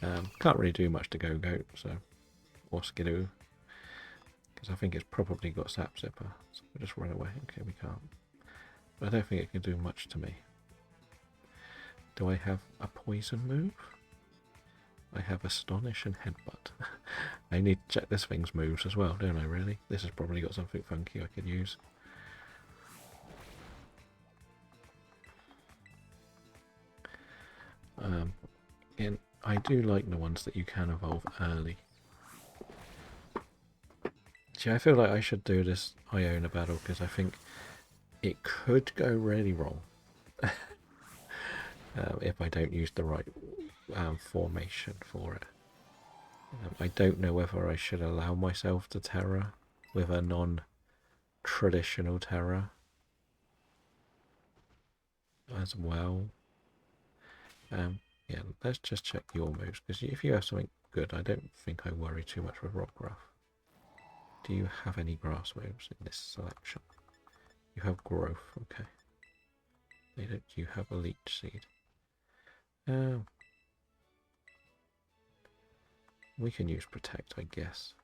Can't really do much to Go-Goat, so, or Skidoo, because I think it's probably got Sap Zipper. So we'll just run away. Okay, we can't. But I don't think it can do much to me. Do I have a poison move? I have Astonish and Headbutt. I need to check this thing's moves as well, don't I, really? This has probably got something funky I could use. And I do like the ones that you can evolve early. See, I feel like I should do this Iona battle because I think it could go really wrong if I don't use the right formation for it. I don't know whether I should allow myself to Terra with a non-traditional Terra as well. Yeah, let's just check your moves, because if you have something good, I don't think I worry too much with Rockruff. Do you have any grass moves in this selection? You have growth, okay. They don't. You have a leech seed. We can use protect, I guess.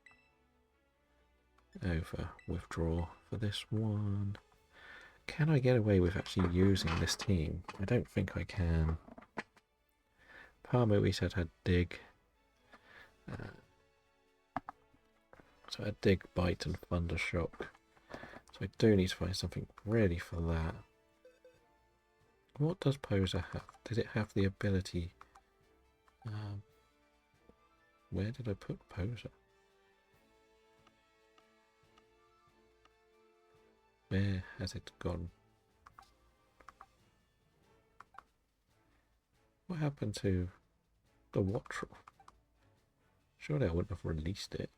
Over withdraw for this one. Can I get away with actually using this team? I don't think I can. Palmer, we said, had dig. So I had dig, bite, and thunder shock. So I do need to find something really for that. What does Poser have? Did it have the ability? Where did I put Poser? Where has it gone? What happened to the Wattrel? Surely I wouldn't have released it.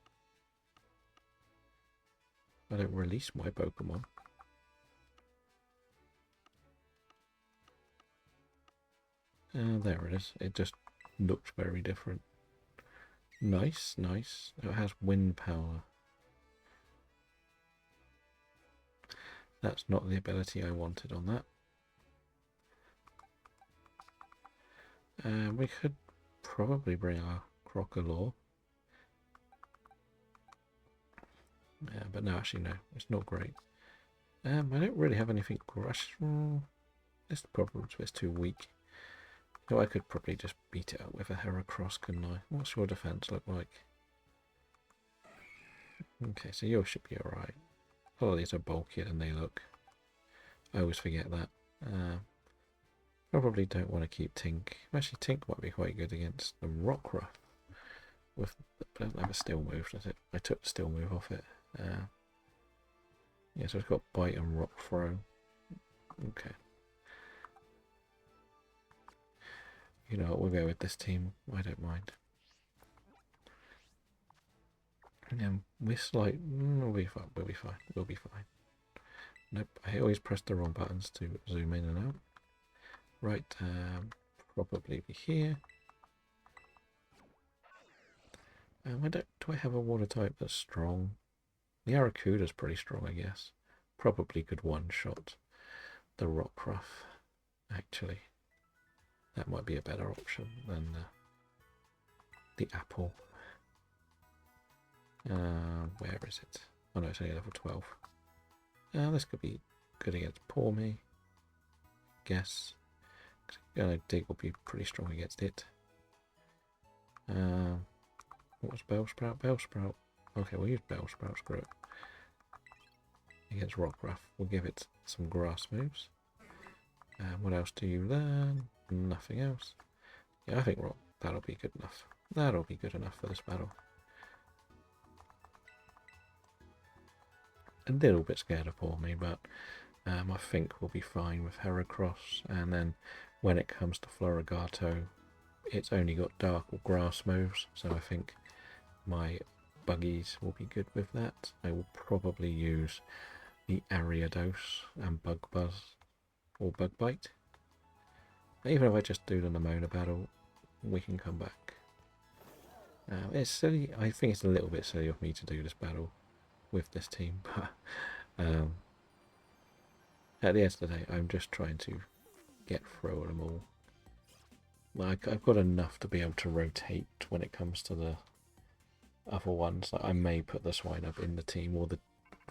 I don't release my Pokemon. There it is. It just looks very different. Nice, nice. It has wind power. That's not the ability I wanted on that. We could probably bring our Crocodile. But no, actually no, it's not great. I don't really have anything crush. This problem is too weak. So I could probably just beat it up with a Heracross, couldn't I? What's your defense look like? Okay, so yours should be alright. A lot of these are bulkier than they look. I always forget that. Probably don't want to keep Tink. Actually, Tink might be quite good against the Rockruff. With, but I don't have a Steel move, does it? I took the Steel move off it. Yeah, so it's got Bite and Rock Throw. Okay. You know what, we'll go with this team. I don't mind. And we're slight. We'll be fine. We'll be fine. We'll be fine. Nope. I always press the wrong buttons to zoom in and out. Right. Probably be here. Do I have a water type that's strong? The Arrokuda's pretty strong, I guess. Probably could one-shot the Rockruff, actually. That might be a better option than the apple. Where is it? Oh no, it's only level 12. This could be good against Poor Me. Guess. Dig will be pretty strong against it. What was Bellsprout? Bellsprout. Okay, we'll use Bellsprout, screw it. Against Rockruff. We'll give it some grass moves. What else do you learn? Nothing else. Yeah, I think that'll be good enough. That'll be good enough for this battle. A little bit scared of Poor Me, but I think we'll be fine with Heracross. And then when it comes to Florigato, it's only got dark or grass moves, so I think my buggies will be good with that. I will probably use the Ariados and Bug Buzz or Bug Bite. Even if I just do the Nemona battle, we can come back. It's silly. I think it's a little bit silly of me to do this battle with this team, but at the end of the day, I'm just trying to get through them all. Like, I've got enough to be able to rotate when it comes to the other ones. Like, I may put the Swine up in the team or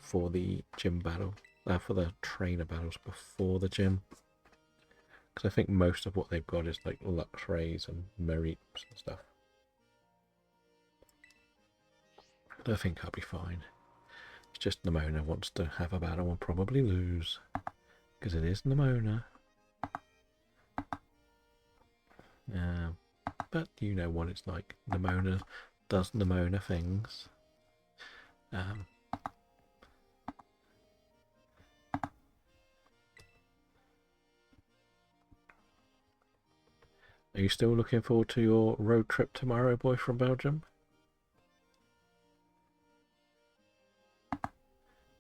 for the gym battle, for the trainer battles before the gym. Because I think most of what they've got is like Luxrays and Mareeps and stuff. I think I'll be fine. It's just Nemona wants to have a battle and probably lose. Because it is Nemona. But you know what it's like. Nemona does Nemona things. Are you still looking forward to your road trip tomorrow, boy from Belgium?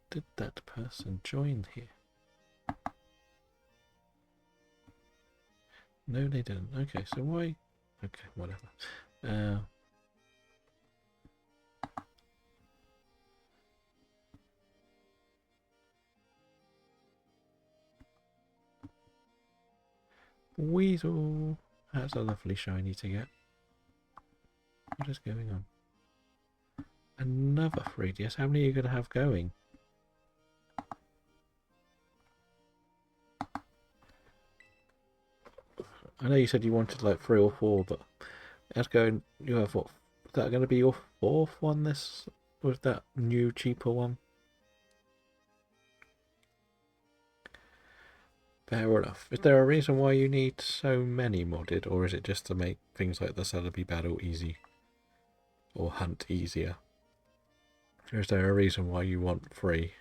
Did that person join here? No, they didn't. Okay, so why? Okay, whatever. Weasel! That's a lovely shiny to get. What is going on? Another 3DS. How many are you going to have going? I know you said you wanted like 3 or 4, but that's going. You have what? Is that going to be your 4th one? This with that new cheaper one. Fair enough. Is there a reason why you need so many modded, or is it just to make things like the Celebi battle easy or hunt easier? Or is there a reason why you want 3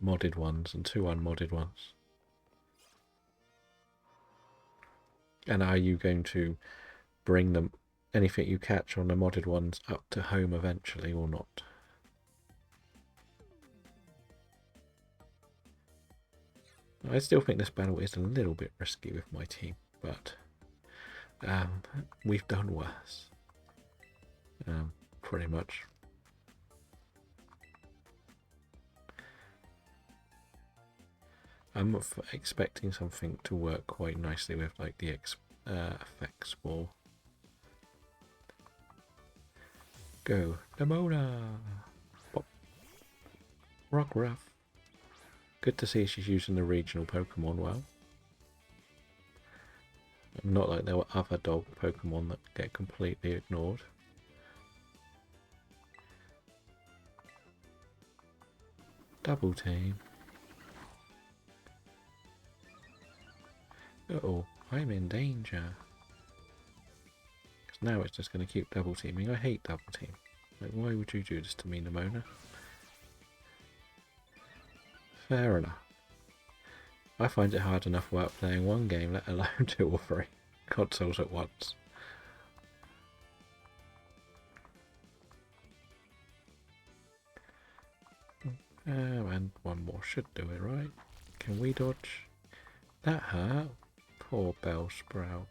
modded ones and 2 unmodded ones? And are you going to bring them, anything you catch on the modded ones, up to home eventually or not? I still think this battle is a little bit risky with my team, but we've done worse. Pretty much. I'm expecting something to work quite nicely with like the effects wall. Go, Nemona! Pop. Rockruff. Good to see she's using the regional Pokemon well. Not like there were other dog Pokemon that get completely ignored. Double team. Uh-oh, I'm in danger. Because now it's just going to keep double teaming. I hate double team. Like, why would you do this to me, Nemona? Fair enough. I find it hard enough work playing one game, let alone 2 or 3 consoles at once. And one more should do it, right? Can we dodge? That hurt. Poor Bellsprout.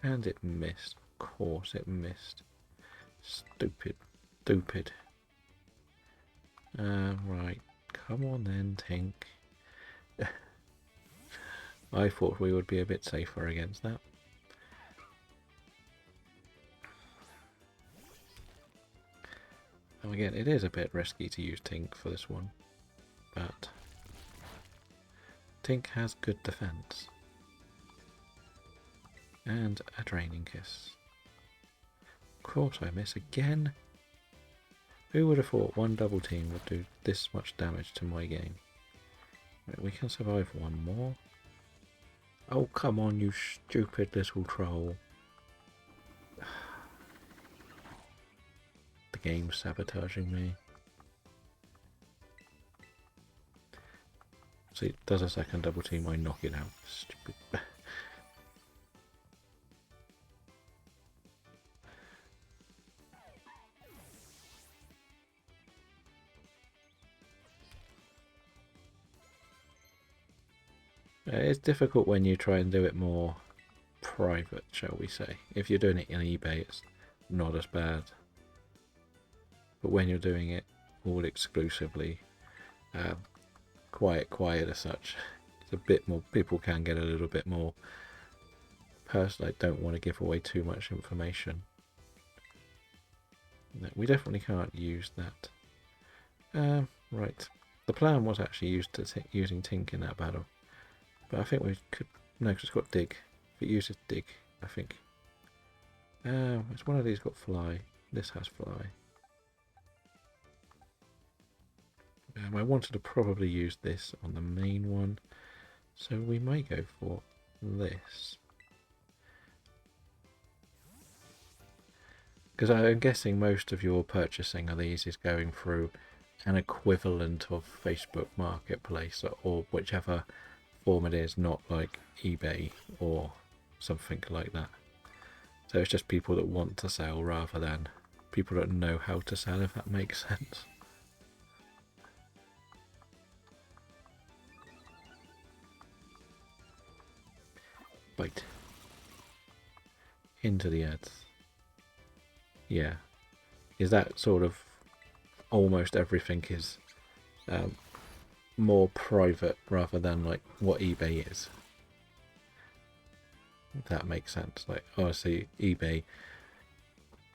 And it missed. Of course it missed. Stupid. Stupid. Right. Come on then, Tink. I thought we would be a bit safer against that. Now again, it is a bit risky to use Tink for this one, but Tink has good defense. And a Draining Kiss. Of course I miss again. Who would have thought one double team would do this much damage to my game? Right, we can survive one more. Oh, come on, you stupid little troll. The game's sabotaging me. See, it does a second double team, I knock it out. Stupid. It's difficult when you try and do it more private, shall we say. If you're doing it on eBay, it's not as bad. But when you're doing it all exclusively, quiet as such, it's a bit more. People can get a little bit more personal. I don't want to give away too much information. No, we definitely can't use that. Right. The plan was actually using Tink in that battle, but I think we could. No, because it's got dig. If it uses dig, I think. It's one of these got fly. This has fly. I wanted to probably use this on the main one, so we may go for this. Because I'm guessing most of your purchasing of these is going through an equivalent of Facebook Marketplace or whichever form it is, not like eBay or something like that. So it's just people that want to sell rather than people that know how to sell, if that makes sense. Bite. Into the ads. Yeah. Is that sort of almost everything is more private rather than like what eBay is? If that makes sense. Like, obviously eBay,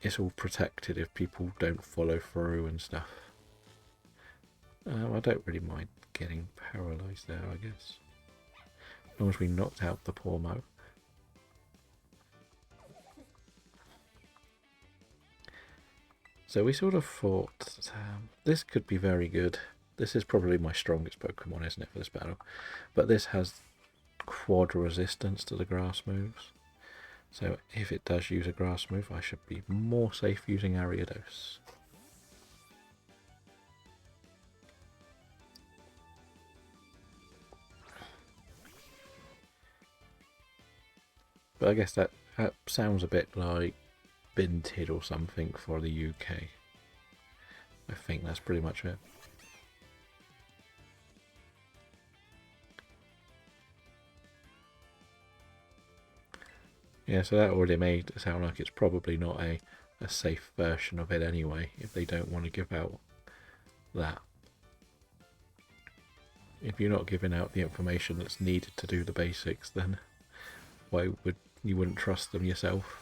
it's all protected if people don't follow through and stuff. I don't really mind getting paralysed there, I guess. As long as we knocked out the poor Mo. So we sort of thought this could be very good. This is probably my strongest Pokemon, isn't it, for this battle? But this has quad resistance to the grass moves. So if it does use a grass move, I should be more safe using Ariados. But I guess that sounds a bit like Binted or something for the UK. I think that's pretty much it. Yeah, so that already made it sound like it's probably not a safe version of it anyway, if they don't want to give out that. If you're not giving out the information that's needed to do the basics, then why would you wouldn't trust them yourself?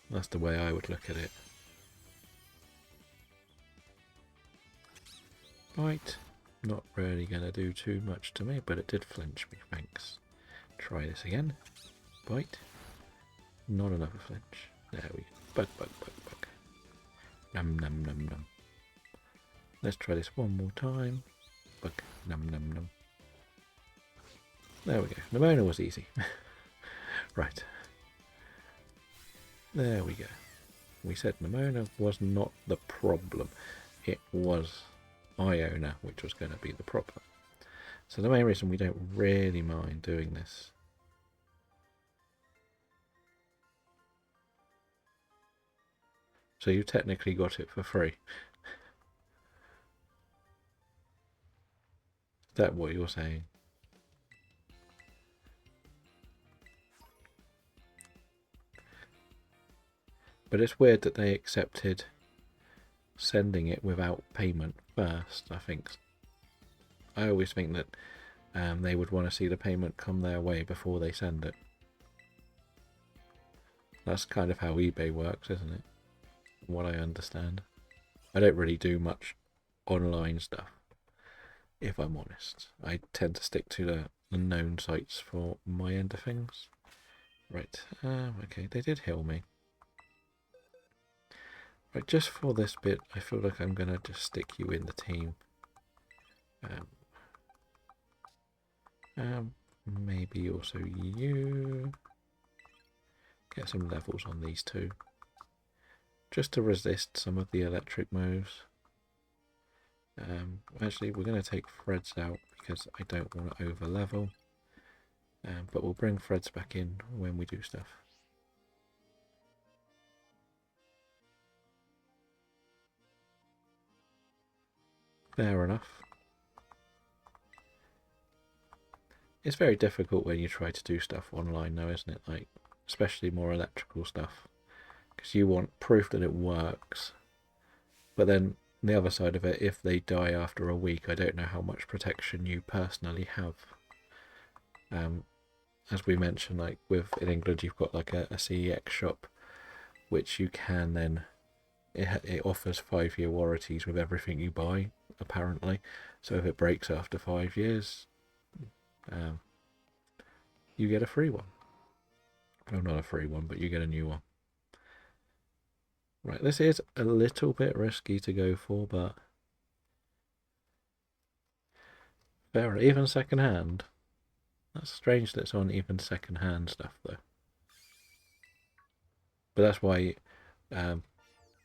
That's the way I would look at it. Right, not really going to do too much to me, but it did flinch me, thanks. Try this again. Bite. Not another flinch. There we go. Bug. Num num num num. Let's try this one more time. Bug. Num num num. There we go. Nimona was easy. Right. There we go. We said Nimona was not the problem. It was Iona which was going to be the problem. So the main reason we don't really mind doing this So you technically got it for free. Is that what you're saying? But it's weird that they accepted sending it without payment first, I think. I always think that they would want to see the payment come their way before they send it. That's kind of how eBay works, isn't it? From what I understand. I don't really do much online stuff, if I'm honest. I tend to stick to the known sites for my end of things. Right, okay, they did heal me. Right, just for this bit, I feel like I'm going to just stick you in the team. Maybe also you. Get some levels on these two. Just to resist some of the electric moves. Actually, we're going to take Fred's out because I don't want to over level. But we'll bring Fred's back in when we do stuff. Fair enough. It's very difficult when you try to do stuff online though, isn't it? Like, especially more electrical stuff. Because you want proof that it works. But then the other side of it, if they die after a week, I don't know how much protection you personally have. As we mentioned, like in England, you've got like a CEX shop, which you can then, it offers 5-year warranties with everything you buy, apparently. So if it breaks after 5 years, you get a free one. Well, not a free one, but you get a new one. Right, this is a little bit risky to go for, but fair. Even second hand. That's strange that it's on even second hand stuff though. But that's why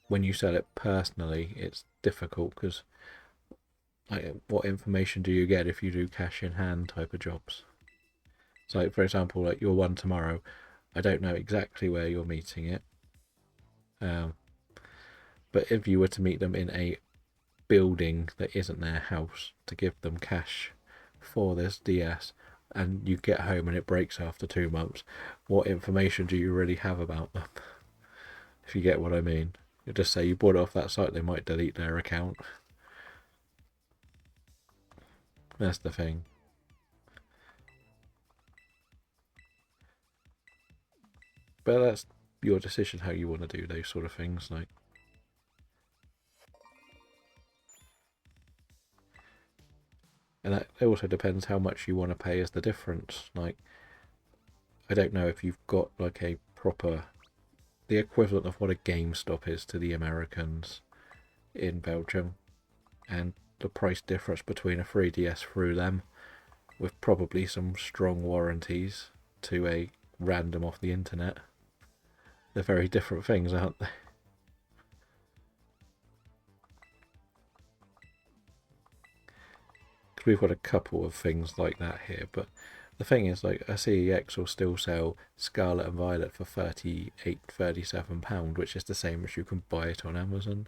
when you sell it personally, it's difficult because what information do you get if you do cash in hand type of jobs? So, for example, like your one tomorrow, I don't know exactly where you're meeting it. But if you were to meet them in a building that isn't their house to give them cash for this DS, and you get home and it breaks after 2 months, what information do you really have about them? If you get what I mean. You just say you bought it off that site, they might delete their account. That's the thing. But that's your decision how you want to do those sort of things. Like, and that also depends how much you want to pay as the difference. Like, I don't know if you've got like a proper, the equivalent of what a GameStop is to the Americans in Belgium, and the price difference between a 3DS through them, with probably some strong warranties, to a random off the internet. They're very different things, aren't they? Because we've got a couple of things like that here, but the thing is, like, a CEX will still sell Scarlet and Violet for £37, which is the same as you can buy it on Amazon.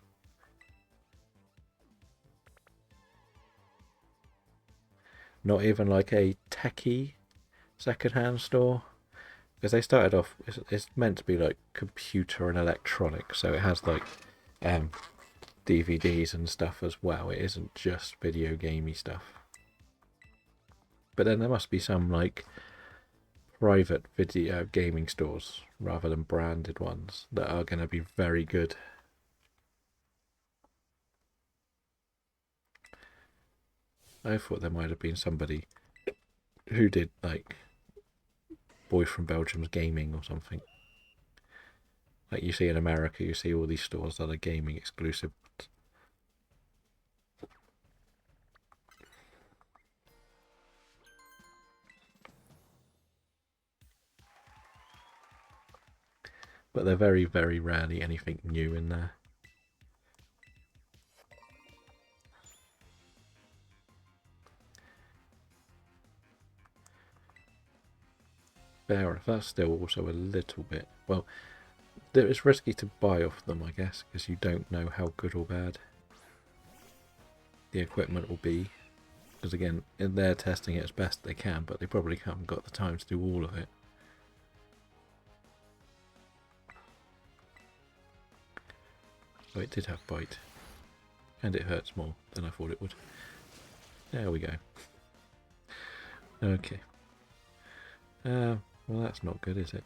Not even like a techie second-hand store, because they started off, it's meant to be like computer and electronics, so it has like DVDs and stuff as well. It isn't just video gamey stuff. But then there must be some like private video gaming stores rather than branded ones that are going to be very good. I thought there might have been somebody who did like Boy from Belgium's Gaming or something. Like you see in America, you see all these stores that are gaming exclusive. But they're very, very rarely anything new in there. Fair enough. That's still also a little bit, well, it's risky to buy off them, I guess, because you don't know how good or bad the equipment will be. Because again, they're testing it as best they can, but they probably haven't got the time to do all of it. Oh, it did have bite. And it hurts more than I thought it would. There we go. Okay. Well, that's not good, is it?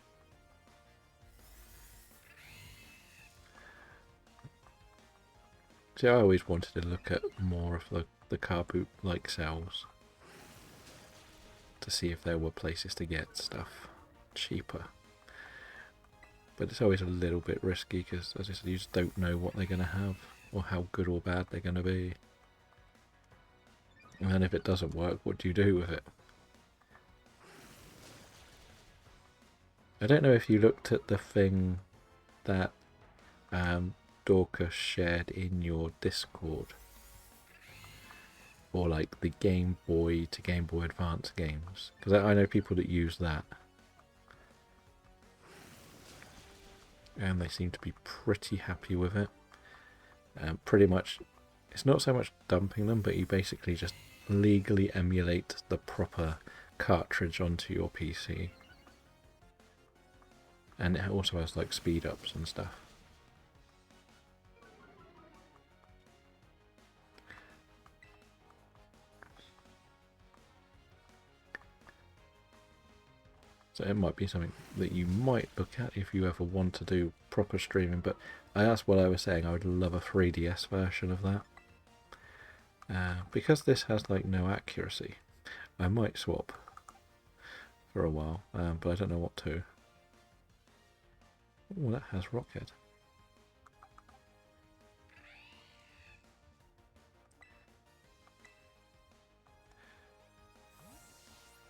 See, I always wanted to look at more of the car boot like cells to see if there were places to get stuff cheaper. But it's always a little bit risky because, as I said, you just don't know what they're going to have or how good or bad they're going to be. And then if it doesn't work, what do you do with it? I don't know if you looked at the thing that Dorcas shared in your Discord, or like the Game Boy to Game Boy Advance games, because I know people that use that, and they seem to be pretty happy with it. Pretty much it's not so much dumping them, but you basically just legally emulate the proper cartridge onto your PC. And it also has like speed ups and stuff. So it might be something that you might look at if you ever want to do proper streaming. But that's what I was saying. I would love a 3DS version of that. Because this has like no accuracy, I might swap for a while, but I don't know what to. Oh, that has Rocket.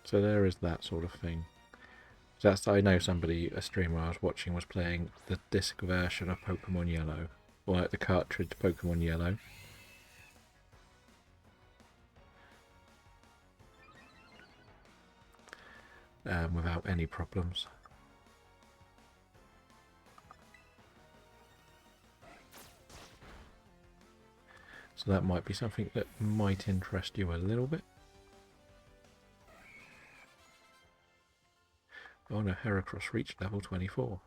So there is that sort of thing. I know somebody, a streamer I was watching, was playing the disc version of Pokemon Yellow, or like the cartridge Pokemon Yellow. Without any problems. So that might be something that might interest you a little bit. Oh no, Heracross reached level 24.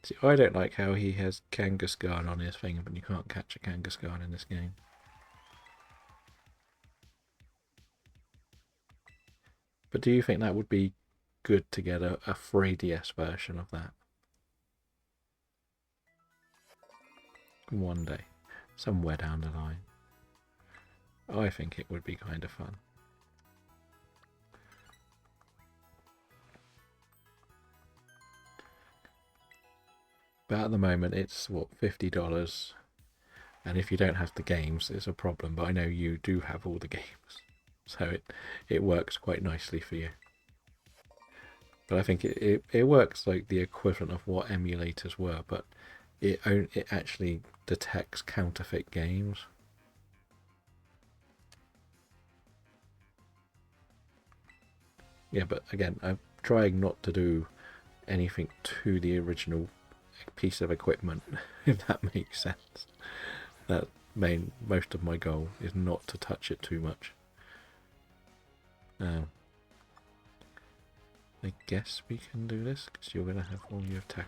See, I don't like how he has Kangaskhan on his thing, but you can't catch a Kangaskhan in this game. But do you think that would be good to get a 3DS version of that? One day. Somewhere down the line. I think it would be kind of fun. But at the moment it's, what, $50? And if you don't have the games, it's a problem. But I know you do have all the games. So it works quite nicely for you. But I think it works like the equivalent of what emulators were, but it actually detects counterfeit games. Yeah, but again, I'm trying not to do anything to the original piece of equipment, if that makes sense. That most of my goal is not to touch it too much. I guess we can do this because you're going to have all your attack.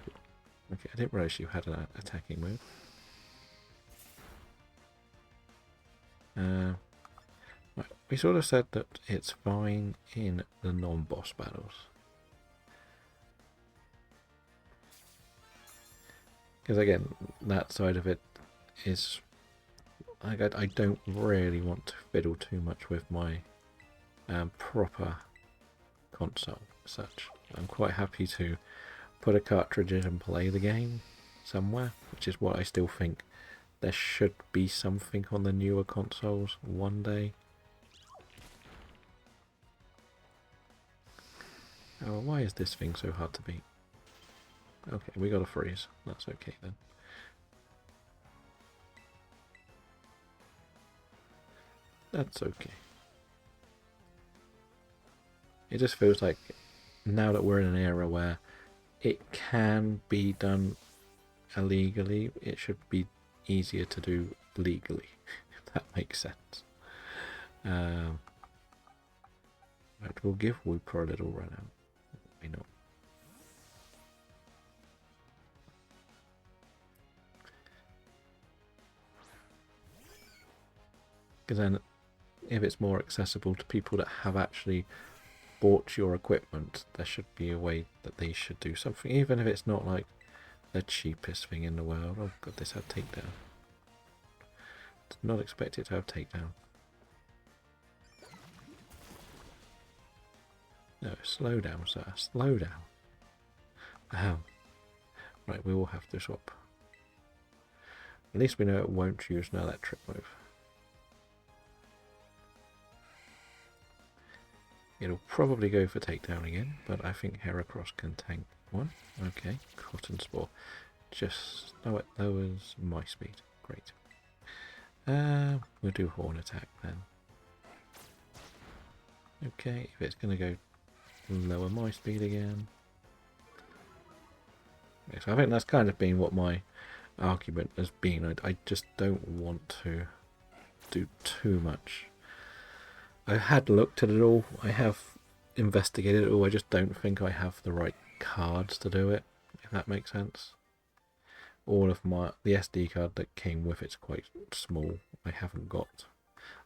Okay, I didn't realise you had an attacking move. Right, we sort of said that it's fine in the non-boss battles. Because again, that side of it is... I don't really want to fiddle too much with my proper console as such. I'm quite happy to put a cartridge in and play the game somewhere, which is what I still think there should be something on the newer consoles one day. Oh, why is this thing so hard to beat? Okay, we got a freeze. That's okay then. That's okay. It just feels like now that we're in an era where it can be done illegally, it should be easier to do legally, if that makes sense. Right, we'll give Wooper a little run out. Why not? Because then, if it's more accessible to people that have actually bought your equipment, there should be a way that they should do something, even if it's not like the cheapest thing in the world. Oh god, this had takedown. Did not expect it to have takedown. No, slow down, sir. Slow down. Right, we will have to swap. At least we know it won't use an electric move. It'll probably go for takedown again, but I think Heracross can tank one. Okay, Cotton Spore. Just... oh, it lowers my speed. Great. We'll do Horn Attack then. Okay, if it's going to go lower my speed again. Okay, so I think that's kind of been what my argument as being I just don't want to do too much. I had looked at it all. I have investigated it all. I just don't think I have the right cards to do it, if that makes sense. All of the SD card that came with it's quite small. I haven't got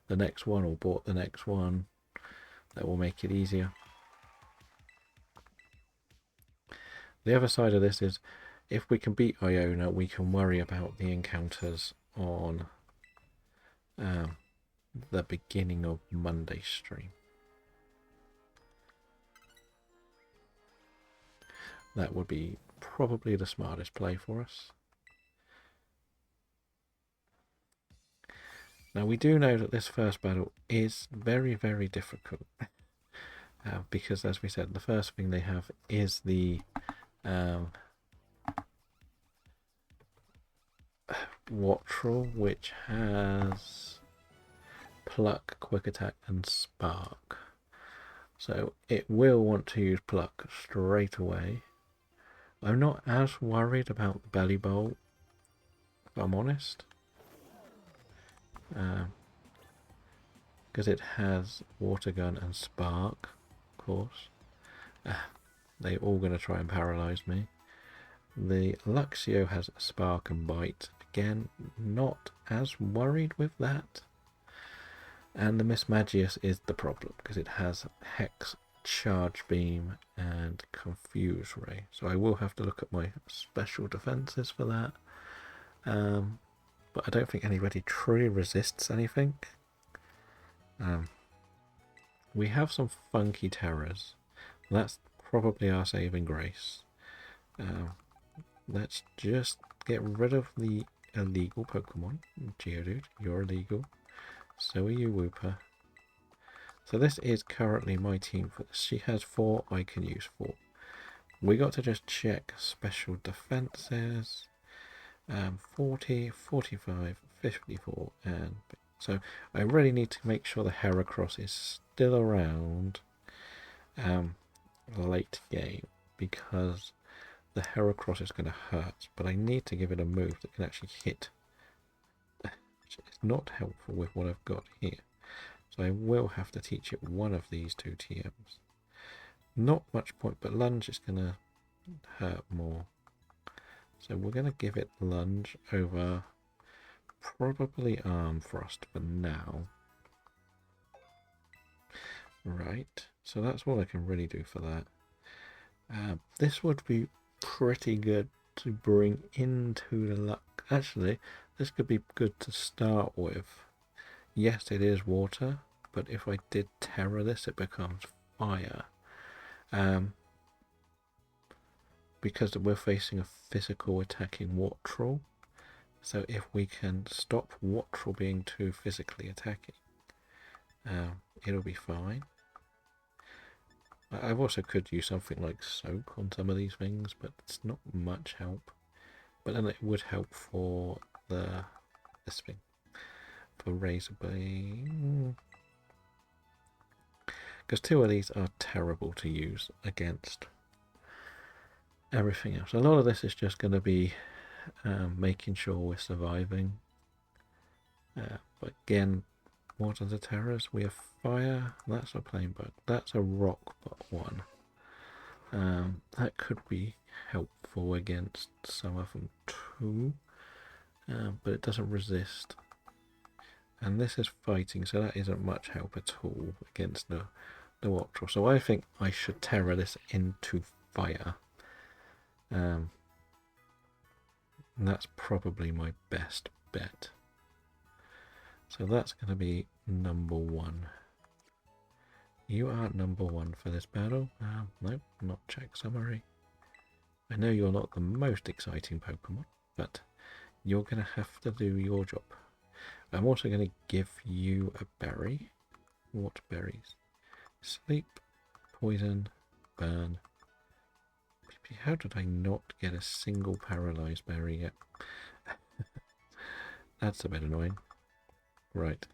the next one or bought the next one. That will make it easier. The other side of this is if we can beat Iona, we can worry about the encounters on the beginning of Monday's stream. That would be probably the smartest play for us. Now we do know that this first battle is very, very difficult. Because as we said, the first thing they have is the Wattrel, which has Pluck, Quick Attack and Spark. So it will want to use Pluck straight away. I'm not as worried about the Belly Bolt, if I'm honest. Because it has Water Gun and Spark, of course. They're all going to try and paralyze me. The Luxio has Spark and Bite. Again, not as worried with that. And the Miss Magius is the problem, because it has Hex, Charge Beam, and Confuse Ray. So I will have to look at my special defences for that. But I don't think anybody truly resists anything. We have some funky terrors. That's probably our saving grace. Let's just get rid of the illegal Pokemon. Geodude, you're illegal. So are you, Wooper. So this is currently my team. She has 4, I can use 4. We got to just check special defenses. 40, 45, 54, and so I really need to make sure the Heracross is still around late game, because the Heracross is going to hurt, but I need to give it a move that can actually hit, which is not helpful with what I've got here. So I will have to teach it one of these 2 TMs. Not much point, but Lunge is going to hurt more. So we're going to give it Lunge over probably Arm Frost for now. Right, so that's all I can really do for that. This would be pretty good to bring into the luck. Actually, this could be good to start with. Yes, it is water, but if I did Terror this, it becomes fire. Because we're facing a physical attacking Wattrel. So if we can stop Wattrel being too physically attacking, it'll be fine. I also could use something like Soak on some of these things, but it's not much help. But then it would help for this thing, for Razor Blade. Because 2 of these are terrible to use against everything else. A lot of this is just going to be making sure we're surviving. But again, what are the terrors? We have fire. That's a plain bug. That's a rock but 1. That could be helpful against some of them too. But it doesn't resist. And this is fighting, so that isn't much help at all against the Wattrel. So I think I should terror this into fire. And that's probably my best bet. So that's going to be number 1. You are number 1 for this battle. Nope, not check summary. I know you're not the most exciting Pokemon, but you're going to have to do your job. I'm also going to give you a berry. What berries? Sleep, Poison, Burn. How did I not get a single paralyzed berry yet? That's a bit annoying. Right.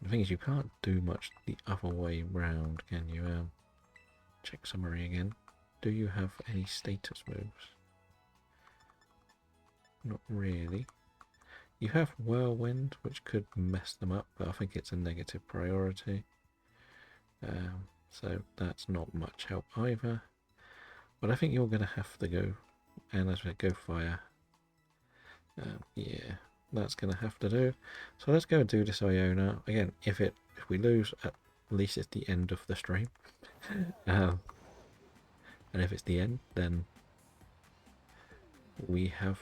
The thing is, you can't do much the other way round, can you? Check summary again. Do you have any status moves? Not really. You have Whirlwind, which could mess them up, but I think it's a negative priority. So that's not much help either. But I think you're going to have to go, and as we go fire. Yeah, that's going to have to do. So let's go and do this Iona. Again, if we lose, at least it's the end of the stream. And if it's the end, then we have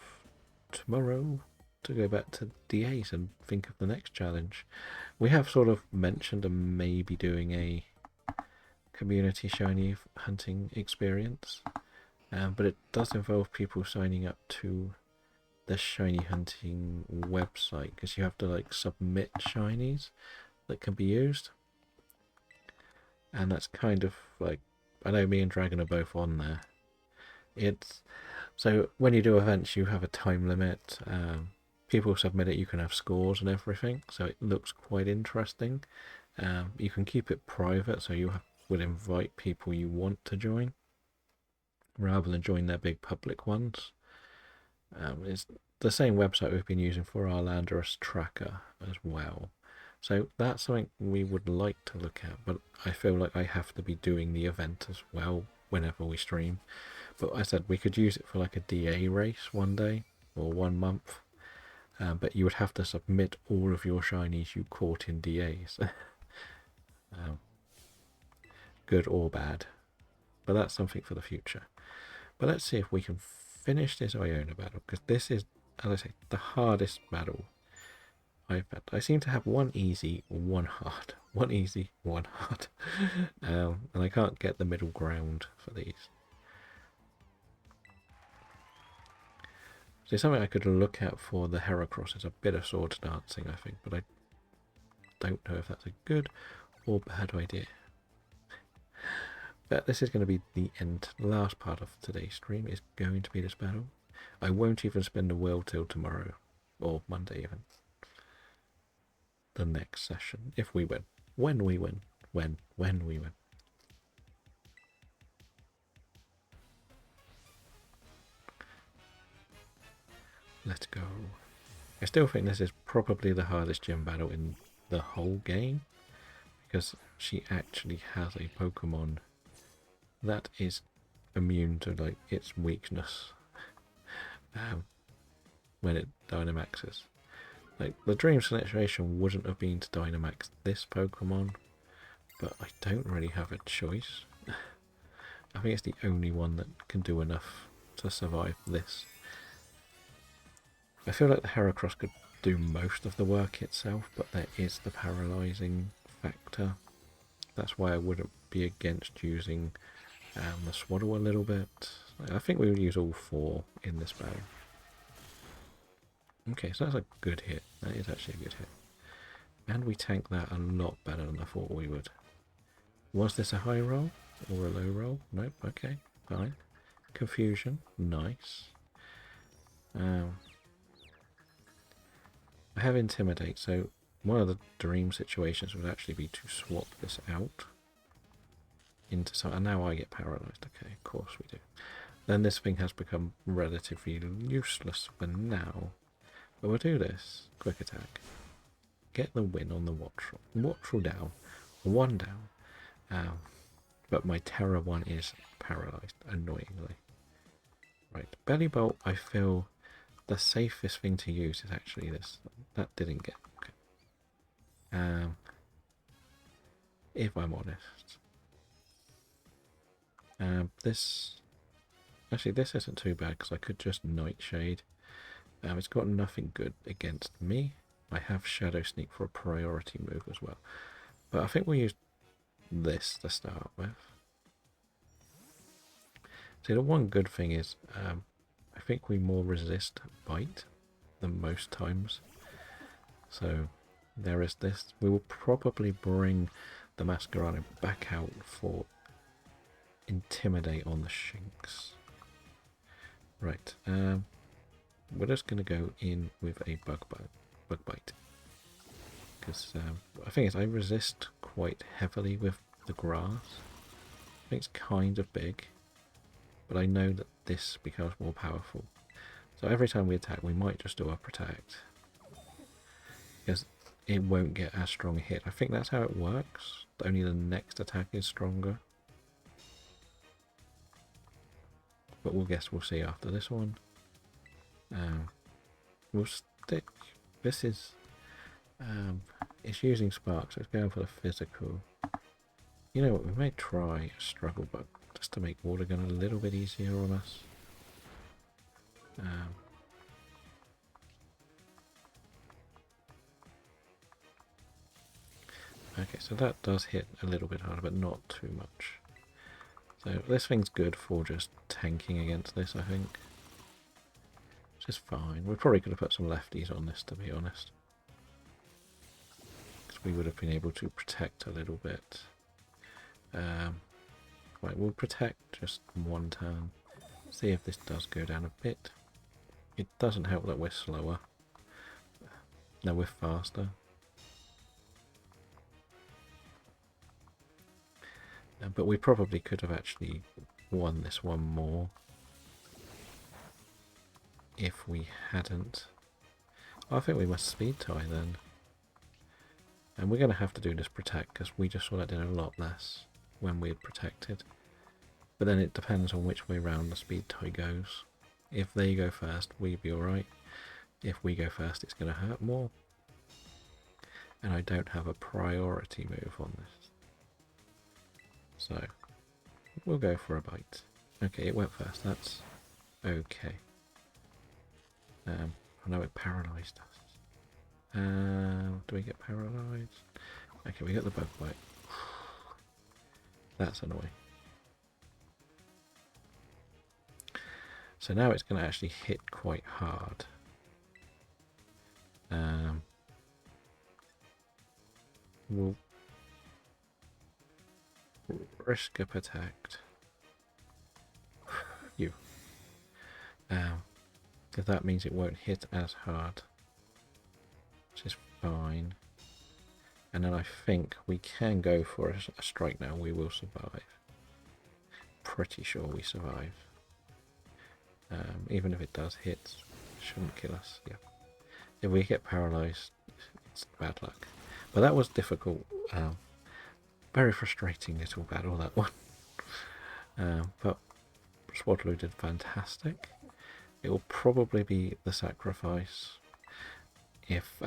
tomorrow to go back to DAs and think of the next challenge. We have sort of mentioned and maybe doing a community shiny hunting experience, but it does involve people signing up to the shiny hunting website, because you have to like submit shinies that can be used, and that's kind of like, I know me and Dragon are both on there. It's so when you do events, you have a time limit. People submit it, you can have scores and everything, so it looks quite interesting. You can keep it private, so you would invite people you want to join rather than join their big public ones. It's the same website we've been using for our Landorus tracker as well. So that's something we would like to look at, but I feel like I have to be doing the event as well whenever we stream. But I said we could use it for like a DA race one day or 1 month, but you would have to submit all of your shinies you caught in DAs. Good or bad, but that's something for the future. But let's see if we can finish this Iona battle, because this is, as I say, the hardest battle I've had. I seem to have one easy, one hard. One easy, one hard. And I can't get the middle ground for these. So something I could look at for the Heracross is a bit of sword dancing, I think, but I don't know if that's a good or bad idea. But this is going to be the end. The last part of today's stream is going to be this battle. I won't even spend a will till tomorrow, or Monday even. The next session, if we win. When we win. When we win. Let's go. I still think this is probably the hardest gym battle in the whole game, because she actually has a Pokemon that is immune to like its weakness when it Dynamaxes. Like the dream situation wouldn't have been to Dynamax this Pokemon, but I don't really have a choice. I think it's the only one that can do enough to survive this. I feel like the Heracross could do most of the work itself, but there is the paralysing factor. That's why I wouldn't be against using the Swaddle a little bit. I think we would use all 4 in this battle. Okay, so that's a good hit. That is actually a good hit. And we tank that a lot better than I thought we would. Was this a high roll or a low roll? Nope, okay, fine. Confusion, nice. I have Intimidate, so one of the dream situations would actually be to swap this out into some, and now I get paralysed. Okay, of course we do. Then this thing has become relatively useless for now. But we'll do this. Quick attack. Get the win on the Wattrel. Wattrel down. 1 down. But my Terra 1 is paralysed, annoyingly. Right. Belly Bolt, I feel the safest thing to use is actually this. That didn't get... Okay. If I'm honest. This... Actually, this isn't too bad, because I could just Nightshade. It's got nothing good against me. I have Shadow Sneak for a priority move as well. But I think we'll use this to start with. See, the one good thing is I think we more resist bite than most times. So there is this. We will probably bring the Masquerade back out for Intimidate on the Shinx. Right. We're just going to go in with a bug bite. Because I think I resist quite heavily with the grass. I think it's kind of big, but I know that this becomes more powerful. So every time we attack, we might just do a protect. Because it won't get as strong a hit. I think that's how it works. Only the next attack is stronger. But we'll see after this one. We'll stick. This is it's using spark, so it's going for the physical. You know what, we may try a struggle bug just to make water gun a little bit easier on us. Okay, so that does hit a little bit harder, but not too much. So this thing's good for just tanking against this, I think. Which is fine. We probably could have put some lefties on this, to be honest. Because we would have been able to protect a little bit. Right, we'll protect just one turn. See if this does go down a bit. It doesn't help that we're slower. No, we're faster. But we probably could have actually won this one more if we hadn't. I think we must speed tie then. And we're going to have to do this protect because we just saw that did a lot less when we had protected. But then it depends on which way round the speed tie goes. If they go first, we'd be alright. If we go first, it's going to hurt more. And I don't have a priority move on this. So, we'll go for a bite. Okay, it went first. That's okay. I know it paralysed us. Do we get paralysed? Okay, we got the bug bite. That's annoying. So now it's going to actually hit quite hard. We'll risk a protect. You. Because that means it won't hit as hard. Which is fine. And then I think we can go for a strike now. We will survive. Pretty sure we survive. Even if it does hit, it shouldn't kill us. Yeah. If we get paralysed, it's bad luck. But that was difficult. Very frustrating little battle, that one. But Swadloo did fantastic. It will probably be the sacrifice if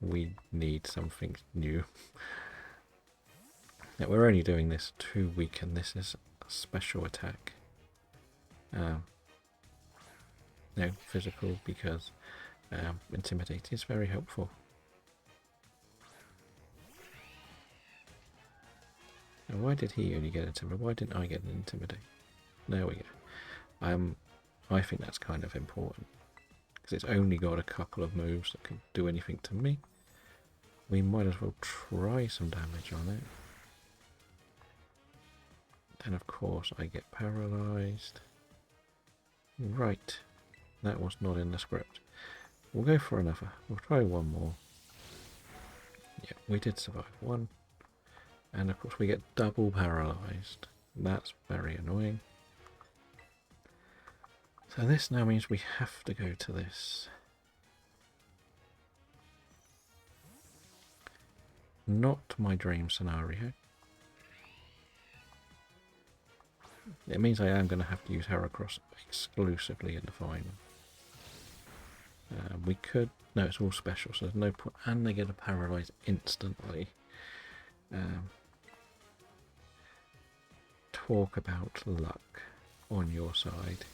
we need something new. Now, we're only doing this to weaken. This is a special attack. No physical, because intimidate is very helpful. Now, why did he only get intimidate? Why didn't I get an intimidate? There we go. I think that's kind of important because it's only got a couple of moves that can do anything to me. We might as well try some damage on it. Then of course I get paralysed. Right, that was not in the script. We'll go for another. We'll try one more. Yeah, we did survive one. And of course we get double paralysed. That's very annoying. So this now means we have to go to this. Not my dream scenario. It means I am going to have to use Heracross exclusively in the final. We could... No, it's all special, so there's no point. And they get a paralyze instantly. Talk about luck on your side.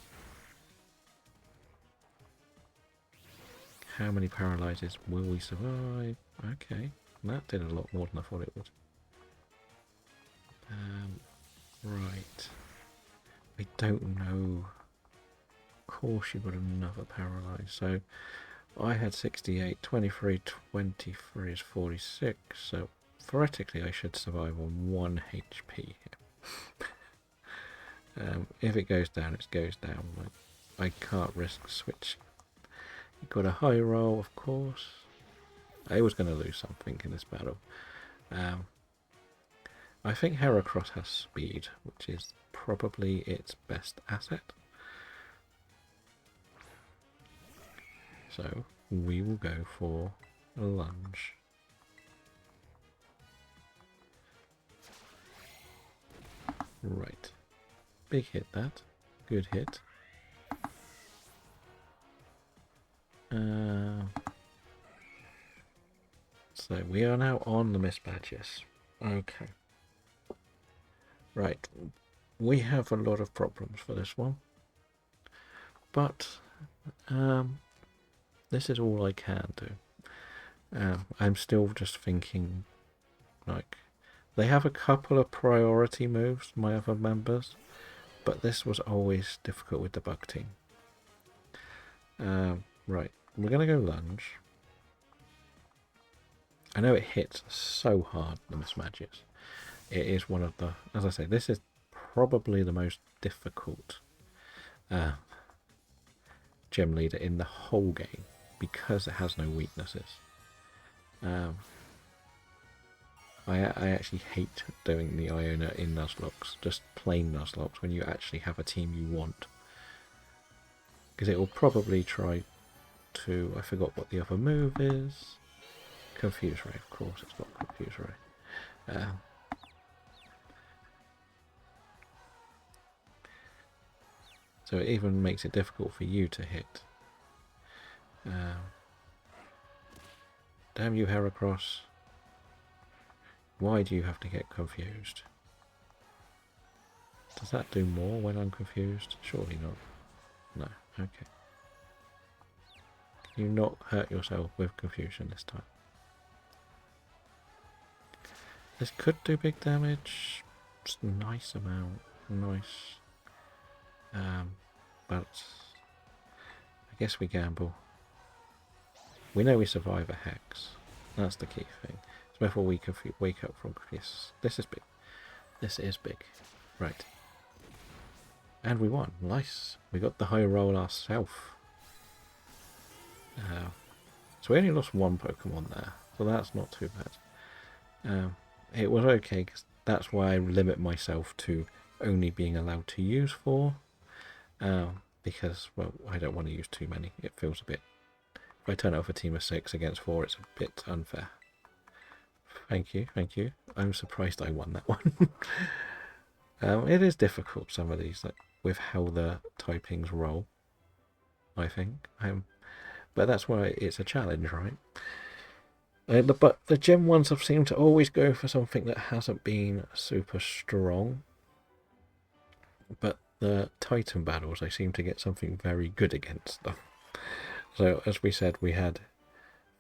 How many paralyzes will we survive? Okay, that did a lot more than I thought it would. Right. I don't know. Of course you got another paralyze. So I had 68, 23, 23 is 46. So theoretically I should survive on 1 HP. If it goes down, it goes down. I can't risk switch. You got a high roll, of course. I was going to lose something in this battle. I think Heracross has speed, which is probably its best asset. So we will go for a lunge. Right. Big hit that. Good hit. So we are now on the Miss Badges. Okay. Right. We have a lot of problems for this one. But this is all I can do. I'm still just thinking, like, they have a couple of priority moves, my other members, but this was always difficult with the bug team. Right, we're going to go lunge. I know it hits so hard, the mismatches. It is one of the, as I say, this is probably the most difficult gem leader in the whole game because it has no weaknesses. I actually hate doing the Iona in Nuzlocke, just plain Nuzlocke, when you actually have a team you want. Because it will probably try to, I forgot what the other move is. Confuse Ray, of course, it's got Confuse Ray. So it even makes it difficult for you to hit. Damn you, Heracross. Why do you have to get confused? Does that do more when I'm confused? Surely not. No, okay. Can you not hurt yourself with confusion this time? This could do big damage. Just a nice amount. Nice. But I guess we gamble. We know we survive a hex. That's the key thing. So before we wake up from this is big. This is big. Right. And we won. Nice. We got the high roll ourselves. So we only lost one Pokemon there. So that's not too bad. It was okay because that's why I limit myself to only being allowed to use 4. Because, well, I don't want to use too many. It feels a bit... If I turn out a team of 6 against 4, it's a bit unfair. Thank you, thank you. I'm surprised I won that one. It is difficult, some of these, like, with how the typings roll, I think. But that's why it's a challenge, right? But the gem ones have seemed to always go for something that hasn't been super strong. But the Titan battles, I seem to get something very good against them. So, as we said, we had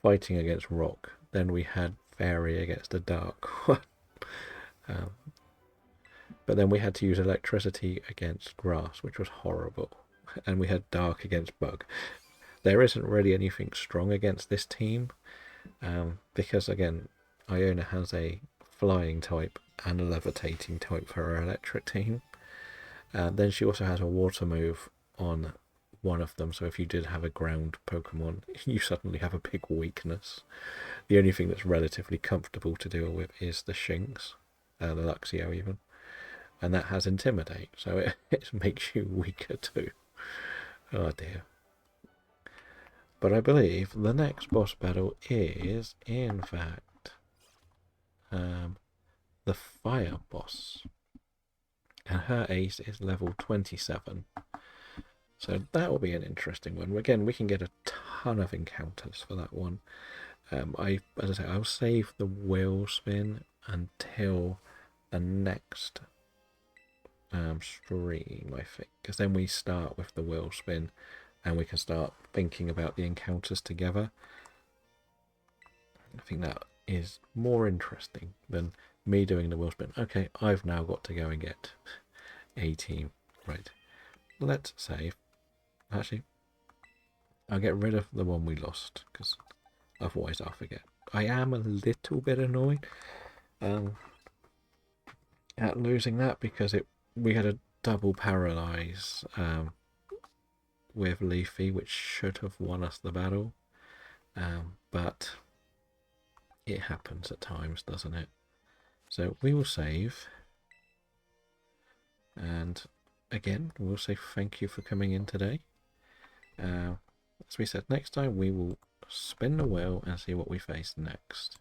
fighting against rock, then we had fairy against a dark one. But then we had to use electricity against grass, which was horrible. And we had dark against bug. There isn't really anything strong against this team, because, again, Iona has a flying type and a levitating type for her electric team. Then she also has a water move on one of them, so if you did have a ground Pokemon, you suddenly have a big weakness. The only thing that's relatively comfortable to deal with is the Shinx, the Luxio even, and that has Intimidate, so it makes you weaker too. Oh dear. But I believe the next boss battle is, in fact, the Fire boss. And her ace is level 27. So that will be an interesting one. Again, we can get a ton of encounters for that one. As I say, I'll save the wheel spin until the next stream, I think. Because then we start with the wheel spin and we can start thinking about the encounters together. I think that is more interesting than me doing the wheel spin. Okay, I've now got to go and get a team. Right, let's save. Actually, I'll get rid of the one we lost because otherwise I'll forget. I am a little bit annoyed at losing that because we had a double paralyze with Leafy, which should have won us the battle, but it happens at times, doesn't it? So we will save, and again we'll say thank you for coming in today. as we said, next time we will spin the wheel and see what we face next.